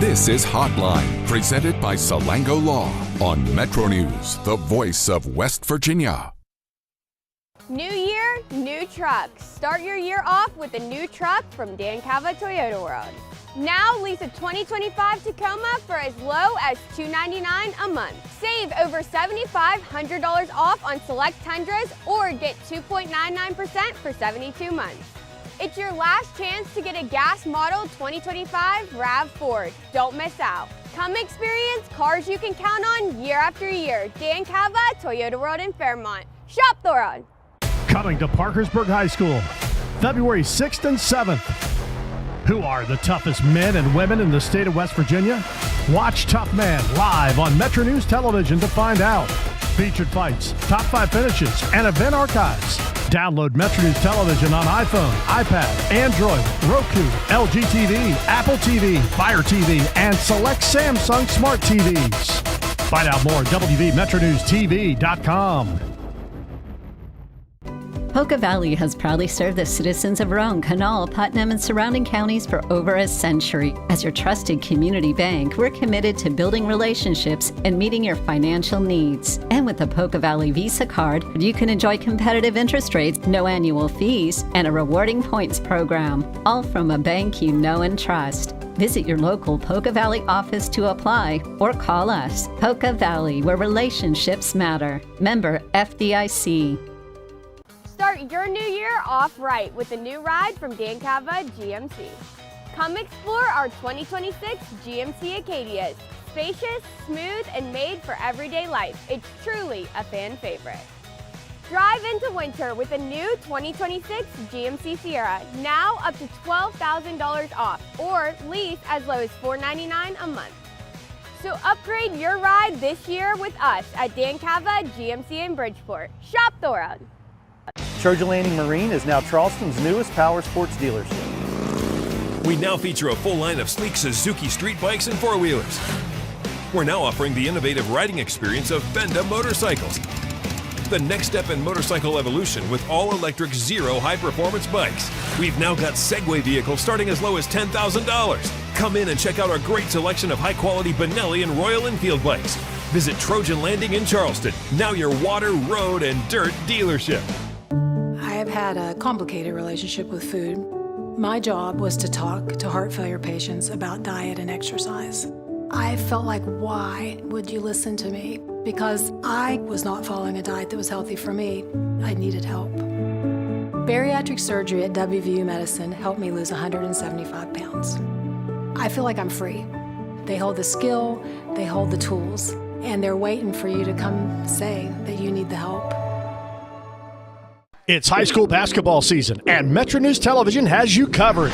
S4: This is Hotline, presented by Salango Law on Metro News, the voice of West Virginia.
S5: New year, new trucks. Start your year off with a new truck from Dan Cava Toyota World. Now lease a 2025 Tacoma for as low as $299 a month. Save over $7,500 off on select Tundras or get 2.99% for 72 months. It's your last chance to get a gas model 2025 RAV4. Don't miss out. Come experience cars you can count on year after year. Dan Cava, Toyota World in Fairmont. Shop the road.
S7: Coming to Parkersburg High School, February 6th and 7th. Who are the toughest men and women in the state of West Virginia? Watch Tough Man live on Metro News Television to find out. Featured fights, top 5 finishes, and event archives. Download Metro News Television on iPhone, iPad, Android, Roku, LG TV, Apple TV, Fire TV, and select Samsung Smart TVs. Find out more at WVMetroNewsTV.com.
S8: Poca Valley has proudly served the citizens of Roane, Kanawha, Putnam, and surrounding counties for over a century. As your trusted community bank, we're committed to building relationships and meeting your financial needs. And with the Poca Valley Visa card, you can enjoy competitive interest rates, no annual fees, and a rewarding points program, all from a bank you know and trust. Visit your local Poca Valley office to apply or call us. Poca Valley, where relationships matter. Member FDIC.
S5: Start your new year off right with a new ride from Dan Cava GMC. Come explore our 2026 GMC Acadias. Spacious, smooth, and made for everyday life. It's truly a fan favorite. Drive into winter with a new 2026 GMC Sierra, now up to $12,000 off, or lease as low as $499 a month. So upgrade your ride this year with us at Dan Cava GMC in Bridgeport. Shop the road.
S19: Trojan Landing Marine is now Charleston's newest power sports dealership.
S22: We now feature a full line of sleek Suzuki street bikes and four-wheelers. We're now offering the innovative riding experience of Benda motorcycles. The next step in motorcycle evolution with all-electric Zero high-performance bikes. We've now got Segway vehicles starting as low as $10,000. Come in and check out our great selection of high-quality Benelli and Royal Enfield bikes. Visit Trojan Landing in Charleston, now your water, road, and dirt dealership.
S12: I have had a complicated relationship with food. My job was to talk to heart failure patients about diet and exercise. I felt like, why would you listen to me? Because I was not following a diet that was healthy for me. I needed help. Bariatric surgery at WVU Medicine helped me lose 175 pounds. I feel like I'm free. They hold the skill, they hold the tools, and they're waiting for you to come say that you need the help.
S7: It's high school basketball season, and Metro News Television has you covered.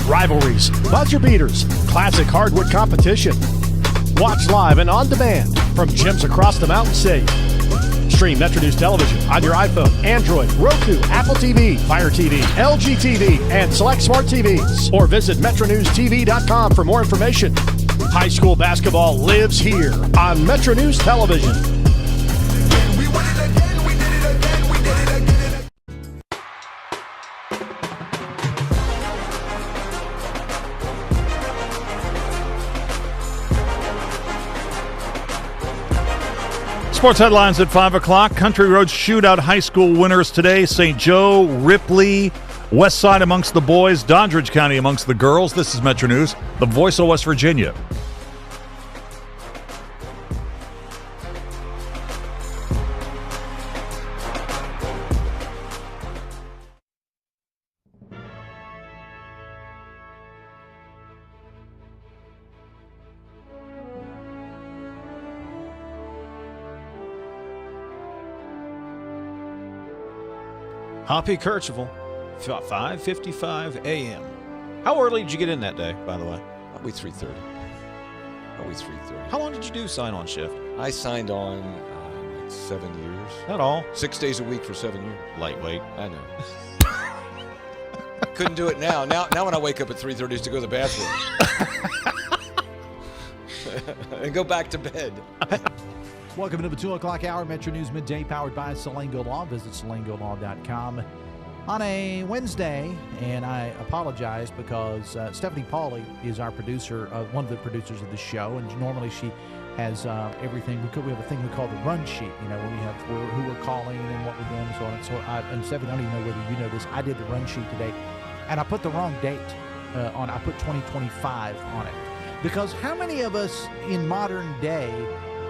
S7: Rivalries, buzzer beaters, classic hardwood competition. Watch live and on demand from gyms across the Mountain State. Stream Metro News Television on your iPhone, Android, Roku, Apple TV, Fire TV, LG TV, and select smart TVs. Or visit MetroNewsTV.com for more information. High school basketball lives here on Metro News Television.
S2: Sports headlines at 5 o'clock. Country Road Shootout high school winners today. St. Joe, Ripley, West Side amongst the boys, Doddridge County amongst the girls. This is Metro News, the voice of West Virginia.
S13: Hoppy Kercheval 5:55 a.m. How early did you get in that day, by the way?
S33: Probably 3:30.
S13: How long did you do sign-on shift?
S33: I signed on like 7 years.
S13: Not all.
S33: 6 days a week for 7 years.
S13: Lightweight.
S33: I know. Couldn't do it now. Now when I wake up at 3:30 is to go to the bathroom. And go back to bed.
S14: Welcome to the 2 o'clock hour, Metro News Midday, powered by Salango Law. Visit salangolaw.com on a Wednesday, and I apologize because Stephanie Pauly is our producer, one of the producers of the show, and normally she has everything. We have a thing we call the run sheet, when we have who we're calling and what we're doing and so on. And so, and Stephanie, I don't even know whether you know this, I did the run sheet today, and I put the wrong date on. I put 2025 on it, because how many of us in modern day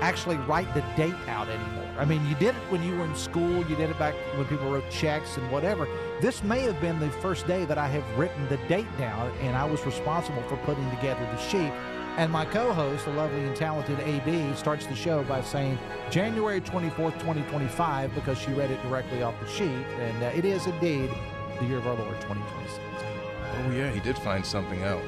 S14: actually write the date out anymore? I mean, you did it when you were in school, you did it back when people wrote checks and whatever. This may have been the first day that I have written the date down, and I was responsible for putting together the sheet. And my co-host, the lovely and talented AB, starts the show by saying January 24th, 2025, because she read it directly off the sheet, and it is indeed the year of our Lord, 2026.
S17: Oh yeah, he did find something out.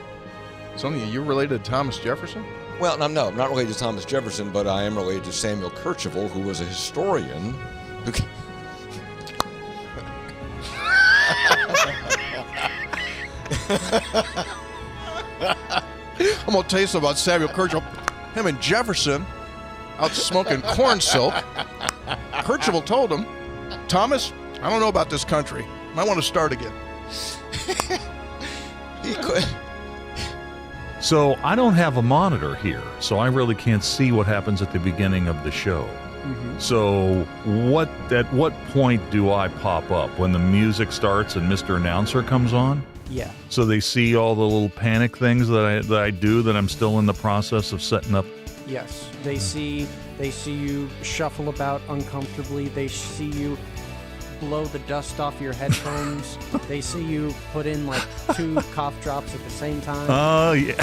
S17: Something, you're related to Thomas Jefferson?
S33: Well, no, I'm not related to Thomas Jefferson, but I am related to Samuel Kercheval, who was a historian.
S17: I'm going to tell you something about Samuel Kercheval. Him and Jefferson out smoking corn silk. Kercheval told him, Thomas, I don't know about this country. Might want to start again.
S33: He could.
S2: So I don't have a monitor here, so I really can't see what happens at the beginning of the show. Mm-hmm. So at what point do I pop up? When the music starts and Mr. Announcer comes on?
S18: Yeah.
S2: So they see all the little panic things that I do that I'm still in the process of setting up?
S18: Yes. They see you shuffle about uncomfortably. They see you blow the dust off your headphones. They see you put in like 2 cough drops at the same time.
S2: Oh, yeah.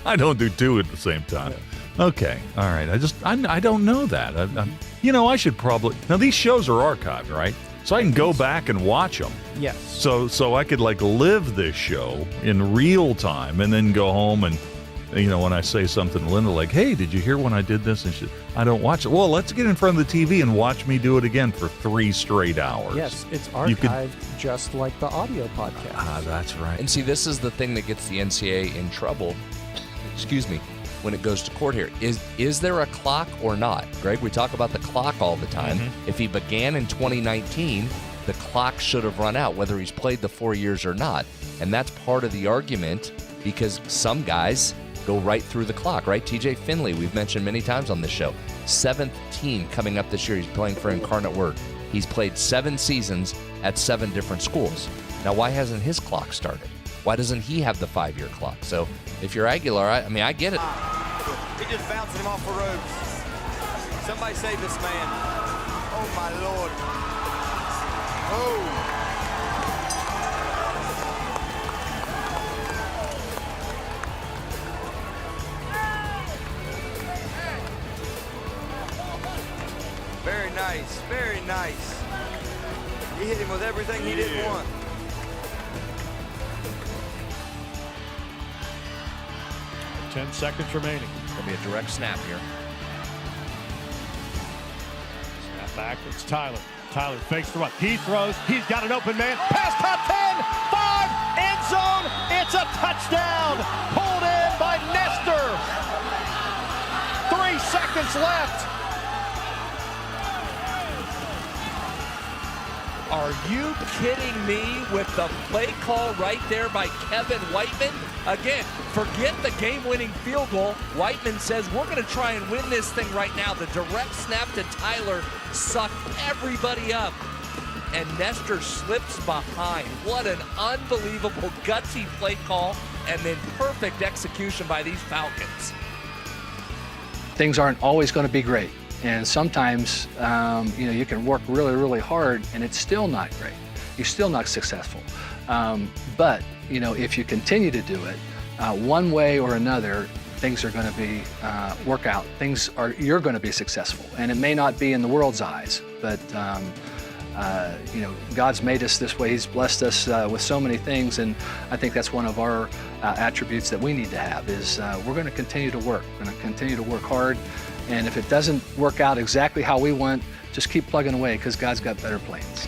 S2: I don't do 2 at the same time. Yeah. Okay. All right. I don't know that. I should probably. Now, these shows are archived, right? So I can go back and watch them.
S18: Yes.
S2: So I could live this show in real time and then go home and, when I say something to Linda like, hey, did you hear when I did this? And I don't watch it. Well, let's get in front of the TV and watch me do it again for 3 straight hours.
S18: Yes, it's archived just like the audio podcast.
S2: Ah, that's right.
S20: And see, this is the thing that gets the NCAA in trouble, when it goes to court here. Is there a clock or not? Greg, we talk about the clock all the time. Mm-hmm. If he began in 2019, the clock should have run out, whether he's played the 4 years or not. And that's part of the argument, because some guys go right through the clock, right? TJ Finley, we've mentioned many times on this show. 7th team coming up this year. He's playing for Incarnate Word. He's played 7 seasons at 7 different schools. Now, why hasn't his clock started? Why doesn't he have the 5-year clock? So if you're Aguilar, I get it.
S21: He just bouncing him off the ropes. Somebody save this man. Oh, my Lord. Oh. Very nice, very nice. He hit him with everything he didn't want.
S7: – 10 seconds remaining.
S20: It'll be a direct snap here.
S7: Snap back. It's Tyler. Tyler fakes the run. He throws. He's got an open man. Pass top 10. 5. End zone. It's a touchdown. Pulled in by Nestor. 3 seconds left.
S20: Are you kidding me with the play call right there by Kevin Whiteman? Again, forget the game-winning field goal. Whiteman says, we're going to try and win this thing right now. The direct snap to Tyler sucked everybody up, and Nestor slips behind. What an unbelievable gutsy play call, and then perfect execution by these Falcons.
S34: Things aren't always going to be great. And sometimes, you can work really, really hard and it's still not great. You're still not successful. But, if you continue to do it, one way or another, things are going to be work out. You're going to be successful. And it may not be in the world's eyes, but God's made us this way. He's blessed us with so many things, and I think that's one of our attributes that we need to have is we're going to continue to work. We're going to continue to work hard, and if it doesn't work out exactly how we want, just keep plugging away because God's got better plans.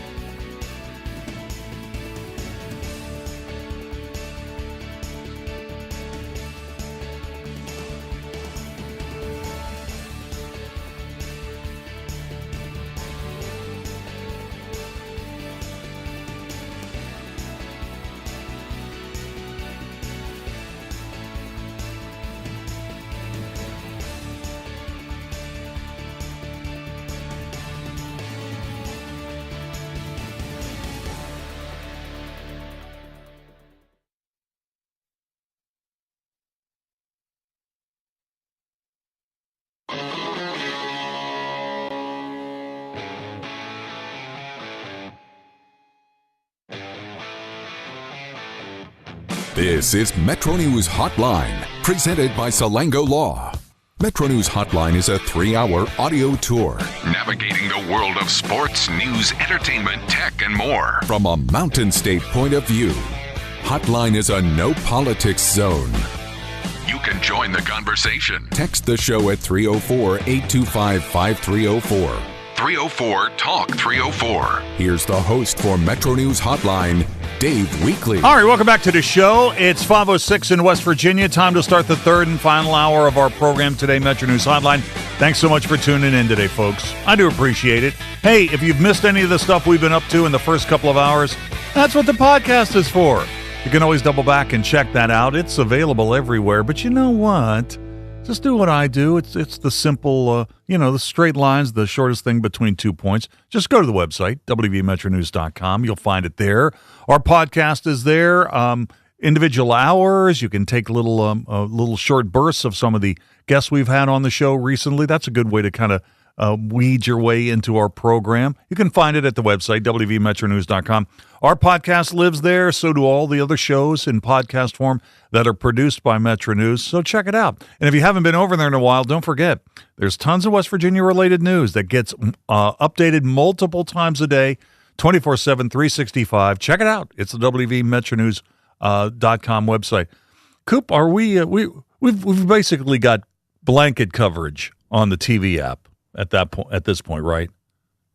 S4: This is Metro News Hotline, presented by Salango Law. Metro News Hotline is a 3-hour audio tour, navigating the world of sports, news, entertainment, tech, and more from a Mountain State point of view. Hotline is a no politics zone. You can join the conversation. Text the show at 304-825-5304. 304-TALK-304. Here's the host for Metro News Hotline, Dave Weekley.
S2: All right, welcome back to the show. It's 5:06 in West Virginia. Time to start the third and final hour of our program today, Metro News Hotline. Thanks so much for tuning in today, folks. I do appreciate it. Hey, if you've missed any of the stuff we've been up to in the first couple of hours, that's what the podcast is for. You can always double back and check that out. It's available everywhere. But you know what? Just do what I do. It's the simple, the straight lines, the shortest thing between 2 points. Just go to the website, WVMetroNews.com. You'll find it there. Our podcast is there. Individual hours. You can take little short bursts of some of the guests we've had on the show recently. That's a good way to kind of weed your way into our program. You can find it at the website, WVMetroNews.com. Our podcast lives there. So do all the other shows in podcast form that are produced by Metro News. So check it out. And if you haven't been over there in a while, don't forget, there's tons of West Virginia-related news that gets updated multiple times a day, 24/7, 365. Check it out. It's the WVMetroNews.com website. Coop, are we've basically got blanket coverage on the TV app at this point, right?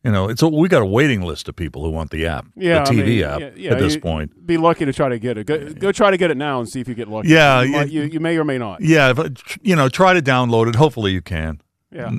S2: We got a waiting list of people who want the app, the TV app at this point.
S1: Be lucky to try to get it. Go try to get it now and see if you get lucky.
S2: Yeah,
S1: you may or may not.
S2: Yeah, try to download it. Hopefully you can.
S1: Yeah,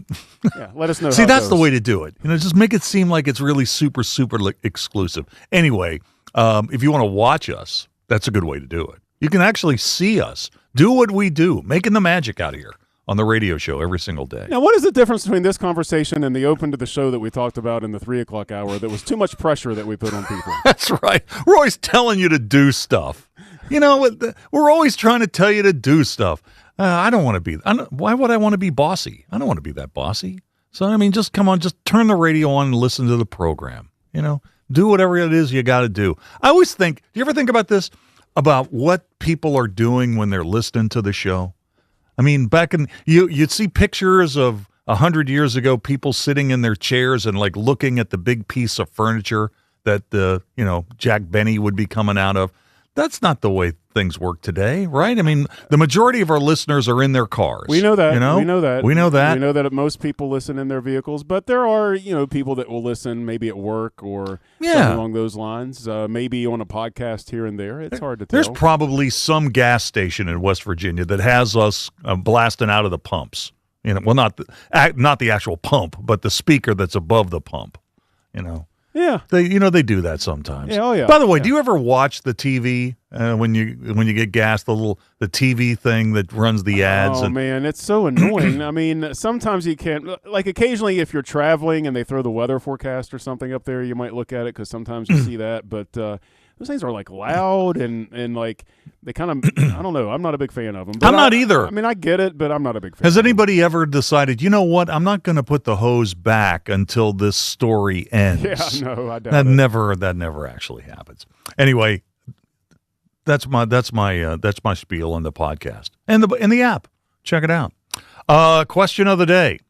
S1: let us know.
S2: See, that's the way to do it. Just make it seem like it's really super, super exclusive. Anyway, if you want to watch us, that's a good way to do it. You can actually see us do what we do, making the magic out of here on the radio show every single day.
S1: Now, what is the difference between this conversation and the open to the show that we talked about in the 3 o'clock hour that was too much pressure that we put on people?
S2: That's right. We're always telling you to do stuff. We're always trying to tell you to do stuff. I don't want to be. Why would I want to be bossy? I don't want to be that bossy. So, just come on, just turn the radio on and listen to the program. Do whatever it is you got to do. I always think, do you ever think about this? About what people are doing when they're listening to the show? Back in you'd see pictures of 100 years ago, people sitting in their chairs and looking at the big piece of furniture that Jack Benny would be coming out of. That's not the way things work today, right? The majority of our listeners are in their cars.
S1: We know that.
S2: We know that.
S1: We know that most people listen in their vehicles, but there are people that will listen maybe at work or something along those lines. Maybe on a podcast here and there. It's hard to tell.
S2: There's probably some gas station in West Virginia that has us blasting out of the pumps. Not the actual pump, but the speaker that's above the pump.
S1: Yeah,
S2: they do that sometimes.
S1: Yeah, oh yeah.
S2: By the way, do you ever watch the TV when you get gas, the TV thing that runs the ads?
S1: Oh man, it's so annoying. Sometimes you can't. Occasionally, if you're traveling and they throw the weather forecast or something up there, you might look at it because sometimes you see that. But those things are loud and they kind of. I don't know. I'm not a big fan of them.
S2: I'm not either.
S1: I get it, but I'm not a big fan.
S2: Has anybody ever decided? You know what? I'm not going to put the hose back until this story ends.
S1: Yeah, no, I doubt
S2: that never actually happens. Anyway, that's my spiel on the podcast and the app. Check it out. Question of the day.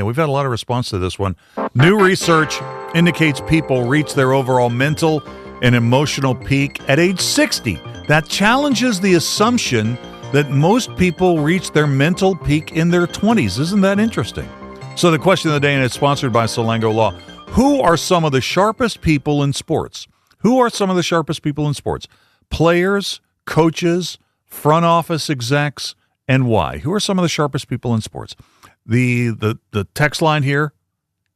S2: We've had a lot of response to this one. New research indicates people reach their overall mental and emotional peak at age 60. That challenges the assumption that most people reach their mental peak in their 20s. Isn't that interesting? So the question of the day, and it's sponsored by Salango Law. Who are some of the sharpest people in sports? Who are some of the sharpest people in sports? Players, coaches, front office execs, and why? Who are some of the sharpest people in sports? The text line here,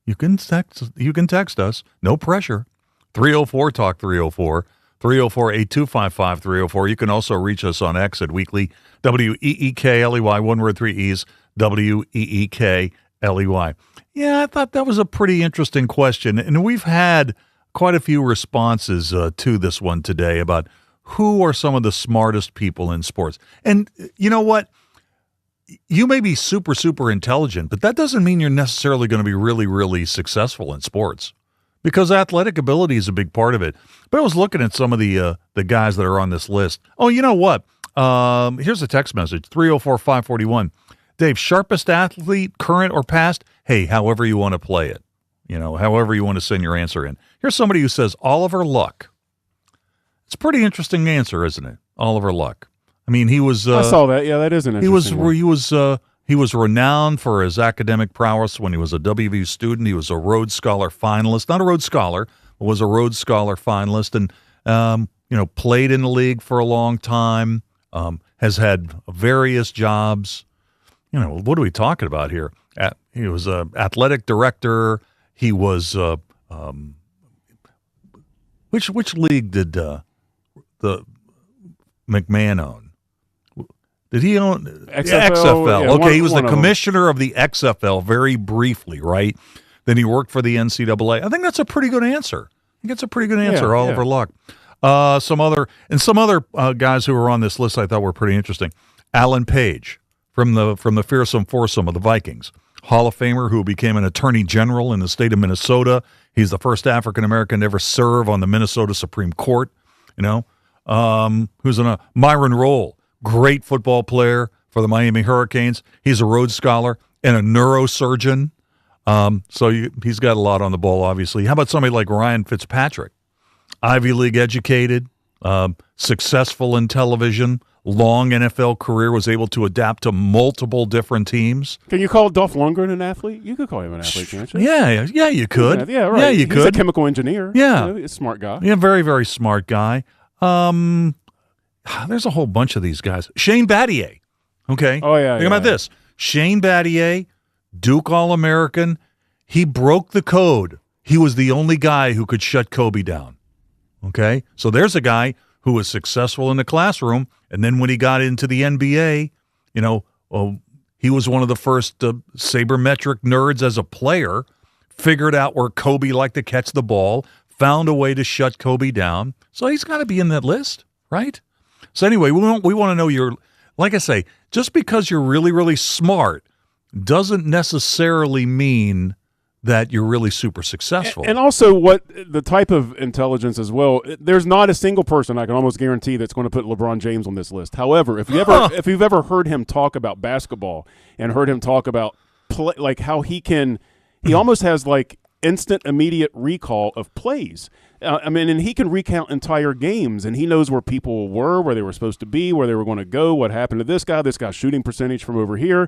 S2: you can text us. No pressure. 304-TALK 304. 304-8255-304. You can also reach us on X at Weekly, WEEKLEY, one word, 3 E's, WEEKLEY. Yeah, I thought that was a pretty interesting question, and we've had quite a few responses to this one today about who are some of the smartest people in sports. And you know what? You may be super, super intelligent, but that doesn't mean you're necessarily going to be really, really successful in sports, because athletic ability is a big part of it. But I was looking at some of the guys that are on this list. Oh, you know what? Here's a text message, 304-541. Dave, sharpest athlete, current or past? Hey, however you want to play it. However you want to send your answer in. Here's somebody who says Oliver Luck. It's a pretty interesting answer, isn't it? Oliver Luck. I mean, he was...
S1: I saw that. Yeah, that is an interesting one.
S2: He was renowned for his academic prowess when he was a WVU student. He was a Rhodes Scholar finalist. Not a Rhodes Scholar, but was a Rhodes Scholar finalist. And, played in the league for a long time. Has had various jobs. What are we talking about here? He was an athletic director. He was... Which league did the McMahon own? Did he own XFL?
S1: Yeah,
S2: okay, he was the commissioner of the XFL very briefly, right? Then he worked for the NCAA. I think that's a pretty good answer. I think it's a pretty good answer, Oliver Luck. Some other guys who were on this list I thought were pretty interesting. Alan Page from the fearsome foursome of the Vikings, Hall of Famer who became an attorney general in the state of Minnesota. He's the first African American to ever serve on the Minnesota Supreme Court. Who's in Myron Rolle. Great football player for the Miami Hurricanes. He's a Rhodes Scholar and a neurosurgeon. He's got a lot on the ball, obviously. How about somebody like Ryan Fitzpatrick? Ivy League educated, successful in television, long NFL career, was able to adapt to multiple different teams.
S1: Can you call Dolph Lundgren an athlete? You could call him an athlete, can't you?
S2: Yeah, you could.
S1: Yeah, right.
S2: Yeah, you could.
S1: He's a chemical engineer.
S2: Yeah.
S1: He's a smart guy.
S2: Yeah, very, very smart guy. There's a whole bunch of these guys. Shane Battier. Okay.
S1: Oh, yeah.
S2: Think about this. Shane Battier, Duke All-American. He broke the code. He was the only guy who could shut Kobe down. Okay. So there's a guy who was successful in the classroom, and then when he got into the NBA, he was one of the first sabermetric nerds as a player, figured out where Kobe liked to catch the ball, found a way to shut Kobe down. So he's got to be in that list, right? So anyway, we want to know like I say, just because you're really, really smart doesn't necessarily mean that you're really super successful.
S1: And also what the type of intelligence as well, there's not a single person I can almost guarantee that's going to put LeBron James on this list. However, if you've ever heard him talk about basketball and heard him talk about like how he almost has like instant, immediate recall of plays. And he can recount entire games, and he knows where people were, where they were supposed to be, where they were going to go, what happened to this guy's shooting percentage from over here.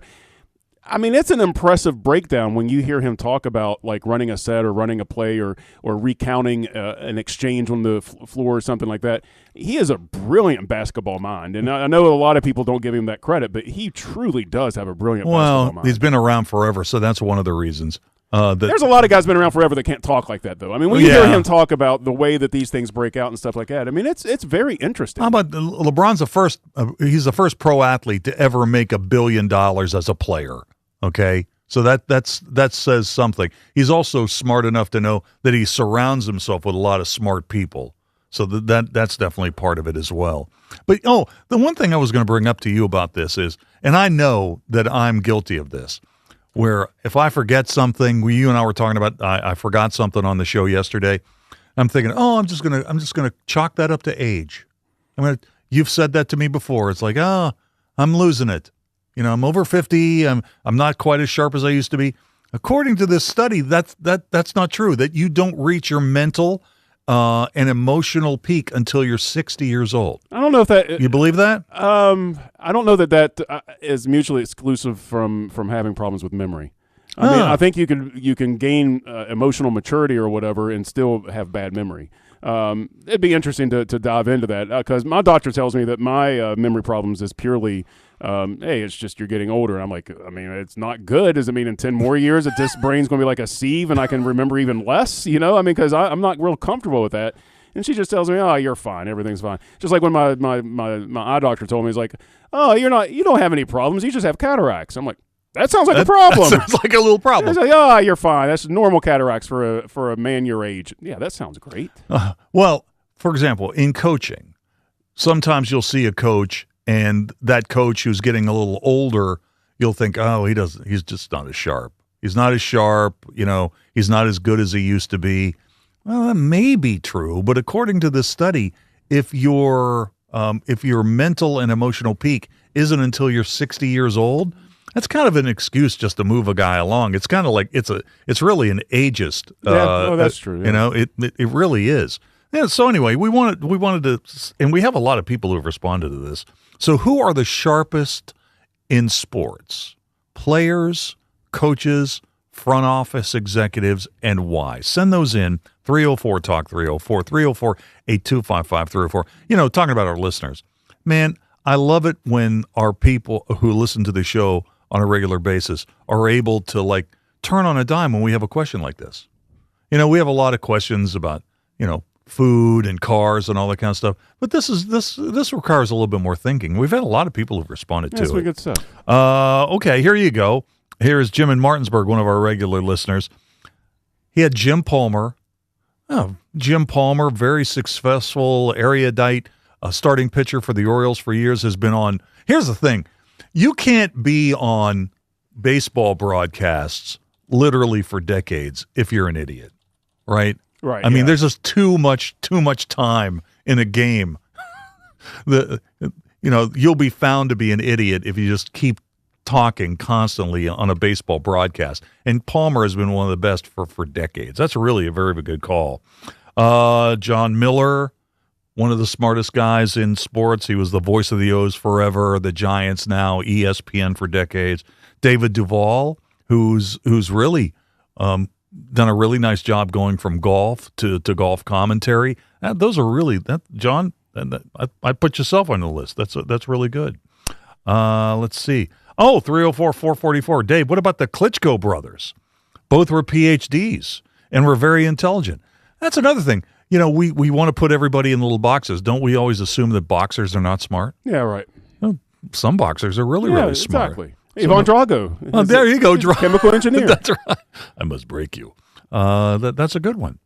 S1: I mean, it's an impressive breakdown when you hear him talk about like running a set or running a play or recounting an exchange on the floor or something like that. He is a brilliant basketball mind, and I know a lot of people don't give him that credit, but he truly does have a brilliant basketball mind.
S2: Well, he's been around forever, so that's one of the reasons.
S1: There's a lot of guys been around forever that can't talk like that, though. I mean, when you hear him talk about the way that these things break out and stuff like that, I mean, it's very interesting.
S2: How about LeBron's he's the first pro athlete to ever make $1 billion as a player. Okay, so that says something. He's also smart enough to know that he surrounds himself with a lot of smart people. So that's definitely part of it as well. But the one thing I was going to bring up to you about this is, and I know that I'm guilty of this, where if I forget something, you and I were talking about, I forgot something on the show yesterday. I'm thinking, I'm just gonna chalk that up to age. You've said that to me before. It's like, I'm losing it. I'm over 50. I'm not quite as sharp as I used to be. According to this study, that's not true, that you don't reach your mental and emotional peak until you're 60 years old.
S1: I don't know if that...
S2: You believe that?
S1: I don't know that is mutually exclusive from having problems with memory. I mean, I think you can gain emotional maturity or whatever and still have bad memory. It'd be interesting to dive into that because my doctor tells me that my memory problems is purely, hey, it's just you're getting older. And I'm like, I mean, it's not good. Does it mean in 10 more years that this brain's going to be like a sieve and I can remember even less? You know, I mean, because I'm not real comfortable with that. And she just tells me, oh, you're fine. Everything's fine. Just like when my eye doctor told me, he's like, oh, you don't have any problems. You just have cataracts. I'm like, that sounds like a problem.
S2: That sounds like a little problem.
S1: It's like, oh, you're fine. That's normal cataracts for a man your age. Yeah, that sounds great.
S2: Well, for example, in coaching, sometimes you'll see a coach, and that coach who's getting a little older, you'll think, oh, he's just not as sharp. He's not as sharp. You know, he's not as good as he used to be. Well, that may be true, but according to this study, if your mental and emotional peak isn't until you're 60 years old, that's kind of an excuse just to move a guy along. It's kind of like it's really an ageist.
S1: That's true. Yeah.
S2: You know, it really is. Yeah, so anyway, we wanted to, and we have a lot of people who have responded to this. So who are the sharpest in sports? Players, coaches, front office executives, and why? Send those in. 304-TALK 304, 304-8255 304. You know, talking about our listeners. Man, I love it when our people who listen to the show on a regular basis are able to like turn on a dime when we have a question like this. You know, we have a lot of questions about, you know, food and cars and all that kind of stuff, but this requires a little bit more thinking. We've had a lot of people who've responded to it.
S1: That's good stuff.
S2: Okay, here you go. Here is Jim in Martinsburg, one of our regular listeners. He had Jim Palmer. Oh, Jim Palmer, very successful, erudite, starting pitcher for the Orioles for years, has been on. Here's the thing. You can't be on baseball broadcasts literally for decades if you're an idiot, right?
S1: Right.
S2: I mean, there's just too much time in a game. You'll be found to be an idiot if you just keep talking constantly on a baseball broadcast. And Palmer has been one of the best for decades. That's really a very good call. John Miller, one of the smartest guys in sports. He was the voice of the O's forever, the Giants now, ESPN for decades. David Duvall, who's really done a really nice job going from golf to golf commentary. Those are really John. I put yourself on the list. That's really good. Let's see. Oh, 304-444. Dave, what about the Klitschko brothers? Both were PhDs and were very intelligent. That's another thing. You know, we want to put everybody in little boxes. Don't we always assume that boxers are not smart?
S1: Yeah, right.
S2: Well, some boxers are really smart.
S1: Exactly. Ivan Drago.
S2: Oh, there you go.
S1: Chemical engineer.
S2: That's right. I must break you. That's a good one.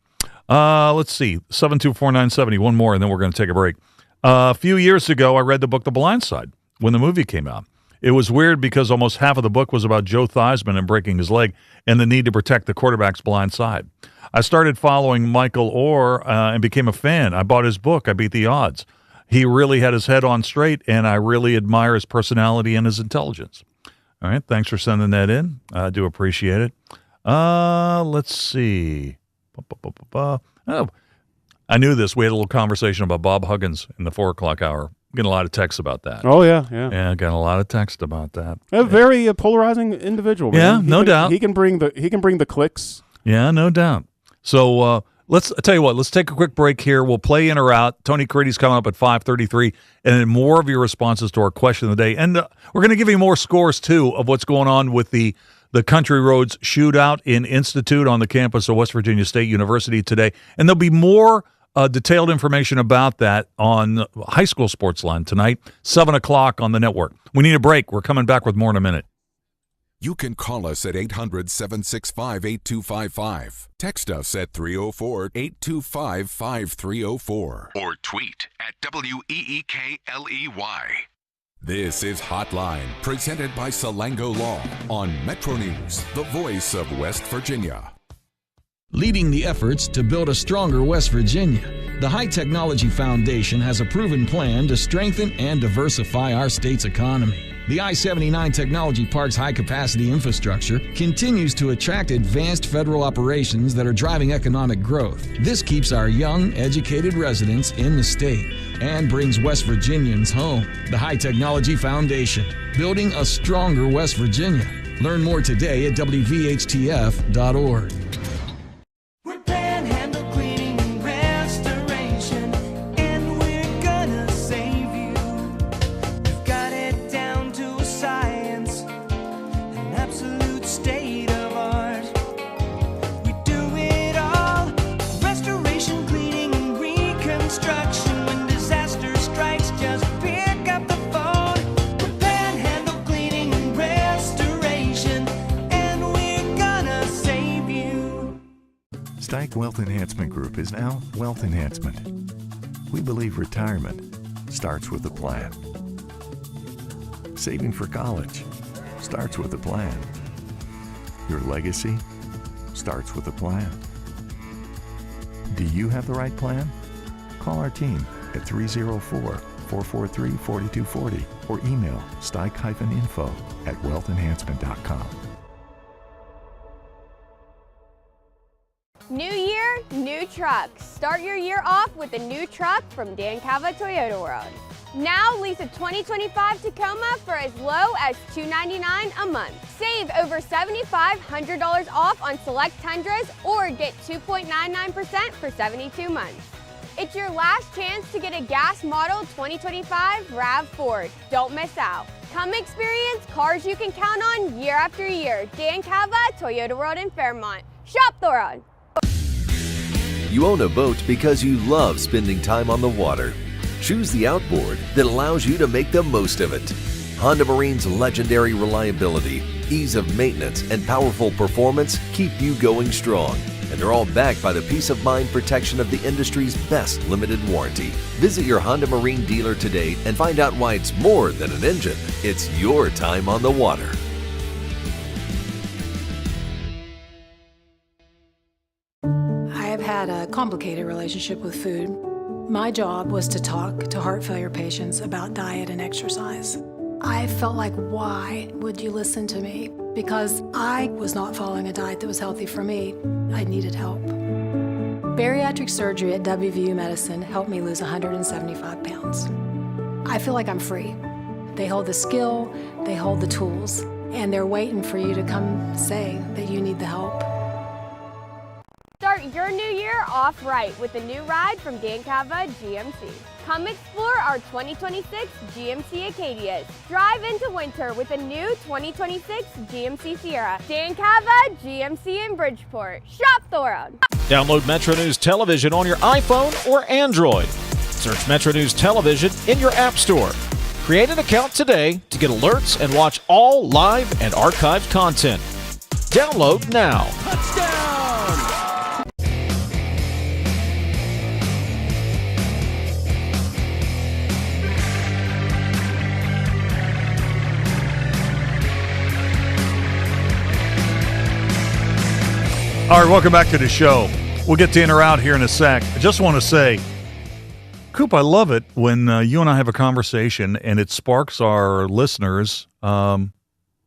S2: Let's see. 724-970. One more, and then we're going to take a break. A few years ago, I read the book The Blind Side when the movie came out. It was weird because almost half of the book was about Joe Theismann and breaking his leg and the need to protect the quarterback's blind side. I started following Michael Orr and became a fan. I bought his book, I Beat the Odds. He really had his head on straight, and I really admire his personality and his intelligence. All right, thanks for sending that in. I do appreciate it. Let's see. Oh, I knew this. We had a little conversation about Bob Huggins in the 4 o'clock hour. Getting a lot of texts about that.
S1: Oh, yeah.
S2: Yeah, got a lot of text about that.
S1: A very polarizing individual. Man.
S2: Yeah, no doubt.
S1: He can bring the clicks.
S2: Yeah, no doubt. So I tell you what, let's take a quick break here. We'll play in or out. Tony Caridi's coming up at 5:33, and then more of your responses to our question of the day. And we're going to give you more scores, too, of what's going on with the Country Roads shootout in Institute on the campus of West Virginia State University today. And there'll be more detailed information about that on High School Sports Line tonight, 7 o'clock on the network. We need a break. We're coming back with more in a minute.
S4: You can call us at 800-765-8255. Text us at 304-825-5304. Or tweet at WEEKLEY. This is Hotline, presented by Salango Law on Metro News, the voice of West Virginia.
S3: Leading the efforts to build a stronger West Virginia, the High Technology Foundation has a proven plan to strengthen and diversify our state's economy. The I-79 Technology Park's high-capacity infrastructure continues to attract advanced federal operations that are driving economic growth. This keeps our young, educated residents in the state and brings West Virginians home. The High Technology Foundation, building a stronger West Virginia. Learn more today at WVHTF.org.
S6: Stike Wealth Enhancement Group is now Wealth Enhancement. We believe retirement starts with a plan. Saving for college starts with a plan. Your legacy starts with a plan. Do you have the right plan? Call our team at 304-443-4240 or email stike-info@wealthenhancement.com.
S5: New year, new trucks. Start your year off with a new truck from Dan Cava Toyota World. Now lease a 2025 Tacoma for as low as $299 a month. Save over $7,500 off on select Tundras or get 2.99% for 72 months. It's your last chance to get a gas model 2025 RAV4. Don't miss out. Come experience cars you can count on year after year. Dan Cava Toyota World in Fairmont. Shop the road.
S9: You own a boat because you love spending time on the water. Choose the outboard that allows you to make the most of it. Honda Marine's legendary reliability, ease of maintenance, and powerful performance keep you going strong. And they're all backed by the peace of mind protection of the industry's best limited warranty. Visit your Honda Marine dealer today and find out why it's more than an engine. It's your time on the water.
S12: I've had a complicated relationship with food. My job was to talk to heart failure patients about diet and exercise. I felt like, why would you listen to me? Because I was not following a diet that was healthy for me. I needed help. Bariatric surgery at WVU Medicine helped me lose 175 pounds. I feel like I'm free. They hold the skill, they hold the tools, and they're waiting for you to come say that you need the help.
S5: Start your new year off right with a new ride from Dan Cava GMC. Come explore our 2026 GMC Acadias. Drive into winter with a new 2026 GMC Sierra. Dan Cava GMC in Bridgeport. Shop the world.
S10: Download Metro News Television on your iPhone or Android. Search Metro News Television in your app store. Create an account today to get alerts and watch all live and archived content. Download now.
S21: Touchdown!
S2: All right, welcome back to the show. We'll get to in or out here in a sec. I just want to say, Coop, I love it when you and I have a conversation and it sparks our listeners'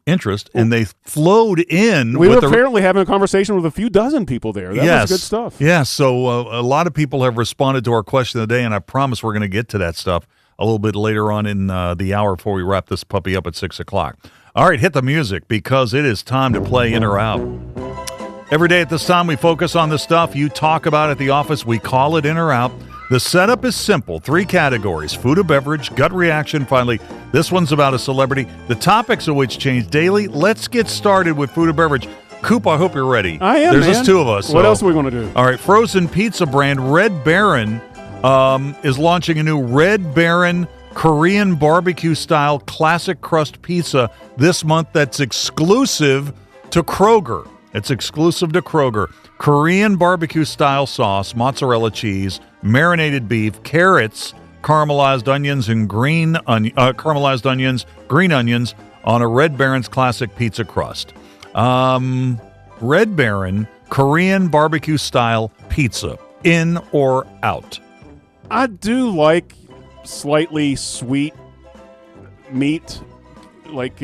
S2: interest, and they flowed in.
S1: We were apparently having a conversation with a few dozen people there. That was good stuff.
S2: Yeah, so a lot of people have responded to our question of the day, and I promise we're going to get to that stuff a little bit later on in the hour before we wrap this puppy up at 6 o'clock. All right, hit the music because it is time to play in or out. Every day at this time, we focus on the stuff you talk about at the office. We call it in or out. The setup is simple. 3 categories: food or beverage, gut reaction. Finally, this one's about a celebrity, the topics of which change daily. Let's get started with food or beverage. Coop, I hope you're ready.
S1: I am,
S2: There's
S1: man.
S2: just 2 of us.
S1: What else are we going to do?
S2: All right, frozen pizza brand Red Baron is launching a new Red Baron Korean barbecue-style classic crust pizza this month that's exclusive to Kroger. It's exclusive to Kroger. Korean barbecue-style sauce, mozzarella cheese, marinated beef, carrots, caramelized onions, and green onions on a Red Baron's classic pizza crust. Red Baron Korean barbecue-style pizza, in or out?
S1: I do like slightly sweet meat, like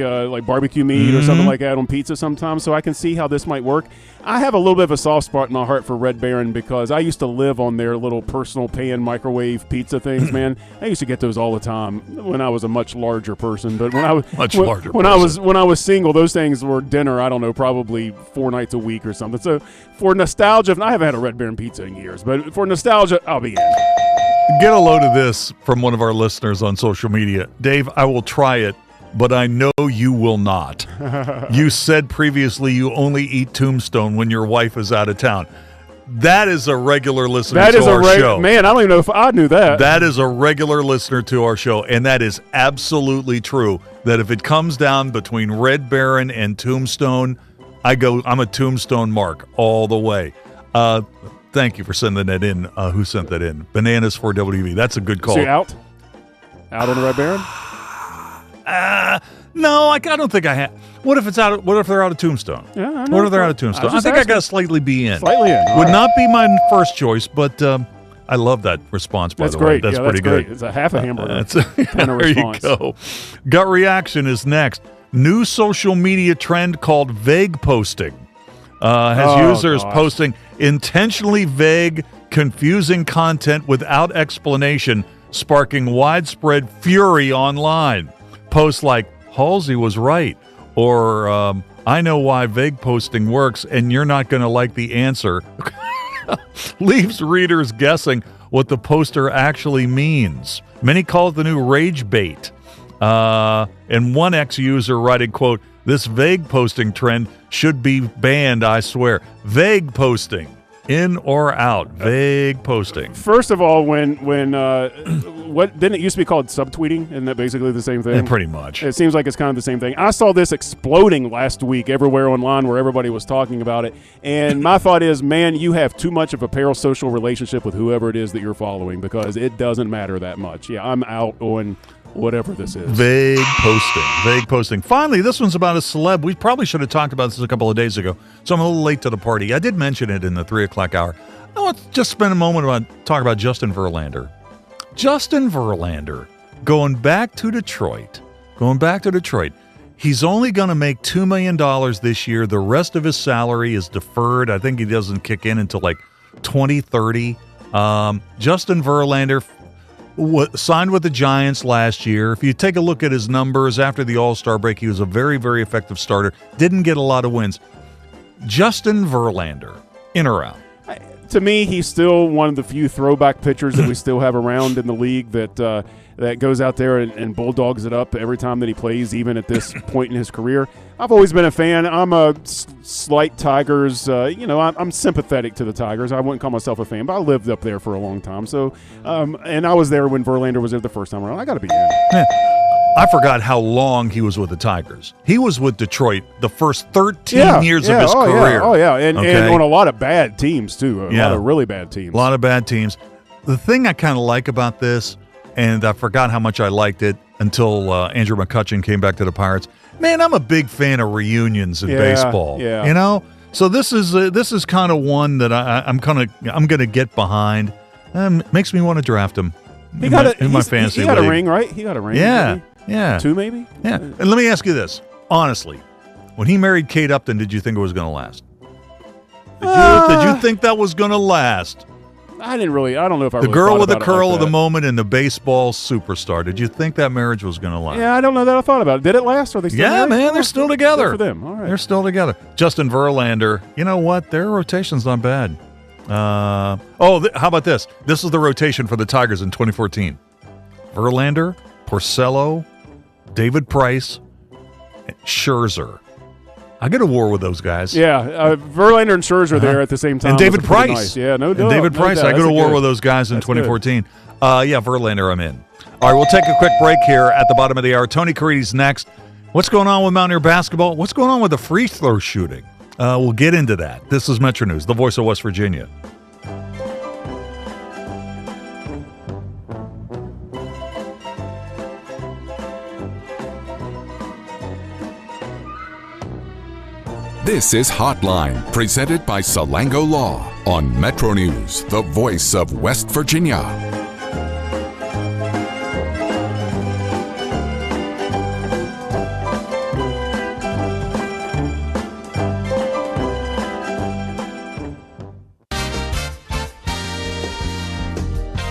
S1: barbecue meat or something like that on pizza sometimes. So I can see how this might work. I have a little bit of a soft spot in my heart for Red Baron because I used to live on their little personal pan microwave pizza things. Man, I used to get those all the time when I was a much larger person. But when I was when I was single, those things were dinner. I don't know, probably 4 nights a week or something. So for nostalgia, I haven't had a Red Baron pizza in years, but for nostalgia, I'll be in.
S2: Get a load of this from one of our listeners on social media. Dave, I will try it, but I know you will not. You said previously you only eat Tombstone when your wife is out of town. That is a regular listener to our show.
S1: Man, I don't even know if I knew that.
S2: That is a regular listener to our show, and that is absolutely true, that if it comes down between Red Baron and Tombstone, I'm a Tombstone mark all the way. Thank you for sending that in. Who sent that in? Bananas for WV. That's a good call.
S1: So you out on the Red Baron?
S2: No, I don't think I have. What if it's out? What if they're out of Tombstone?
S1: Yeah,
S2: what if they're out of Tombstone? I think I got to slightly be in.
S1: Slightly in.
S2: Would not be my first choice, but I love that response. By
S1: that's
S2: the
S1: great.
S2: way, that's pretty
S1: great.
S2: good.
S1: It's a half a hamburger.
S2: There response. You go. Gut reaction is next. New social media trend called vague posting has users posting intentionally vague, confusing content without explanation, sparking widespread fury online. Posts like, Halsey was right, or I know why vague posting works and you're not going to like the answer, leaves readers guessing what the poster actually means. Many call it the new rage bait. And one ex-user writing, quote, "This vague posting trend should be banned, I swear." Vague posting. In or out, vague posting.
S1: First of all, when what didn't it used to be called subtweeting? Isn't that basically the same thing?
S2: Yeah, pretty much.
S1: It seems like it's kind of the same thing. I saw this exploding last week everywhere online where everybody was talking about it. And my thought is, man, you have too much of a parasocial relationship with whoever it is that you're following because it doesn't matter that much. Yeah, I'm out on whatever this is.
S2: Vague posting. Vague posting. Finally, this one's about a celeb. We probably should have talked about this a couple of days ago, so I'm a little late to the party. I did mention it in the 3 o'clock hour. I want to just spend a moment talk about Justin Verlander. Justin Verlander, going back to Detroit. He's only going to make $2 million this year. The rest of his salary is deferred. I think he doesn't kick in until like 2030. Justin Verlander signed with the Giants last year. If you take a look at his numbers after the All-Star break, he was a very, very effective starter. Didn't get a lot of wins. Justin Verlander, in or out?
S1: To me, he's still one of the few throwback pitchers that we still have around in the league that goes out there and bulldogs it up every time that he plays, even at this point in his career. I've always been a fan. I'm a slight Tigers. I'm sympathetic to the Tigers. I wouldn't call myself a fan, but I lived up there for a long time. So, and I was there when Verlander was there the first time around. I got to be in.
S2: Yeah. I forgot how long he was with the Tigers. He was with Detroit the first 13 years of his career.
S1: And on a lot of bad teams, too. A lot of really bad teams.
S2: A lot of bad teams. The thing I kind of like about this, and I forgot how much I liked it until Andrew McCutchen came back to the Pirates. Man, I'm a big fan of reunions in baseball.
S1: Yeah.
S2: You know? So this is kind of one that I'm gonna get behind. Makes me want to draft him in my fantasy league.
S1: He got a ring, right? He got a ring.
S2: Yeah. Yeah.
S1: 2 maybe?
S2: Yeah. And let me ask you this. Honestly, when he married Kate Upton, did you think it was going to last? Did you think that was going to last?
S1: I don't know if I
S2: The
S1: really
S2: girl
S1: thought
S2: with the
S1: about it
S2: curl
S1: like
S2: of the
S1: that.
S2: moment and the baseball superstar. Did you think that marriage was going to last?
S1: Yeah, I don't know that I thought about it. Did it last? Are they still married?
S2: Man, they're still together.
S1: Good for them. All right.
S2: They're still together. Justin Verlander, you know what? Their rotation's not bad. How about this? This is the rotation for the Tigers in 2014. Verlander, Porcello, David Price, and Scherzer. I get a war with those guys.
S1: Yeah, Verlander and Scherzer there at the same time.
S2: And David Price.
S1: Nice. Yeah, no doubt.
S2: And David Price. I go to war with those guys in 2014. Verlander, I'm in. All right, we'll take a quick break here at the bottom of the hour. Tony Caridi's next. What's going on with Mountaineer basketball? What's going on with the free throw shooting? We'll get into that. This is Metro News, the voice of West Virginia.
S4: This is Hotline, presented by Salango Law on Metro News, the voice of West Virginia.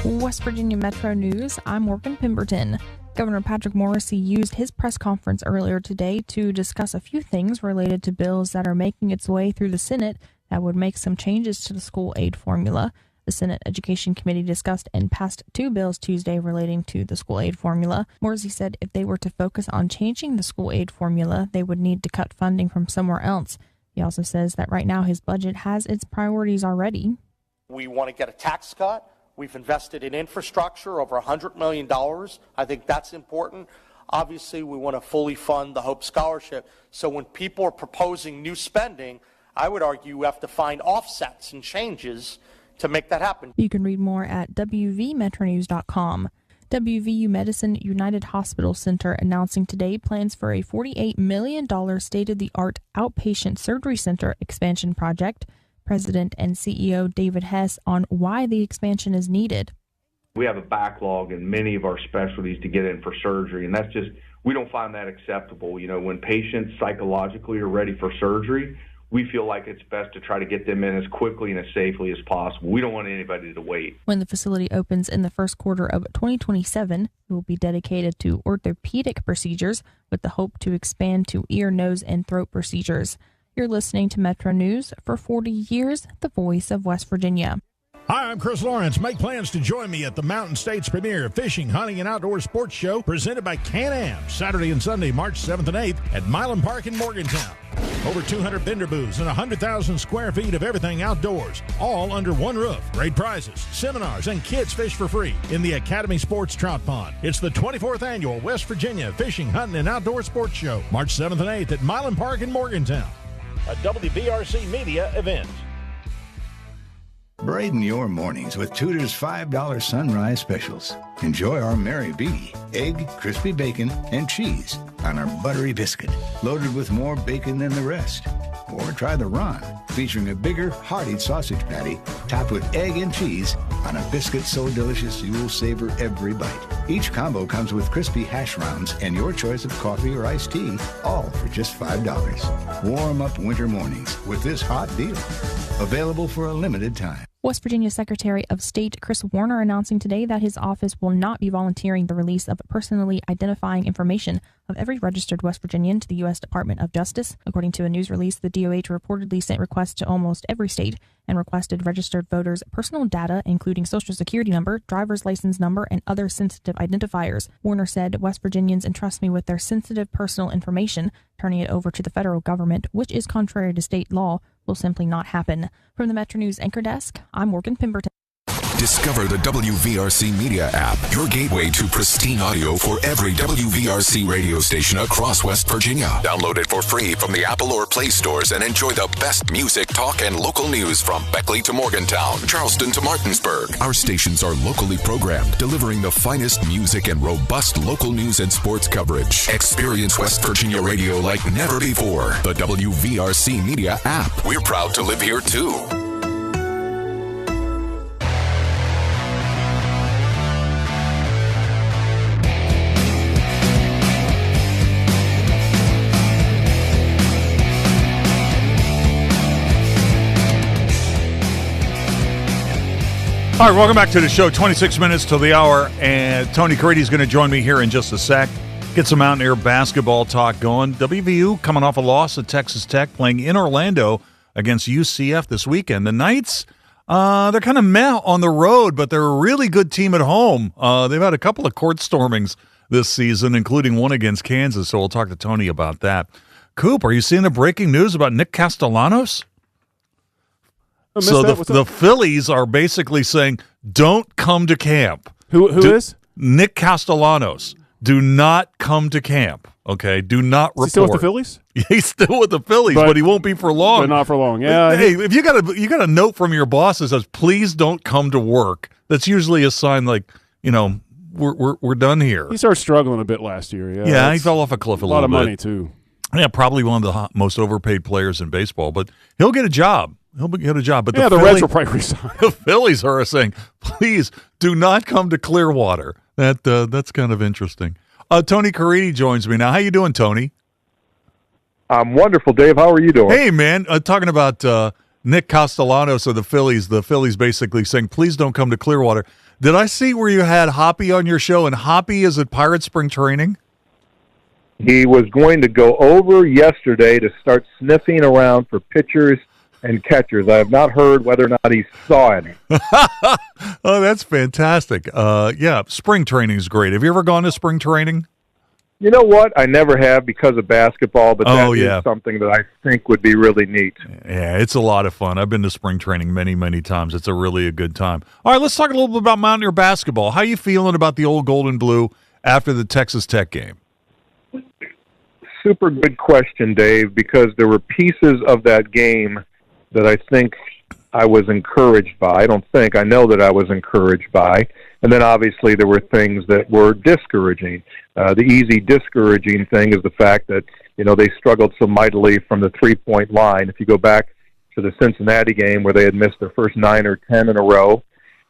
S8: West Virginia Metro News, I'm Morgan Pemberton. Governor Patrick Morrisey used his press conference earlier today to discuss a few things related to bills that are making its way through the Senate that would make some changes to the school aid formula. The Senate Education Committee discussed and passed 2 bills Tuesday relating to the school aid formula. Morrisey said if they were to focus on changing the school aid formula, they would need to cut funding from somewhere else. He also says that right now his budget has its priorities already.
S11: We want to get a tax cut. We've invested in infrastructure, over $100 million. I think that's important. Obviously, we want to fully fund the Hope Scholarship. So when people are proposing new spending, I would argue you have to find offsets and changes to make that happen.
S8: You can read more at wvmetronews.com. WVU Medicine United Hospital Center announcing today plans for a $48 million state-of-the-art outpatient surgery center expansion project. President and CEO David Hess on why the expansion is needed.
S15: We have a backlog in many of our specialties to get in for surgery, and that's just, we don't find that acceptable. You know, when patients psychologically are ready for surgery, we feel like it's best to try to get them in as quickly and as safely as possible. We don't want anybody to wait.
S8: When the facility opens in the first quarter of 2027, it will be dedicated to orthopedic procedures with the hope to expand to ear, nose, and throat procedures. You're listening to Metro News. For 40 years, the voice of West Virginia.
S16: Hi, I'm Chris Lawrence. Make plans to join me at the Mountain States premier fishing, hunting, and outdoor sports show presented by Can-Am, Saturday and Sunday, March 7th and 8th at Milan Park in Morgantown. Over 200 vendor booths and 100,000 square feet of everything outdoors, all under one roof. Great prizes, seminars, and kids fish for free in the Academy Sports Trout Pond. It's the 24th annual West Virginia Fishing, Hunting, and Outdoor Sports Show, March 7th and 8th at Milan Park in Morgantown. A WVRC media event.
S23: Brighten your mornings with Tudor's $5 sunrise specials. Enjoy our Mary B, egg, crispy bacon, and cheese on our buttery biscuit, loaded with more bacon than the rest. Or try the Ron, featuring a bigger, hearty sausage patty topped with egg and cheese on a biscuit so delicious you'll savor every bite. Each combo comes with crispy hash browns and your choice of coffee or iced tea, all for just $5. Warm up winter mornings with this hot deal. Available for a limited time.
S8: West Virginia Secretary of State Chris Warner announcing today that his office will not be volunteering the release of personally identifying information of every registered West Virginian to the U.S. Department of Justice. According to a news release, the DOH reportedly sent requests to almost every state and requested registered voters' personal data, including Social Security number, driver's license number, and other sensitive identifiers. Warner said, West Virginians entrust me with their sensitive personal information. Turning it over to the federal government, which is contrary to state law, will simply not happen. From the Metro News Anchor Desk, I'm Morgan Pemberton.
S4: Discover the WVRC Media app, your gateway to pristine audio for every WVRC radio station across West Virginia. Download it for free from the Apple or Play stores and enjoy the best music, talk, and local news from Beckley to Morgantown, Charleston to Martinsburg. Our stations are locally programmed, delivering the finest music and robust local news and sports coverage. Experience West Virginia radio like never before. The WVRC Media app. We're proud to live here, too.
S2: All right, welcome back to the show. 26 minutes till the hour, and Tony Caridi is going to join me here in just a sec. Get some Mountaineer basketball talk going. WVU coming off a loss at Texas Tech, playing in Orlando against UCF this weekend. The Knights, they're kind of meh on the road, but they're a really good team at home. They've had a couple of court stormings this season, including one against Kansas, so we'll talk to Tony about that. Coop, are you seeing the breaking news about Nick Castellanos? So the Phillies are basically saying, don't come to camp.
S1: Who is?
S2: Nick Castellanos. Do not come to camp. Okay, do not report.
S1: Is he still with the Phillies?
S2: He's still with the Phillies, but he won't be for long.
S1: But not for long. Yeah.
S2: Hey, if you got a note from your boss that says, please don't come to work, that's usually a sign like, you know, we're done here.
S1: He started struggling a bit last year.
S2: Yeah, he fell off a cliff a little bit.
S1: A lot of money too.
S2: Yeah, probably one of the most overpaid players in baseball, but he'll get a job. He'll get a job. But
S1: the Reds will probably resign.
S2: The Phillies are saying, please do not come to Clearwater. That's kind of interesting. Tony Caridi joins me now. How you doing, Tony?
S24: I'm wonderful, Dave. How are you doing?
S2: Hey, man. Talking about Nick Castellanos of the Phillies basically saying, please don't come to Clearwater. Did I see where you had Hoppy on your show, and Hoppy is at Pirate Spring Training?
S13: He was going to go over yesterday to start sniffing around for pitchers and catchers. I have not heard whether or not he saw any.
S2: Oh, that's fantastic. Yeah, spring training is great. Have you ever gone to spring training?
S13: You know what? I never have because of basketball, but that is something that I think would be really neat.
S2: Yeah, it's a lot of fun. I've been to spring training many, many times. It's really a good time. All right, let's talk a little bit about Mountaineer basketball. How are you feeling about the old Gold and Blue after the Texas Tech game?
S13: Super good question, Dave, because there were pieces of that game that I think I was encouraged by. I know that I was encouraged by. And then obviously there were things that were discouraging. The easy discouraging thing is the fact that, they struggled so mightily from the three-point line. If you go back to the Cincinnati game where they had missed their first 9 or 10 in a row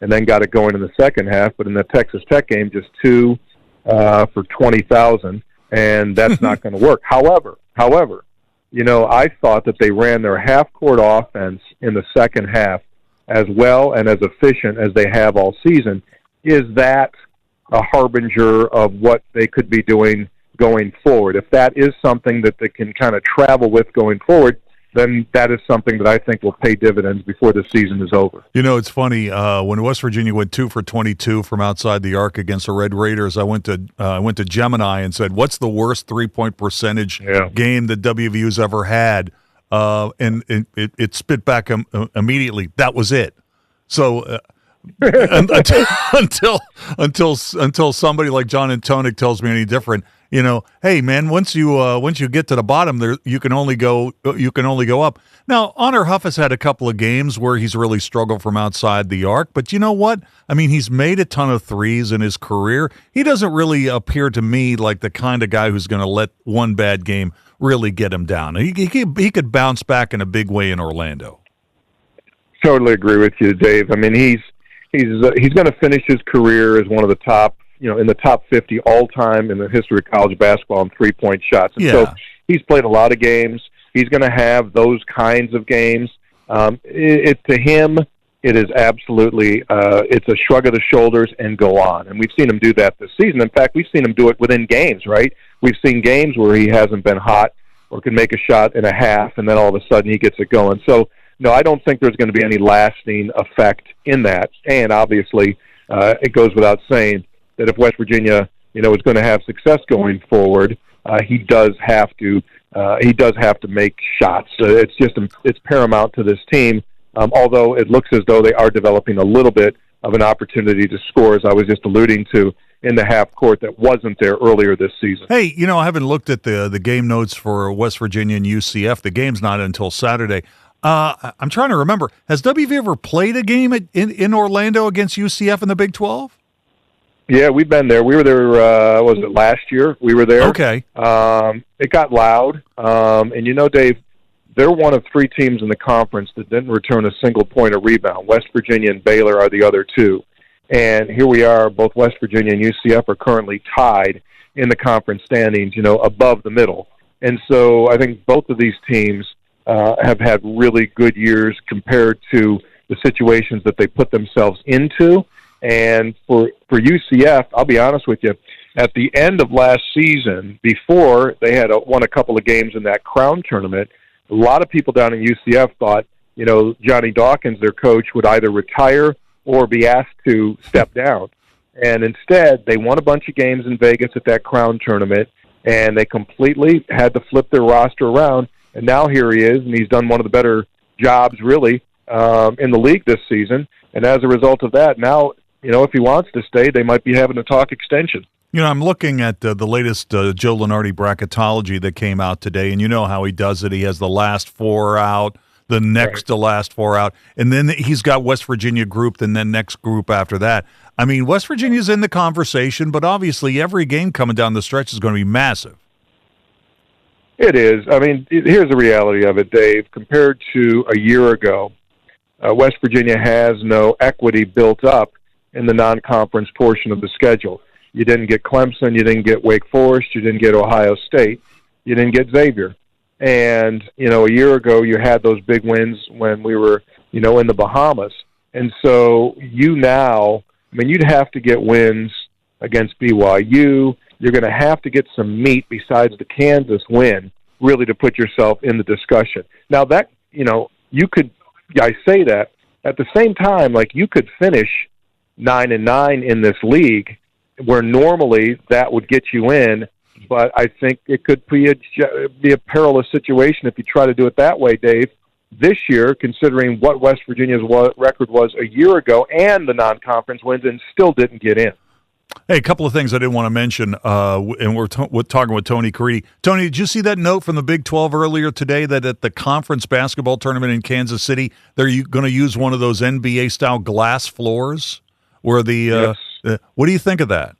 S13: and then got it going in the second half, but in the Texas Tech game, just 2 for 20,000, and that's not going to work. However, I thought that they ran their half-court offense in the second half as well and as efficient as they have all season. Is that a harbinger of what they could be doing going forward? If that is something that they can kind of travel with going forward, then that is something that I think will pay dividends before the season is over.
S2: It's funny. When West Virginia went 2 for 22 from outside the arc against the Red Raiders, I went to Gemini and said, "What's the worst 3-point percentage game that WVU's ever had?" And it spit back immediately. That was it. So. Until somebody like John Antonik tells me any different, hey man, once you get to the bottom there, you can only go up. Now, Honor Huff has had a couple of games where he's really struggled from outside the arc, but you know what? I mean, he's made a ton of threes in his career. He doesn't really appear to me like the kind of guy who's going to let one bad game really get him down. He could bounce back in a big way in Orlando.
S13: Totally agree with you, Dave. I mean, he's going to finish his career as one of the top, in the top 50 all-time in the history of college basketball in three-point shots. And so he's played a lot of games. He's going to have those kinds of games. To him, it is absolutely it's a shrug of the shoulders and go on. And we've seen him do that this season. In fact, we've seen him do it within games, right? We've seen games where he hasn't been hot or can make a shot in a half, and then all of a sudden he gets it going. So, no, I don't think there's going to be any lasting effect in that. And obviously, it goes without saying that if West Virginia, is going to have success going forward, he does have to make shots. It's paramount to this team. Although it looks as though they are developing a little bit of an opportunity to score, as I was just alluding to, in the half court that wasn't there earlier this season.
S2: Hey, I haven't looked at the game notes for West Virginia and UCF. The game's not until Saturday. I'm trying to remember. Has WV ever played a game in Orlando against UCF in the Big 12?
S13: Yeah, we've been there. We were there, was it last year? We were there.
S2: Okay.
S13: It got loud. And Dave, they're one of 3 teams in the conference that didn't return a single point of rebound. West Virginia and Baylor are the other 2. And here we are, both West Virginia and UCF are currently tied in the conference standings, above the middle. And so I think both of these teams have had really good years compared to the situations that they put themselves into. And for UCF, I'll be honest with you, at the end of last season, before they had won a couple of games in that Crown tournament, a lot of people down in UCF thought, Johnny Dawkins, their coach, would either retire or be asked to step down. And instead, they won a bunch of games in Vegas at that Crown tournament, and they completely had to flip their roster around. And now here he is, and he's done one of the better jobs, really, in the league this season. And as a result of that, now, if he wants to stay, they might be having to talk extension.
S2: I'm looking at the latest Joe Lunardi bracketology that came out today, and you know how he does it. He has the last 4 out, the next to last 4 out, and then he's got West Virginia grouped, and then next group after that. I mean, West Virginia's in the conversation, but obviously every game coming down the stretch is going to be massive.
S13: It is. I mean, here's the reality of it, Dave. Compared to a year ago, West Virginia has no equity built up in the non-conference portion of the schedule. You didn't get Clemson, you didn't get Wake Forest, you didn't get Ohio State, you didn't get Xavier. And, a year ago you had those big wins when we were, in the Bahamas. And so you'd have to get wins against BYU. You're going to have to get some meat besides the Kansas win, really, to put yourself in the discussion. Now that, I say that at the same time, like, you could finish 9-9 in this league, where normally that would get you in. But I think it could be a perilous situation if you try to do it that way, Dave. This year, considering what West Virginia's record was a year ago and the non-conference wins, and still didn't get in.
S2: Hey, a couple of things I didn't want to mention, and we're talking with Tony Caridi. Tony, did you see that note from the Big 12 earlier today that at the conference basketball tournament in Kansas City, they're going to use one of those NBA-style glass floors? Where
S13: Yes.
S2: What do you think of that?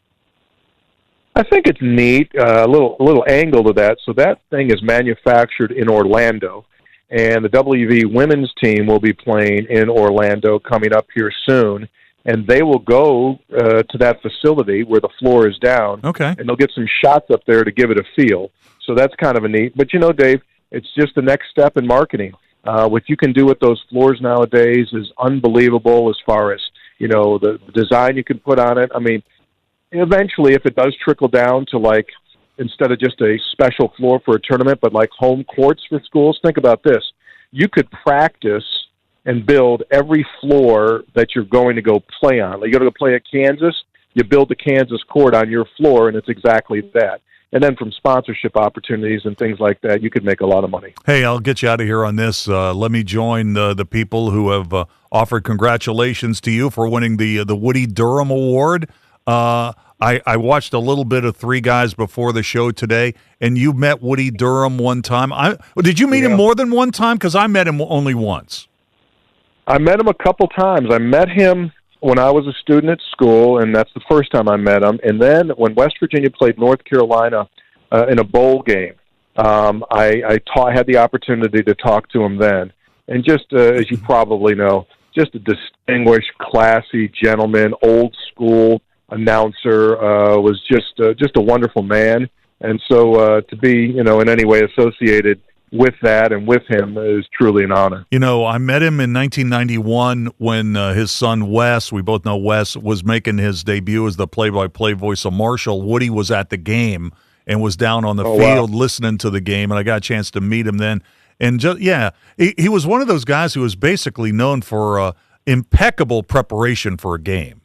S13: I think it's neat, a little angle to that. So that thing is manufactured in Orlando, and the WVU women's team will be playing in Orlando coming up here soon. And they will go to that facility where the floor is down,
S2: okay,
S13: and they'll get some shots up there to give it a feel. So that's kind of a neat. But, Dave, it's just the next step in marketing. What you can do with those floors nowadays is unbelievable as far as, the design you can put on it. I mean, eventually, if it does trickle down to, like, instead of just a special floor for a tournament, but like home courts for schools, think about this. You could practice and build every floor that you're going to go play on. Like, you go to play at Kansas, you build the Kansas court on your floor, and it's exactly that. And then from sponsorship opportunities and things like that, you could make a lot of money.
S2: Hey, I'll get you out of here on this. Let me join the people who have offered congratulations to you for winning the Woody Durham Award. I watched a little bit of Three Guys before the show today, and you met Woody Durham one time. Did you meet him more than one time? Because I met him only once.
S13: I met him a couple times. I met him when I was a student at school, and that's the first time I met him. And then when West Virginia played North Carolina in a bowl game, I had the opportunity to talk to him then. And just as you probably know, just a distinguished, classy gentleman, old school announcer, was just a wonderful man. And so to be, in any way associated with that and with him is truly an honor.
S2: I met him in 1991 when his son Wes, we both know Wes, was making his debut as the play-by-play voice of Marshall. Woody was at the game and was down on the field listening to the game, and I got a chance to meet him then. And he was one of those guys who was basically known for impeccable preparation for a game.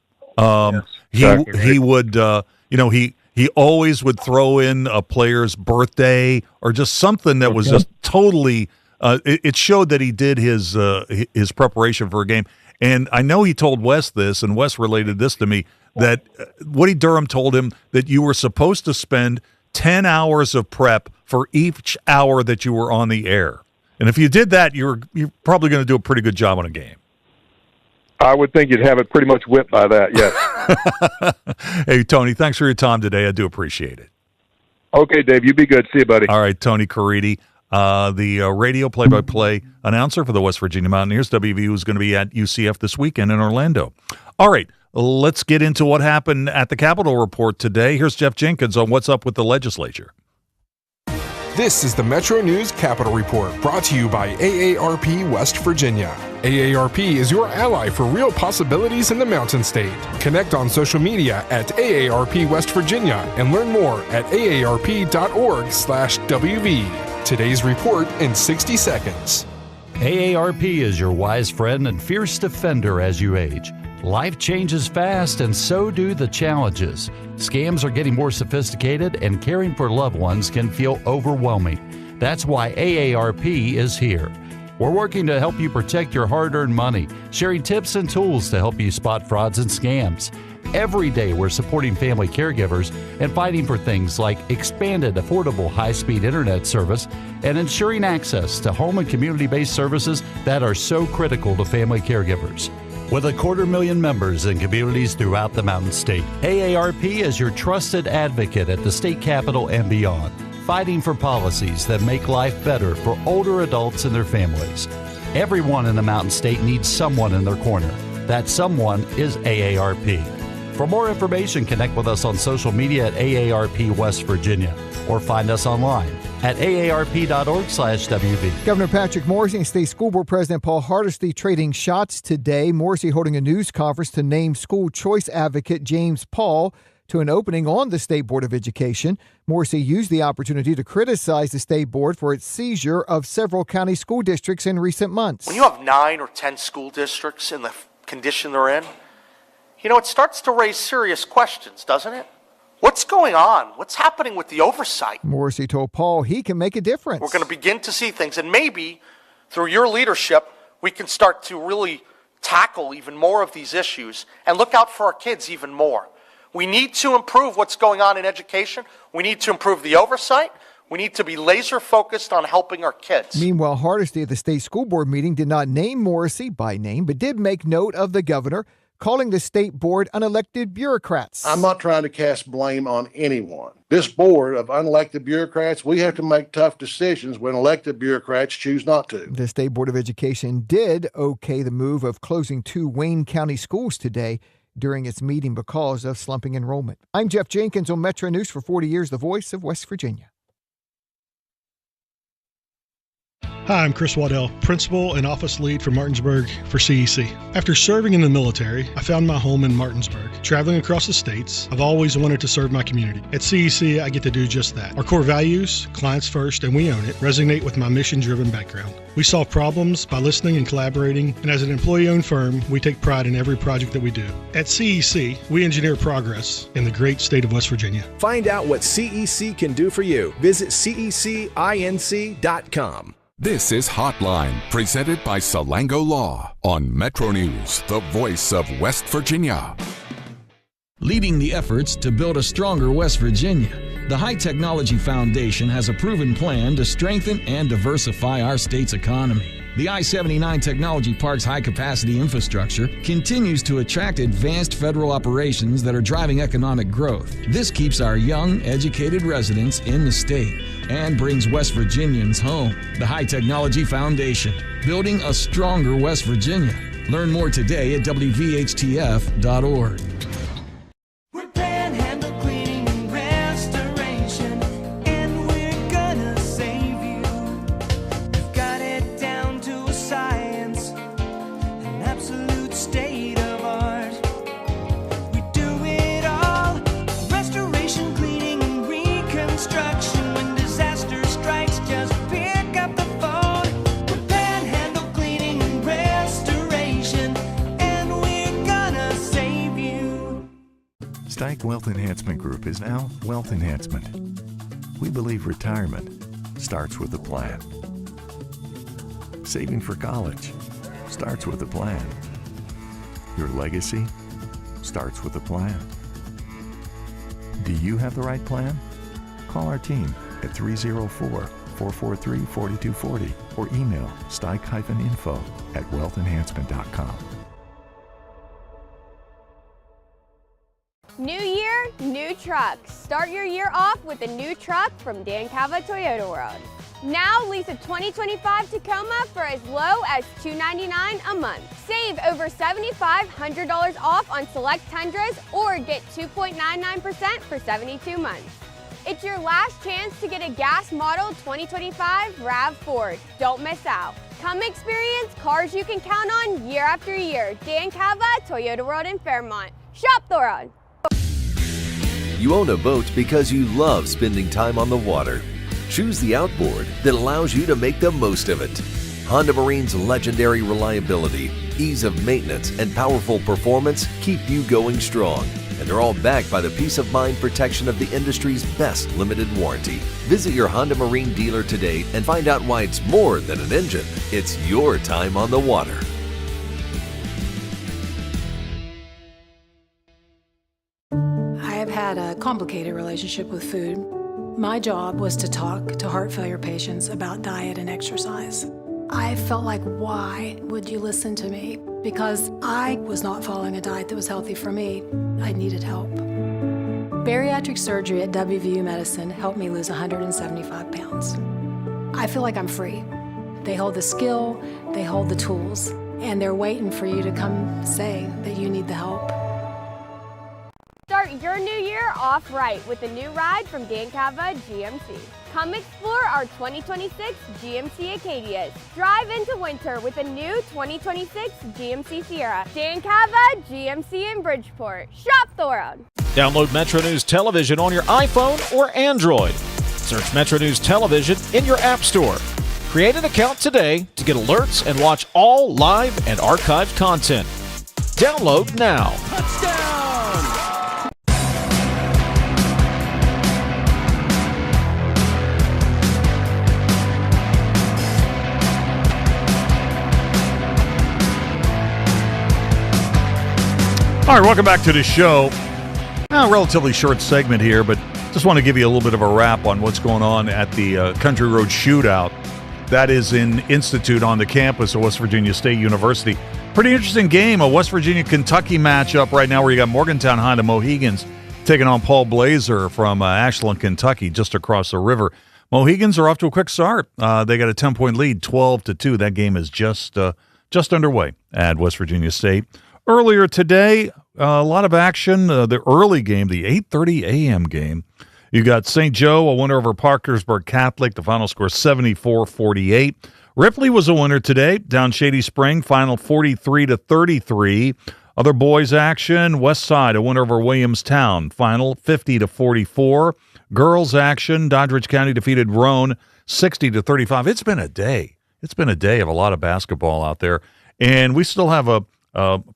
S2: He would, he always would throw in a player's birthday or just something that was just totally. It showed that he did his preparation for a game. And I know he told Wes this, and Wes related this to me, that Woody Durham told him that you were supposed to spend 10 hours of prep for each hour that you were on the air. And if you did that, you're probably going to do a pretty good job on a game.
S13: I would think you'd have it pretty much whipped by that, yes.
S2: Hey, Tony, thanks for your time today. I do appreciate it.
S13: Okay, Dave, you be good. See you, buddy.
S2: All right, Tony Caridi, the radio play-by-play announcer for the West Virginia Mountaineers. WVU is going to be at UCF this weekend in Orlando. All right, let's get into what happened at the Capitol Report today. Here's Jeff Jenkins on what's up with the legislature.
S14: This is the Metro News Capitol Report, brought to you by AARP West Virginia. AARP is your ally for real possibilities in the Mountain State. Connect on social media at AARP West Virginia and learn more at aarp.org/WV. Today's report in 60 seconds.
S17: AARP is your wise friend and fierce defender as you age. Life changes fast, and so do the challenges. Scams are getting more sophisticated, and caring for loved ones can feel overwhelming. That's why AARP is here. We're working to help you protect your hard-earned money, sharing tips and tools to help you spot frauds and scams. Every day, we're supporting family caregivers and fighting for things like expanded, affordable, high-speed internet service and ensuring access to home and community-based services that are so critical to family caregivers. With 250,000 members in communities throughout the Mountain State, AARP is your trusted advocate at the state capitol and beyond, fighting for policies that make life better for older adults and their families. Everyone in the Mountain State needs someone in their corner. That someone is AARP. For more information, connect with us on social media at AARP West Virginia or find us online at aarp.org/WV.
S7: Governor Patrick Morrisey and State School Board President Paul Hardesty trading shots today. Morrisey holding a news conference to name school choice advocate James Paul to an opening on the State Board of Education. Morrisey used the opportunity to criticize the State Board for its seizure of several county school districts in recent months.
S11: When you have 9 or 10 school districts in the condition they're in, it starts to raise serious questions, doesn't it? What's going on? What's happening with the oversight?
S7: Morrisey told Paul he can make a difference.
S11: We're going to begin to see things, and maybe through your leadership, we can start to really tackle even more of these issues and look out for our kids even more. We need to improve what's going on in education. We need to improve the oversight. We need to be laser focused on helping our kids.
S7: Meanwhile, Hardesty at the State School Board meeting did not name Morrisey by name, but did make note of the governor, calling the State Board unelected bureaucrats.
S18: I'm not trying to cast blame on anyone. This board of unelected bureaucrats, we have to make tough decisions when elected bureaucrats choose not to.
S7: The State Board of Education did okay the move of closing 2 Wayne County schools today during its meeting because of slumping enrollment. I'm Jeff Jenkins on Metro News for 40 years, the voice of West Virginia.
S19: Hi, I'm Chris Waddell, Principal and Office Lead for Martinsburg for CEC. After serving in the military, I found my home in Martinsburg. Traveling across the states, I've always wanted to serve my community. At CEC, I get to do just that. Our core values, clients first and we own it, resonate with my mission-driven background. We solve problems by listening and collaborating, and as an employee-owned firm, we take pride in every project that we do. At CEC, we engineer progress in the great state of West Virginia.
S22: Find out what CEC can do for you. Visit cecinc.com.
S4: This is Hotline, presented by Salango Law on Metro News, the voice of West Virginia.
S3: Leading the efforts to build a stronger West Virginia, the High Technology Foundation has a proven plan to strengthen and diversify our state's economy. The I-79 Technology Park's high-capacity infrastructure continues to attract advanced federal operations that are driving economic growth. This keeps our young, educated residents in the state and brings West Virginians home. The High Technology Foundation, building a stronger West Virginia. Learn more today at WVHTF.org.
S6: Steig Wealth Enhancement Group is now Wealth Enhancement. We believe retirement starts with a plan. Saving for college starts with a plan. Your legacy starts with a plan. Do you have the right plan? Call our team at 304-443-4240 or email steig-info@wealthenhancement.com.
S5: New year, new trucks. Start your year off with a new truck from Dan Cava Toyota World. Now lease a 2025 Tacoma for as low as $299 a month. Save over $7,500 off on select Tundras or get 2.99% for 72 months. It's your last chance to get a gas model 2025 RAV4. Don't miss out. Come experience cars you can count on year after year. Dan Cava Toyota World in Fairmont. Shop the road.
S9: You own a boat because you love spending time on the water. Choose the outboard that allows you to make the most of it. Honda Marine's legendary reliability, ease of maintenance, and powerful performance keep you going strong. And they're all backed by the peace of mind protection of the industry's best limited warranty. Visit your Honda Marine dealer today and find out why it's more than an engine. It's your time on the water.
S12: I've had a complicated relationship with food. My job was to talk to heart failure patients about diet and exercise. I felt like, why would you listen to me? Because I was not following a diet that was healthy for me. I needed help. Bariatric surgery at WVU Medicine helped me lose 175 pounds. I feel like I'm free. They hold the skill, they hold the tools, and they're waiting for you to come say that you need the help.
S5: Start Start your new year off right with a new ride from Dan Cava GMC. Come explore our 2026 GMC Acadias. Drive into winter with a new 2026 GMC Sierra. Dan Cava GMC in Bridgeport. Shop Thorough.
S10: Download Metro News Television on your iPhone or Android. Search Metro News Television in your app store. Create an account today to get alerts and watch all live and archived content. Download now.
S2: All right, welcome back to the show. A relatively short segment here, but just want to give you a little bit of a wrap on what's going on at the Country Road Shootout. That is in Institute on the campus of West Virginia State University. Pretty interesting game, a West Virginia-Kentucky matchup right now where you got Morgantown High, the Mohegans, taking on Paul Blazer from Ashland, Kentucky, just across the river. Mohegans are off to a quick start. They got a 10-point lead, 12-2. That game is just underway at West Virginia State. Earlier today, a lot of action. The early game, the 8:30 a.m. game. You got St. Joe, a winner over Parkersburg Catholic. The final score 74-48. Ripley was a winner today, down Shady Spring, final 43-33. Other boys action, West Side, a winner over Williamstown, final 50-44. Girls action, Doddridge County defeated Roane 60-35. It's been a day. It's been a day of a lot of basketball out there. And we still have a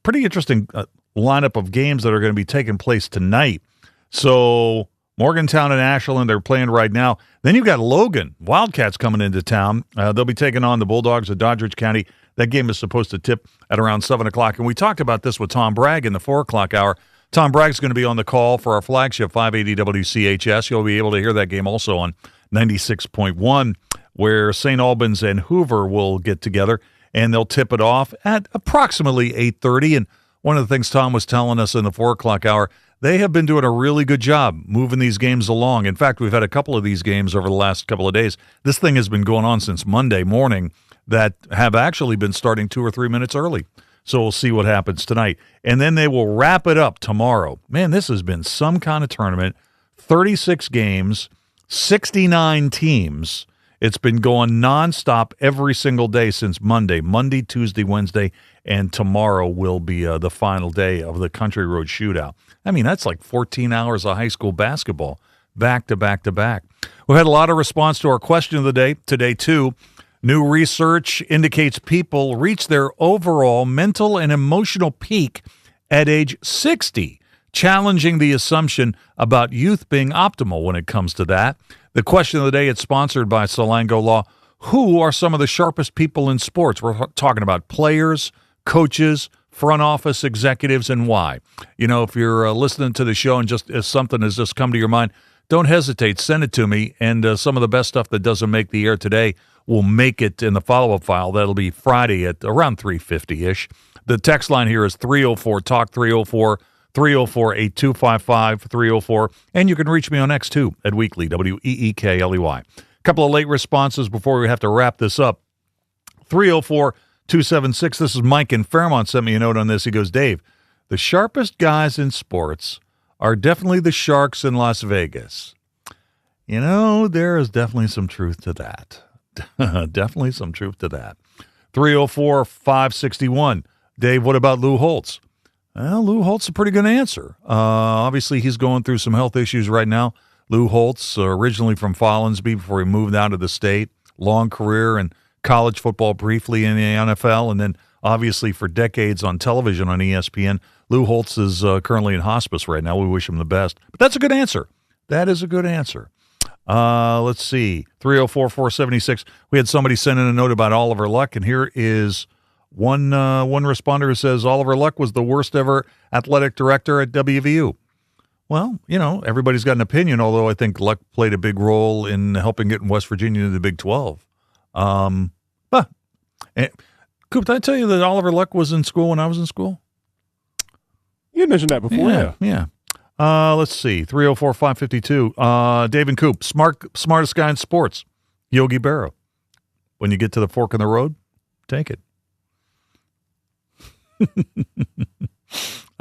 S2: pretty interesting lineup of games that are going to be taking place tonight. So Morgantown and Ashland are playing right now. Then you've got Logan, Wildcats coming into town. They'll be taking on the Bulldogs of Doddridge County. That game is supposed to tip at around 7 o'clock. And we talked about this with Tom Bragg in the 4 o'clock hour. Tom Bragg's going to be on the call for our flagship 580 WCHS. You'll be able to hear that game also on 96.1, where St. Albans and Hoover will get together, and they'll tip it off at approximately 8:30. And one of the things Tom was telling us in the 4 o'clock hour, they have been doing a really good job moving these games along. In fact, we've had a couple of these games over the last couple of days. This thing has been going on since Monday morning that have actually been starting 2 or 3 minutes early. So we'll see what happens tonight. And then they will wrap it up tomorrow. Man, this has been some kind of tournament. 36 games, 69 teams. It's been going nonstop every single day since Monday. Monday, Tuesday, Wednesday, and tomorrow will be the final day of the Country Road Shootout. I mean, that's like 14 hours of high school basketball, back to back to back. We've had a lot of response to our question of the day today, too. New research indicates people reach their overall mental and emotional peak at age 60, challenging the assumption about youth being optimal when it comes to that. The question of the day is sponsored by Salango Law. Who are some of the sharpest people in sports? We're talking about players, coaches, front office executives, and why. You know, if you're listening to the show and just if something has just come to your mind, don't hesitate. Send it to me, and some of the best stuff that doesn't make the air today will make it in the follow-up file. That'll be Friday at around 3:50-ish. The text line here is 304-TALK, 304-8255, 304. And you can reach me on X, too, at Weekly, WEEKLEY. A couple of late responses before we have to wrap this up. 304-276. This is Mike in Fairmont sent me a note on this. He goes, Dave, the sharpest guys in sports are definitely the Sharks in Las Vegas. You know, there is definitely some truth to that. Definitely some truth to that. 304-561. Dave, what about Lou Holtz? Well, Lou Holtz is a pretty good answer. Obviously, he's going through some health issues right now. Lou Holtz, originally from Follinsby before he moved out of the state. Long career in college football, briefly in the NFL, and then obviously for decades on television on ESPN. Lou Holtz is currently in hospice right now. We wish him the best. But that's a good answer. That is a good answer. Let's see. 304-476. We had somebody send in a note about Oliver Luck, and here is one responder who says Oliver Luck was the worst ever athletic director at WVU. Well, you know, everybody's got an opinion, although I think Luck played a big role in helping get West Virginia to the Big 12. Coop, did I tell you that Oliver Luck was in school when I was in school?
S1: You had mentioned that before,
S2: yeah. Let's see, 304-552. Dave and Coop, smartest guy in sports, Yogi Berra. When you get to the fork in the road, take it.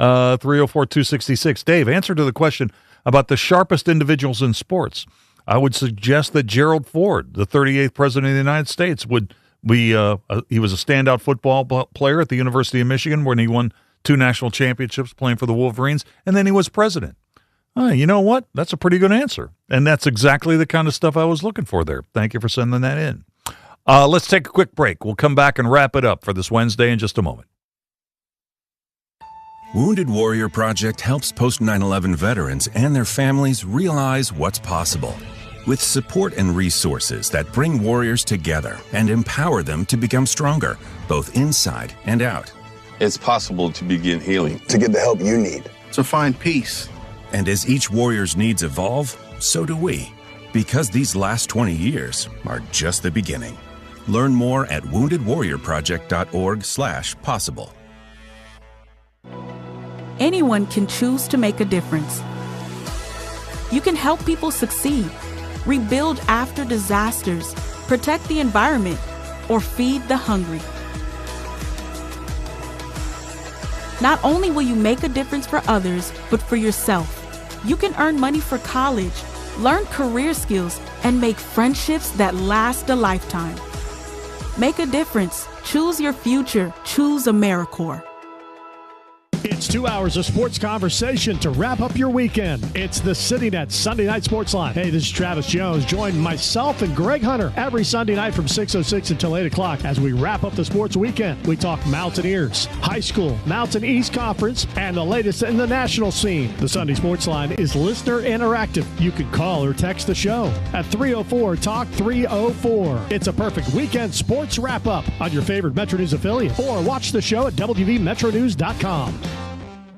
S2: 304-266. Dave, answer to the question about the sharpest individuals in sports. I would suggest that Gerald Ford, the 38th president of the United States, would be. He was a standout football player at the University of Michigan when he won 2 national championships playing for the Wolverines, and then he was president. You know what? That's a pretty good answer, and that's exactly the kind of stuff I was looking for there. Thank you for sending that in. Let's take a quick break. We'll come back and wrap it up for this Wednesday in just a moment.
S15: Wounded Warrior Project helps post-9/11 veterans and their families realize what's possible. With support and resources that bring warriors together and empower them to become stronger, both inside and out.
S20: It's possible to begin healing, to get the help you need, to find peace.
S15: And as each warrior's needs evolve, so do we. Because these last 20 years are just the beginning. Learn more at woundedwarriorproject.org/possible.
S21: Anyone can choose to make a difference. You can help people succeed, rebuild after disasters, protect the environment, or feed the hungry. Not only will you make a difference for others, but for yourself. You can earn money for college, learn career skills, and make friendships that last a lifetime. Make a difference. Choose your future. Choose AmeriCorps.
S16: It's 2 hours of sports conversation to wrap up your weekend. It's the CityNet Sunday Night Sports Line. Hey, this is Travis Jones. Join myself and Greg Hunter every Sunday night from 6:06 until 8 o'clock as we wrap up the sports weekend. We talk Mountaineers, high school, Mountain East Conference, and the latest in the national scene. The Sunday Sports Line is listener interactive. You can call or text the show at 304-TALK-304. It's a perfect weekend sports wrap-up on your favorite Metro News affiliate, or watch the show at WVMetroNews.com.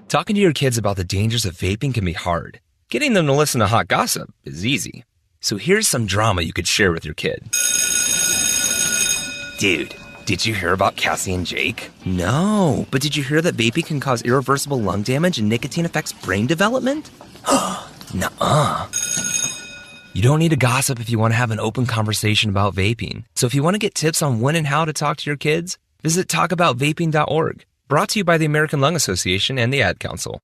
S24: Talking to your kids about the dangers of vaping can be hard. Getting them to listen to hot gossip is easy. So here's some drama you could share with your kid. Dude, did you hear about Cassie and Jake? No, but did you hear that vaping can cause irreversible lung damage and nicotine affects brain development? Nuh-uh. You don't need to gossip if you want to have an open conversation about vaping. So if you want to get tips on when and how to talk to your kids, visit talkaboutvaping.org. Brought to you by the American Lung Association and the Ad Council.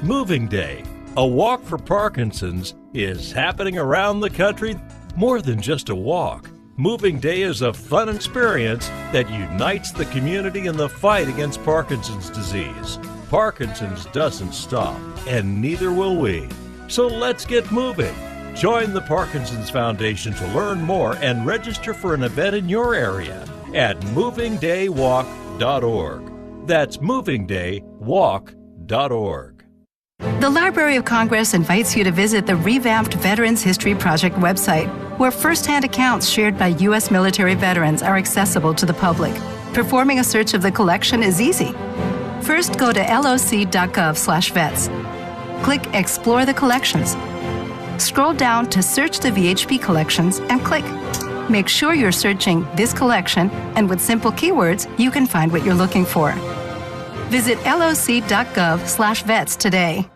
S25: Moving Day, a walk for Parkinson's, is happening around the country. More than just a walk. Moving Day is a fun experience that unites the community in the fight against Parkinson's disease. Parkinson's doesn't stop, and neither will we. So let's get moving. Join the Parkinson's Foundation to learn more and register for an event in your area at movingdaywalk.org. That's movingdaywalk.org.
S26: The Library of Congress invites you to visit the revamped Veterans History Project website, where first-hand accounts shared by U.S. military veterans are accessible to the public. Performing a search of the collection is easy. First, go to loc.gov/vets. Click Explore the Collections. Scroll down to Search the VHP Collections and click. Make sure you're searching this collection, and with simple keywords, you can find what you're looking for. Visit loc.gov/vets today.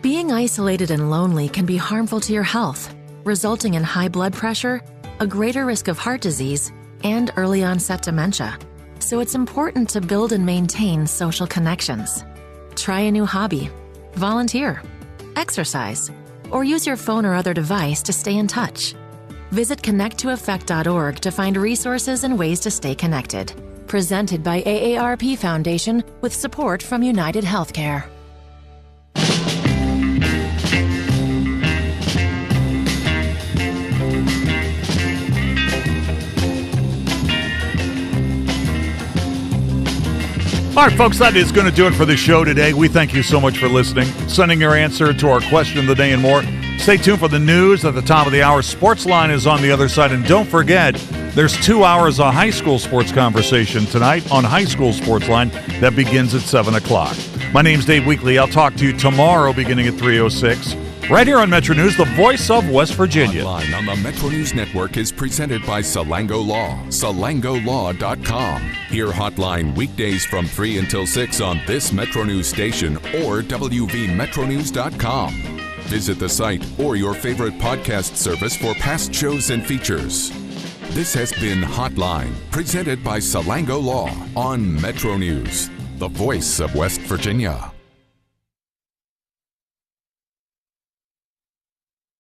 S27: Being isolated and lonely can be harmful to your health, resulting in high blood pressure, a greater risk of heart disease, and early onset dementia. So it's important to build and maintain social connections. Try a new hobby, volunteer, exercise, or use your phone or other device to stay in touch. Visit connecttoeffect.org to find resources and ways to stay connected. Presented by AARP Foundation with support from United Healthcare.
S2: All right, folks, that is going to do it for the show today. We thank you so much for listening, sending your answer to our question of the day and more. Stay tuned for the news at the top of the hour. Sports Line is on the other side. And don't forget, there's 2 hours of high school sports conversation tonight on High School Sports Line that begins at 7 o'clock. My name's Dave Weekley. I'll talk to you tomorrow beginning at 3:06. Right here on Metro News, the voice of West Virginia.
S4: Online on the Metro News Network is presented by Salango Law, salangolaw.com. Hear Hotline weekdays from 3 until 6 on this Metro News station or WVMetroNews.com. Visit the site or your favorite podcast service for past shows and features. This has been Hotline, presented by Salango Law on Metro News. the voice of West Virginia.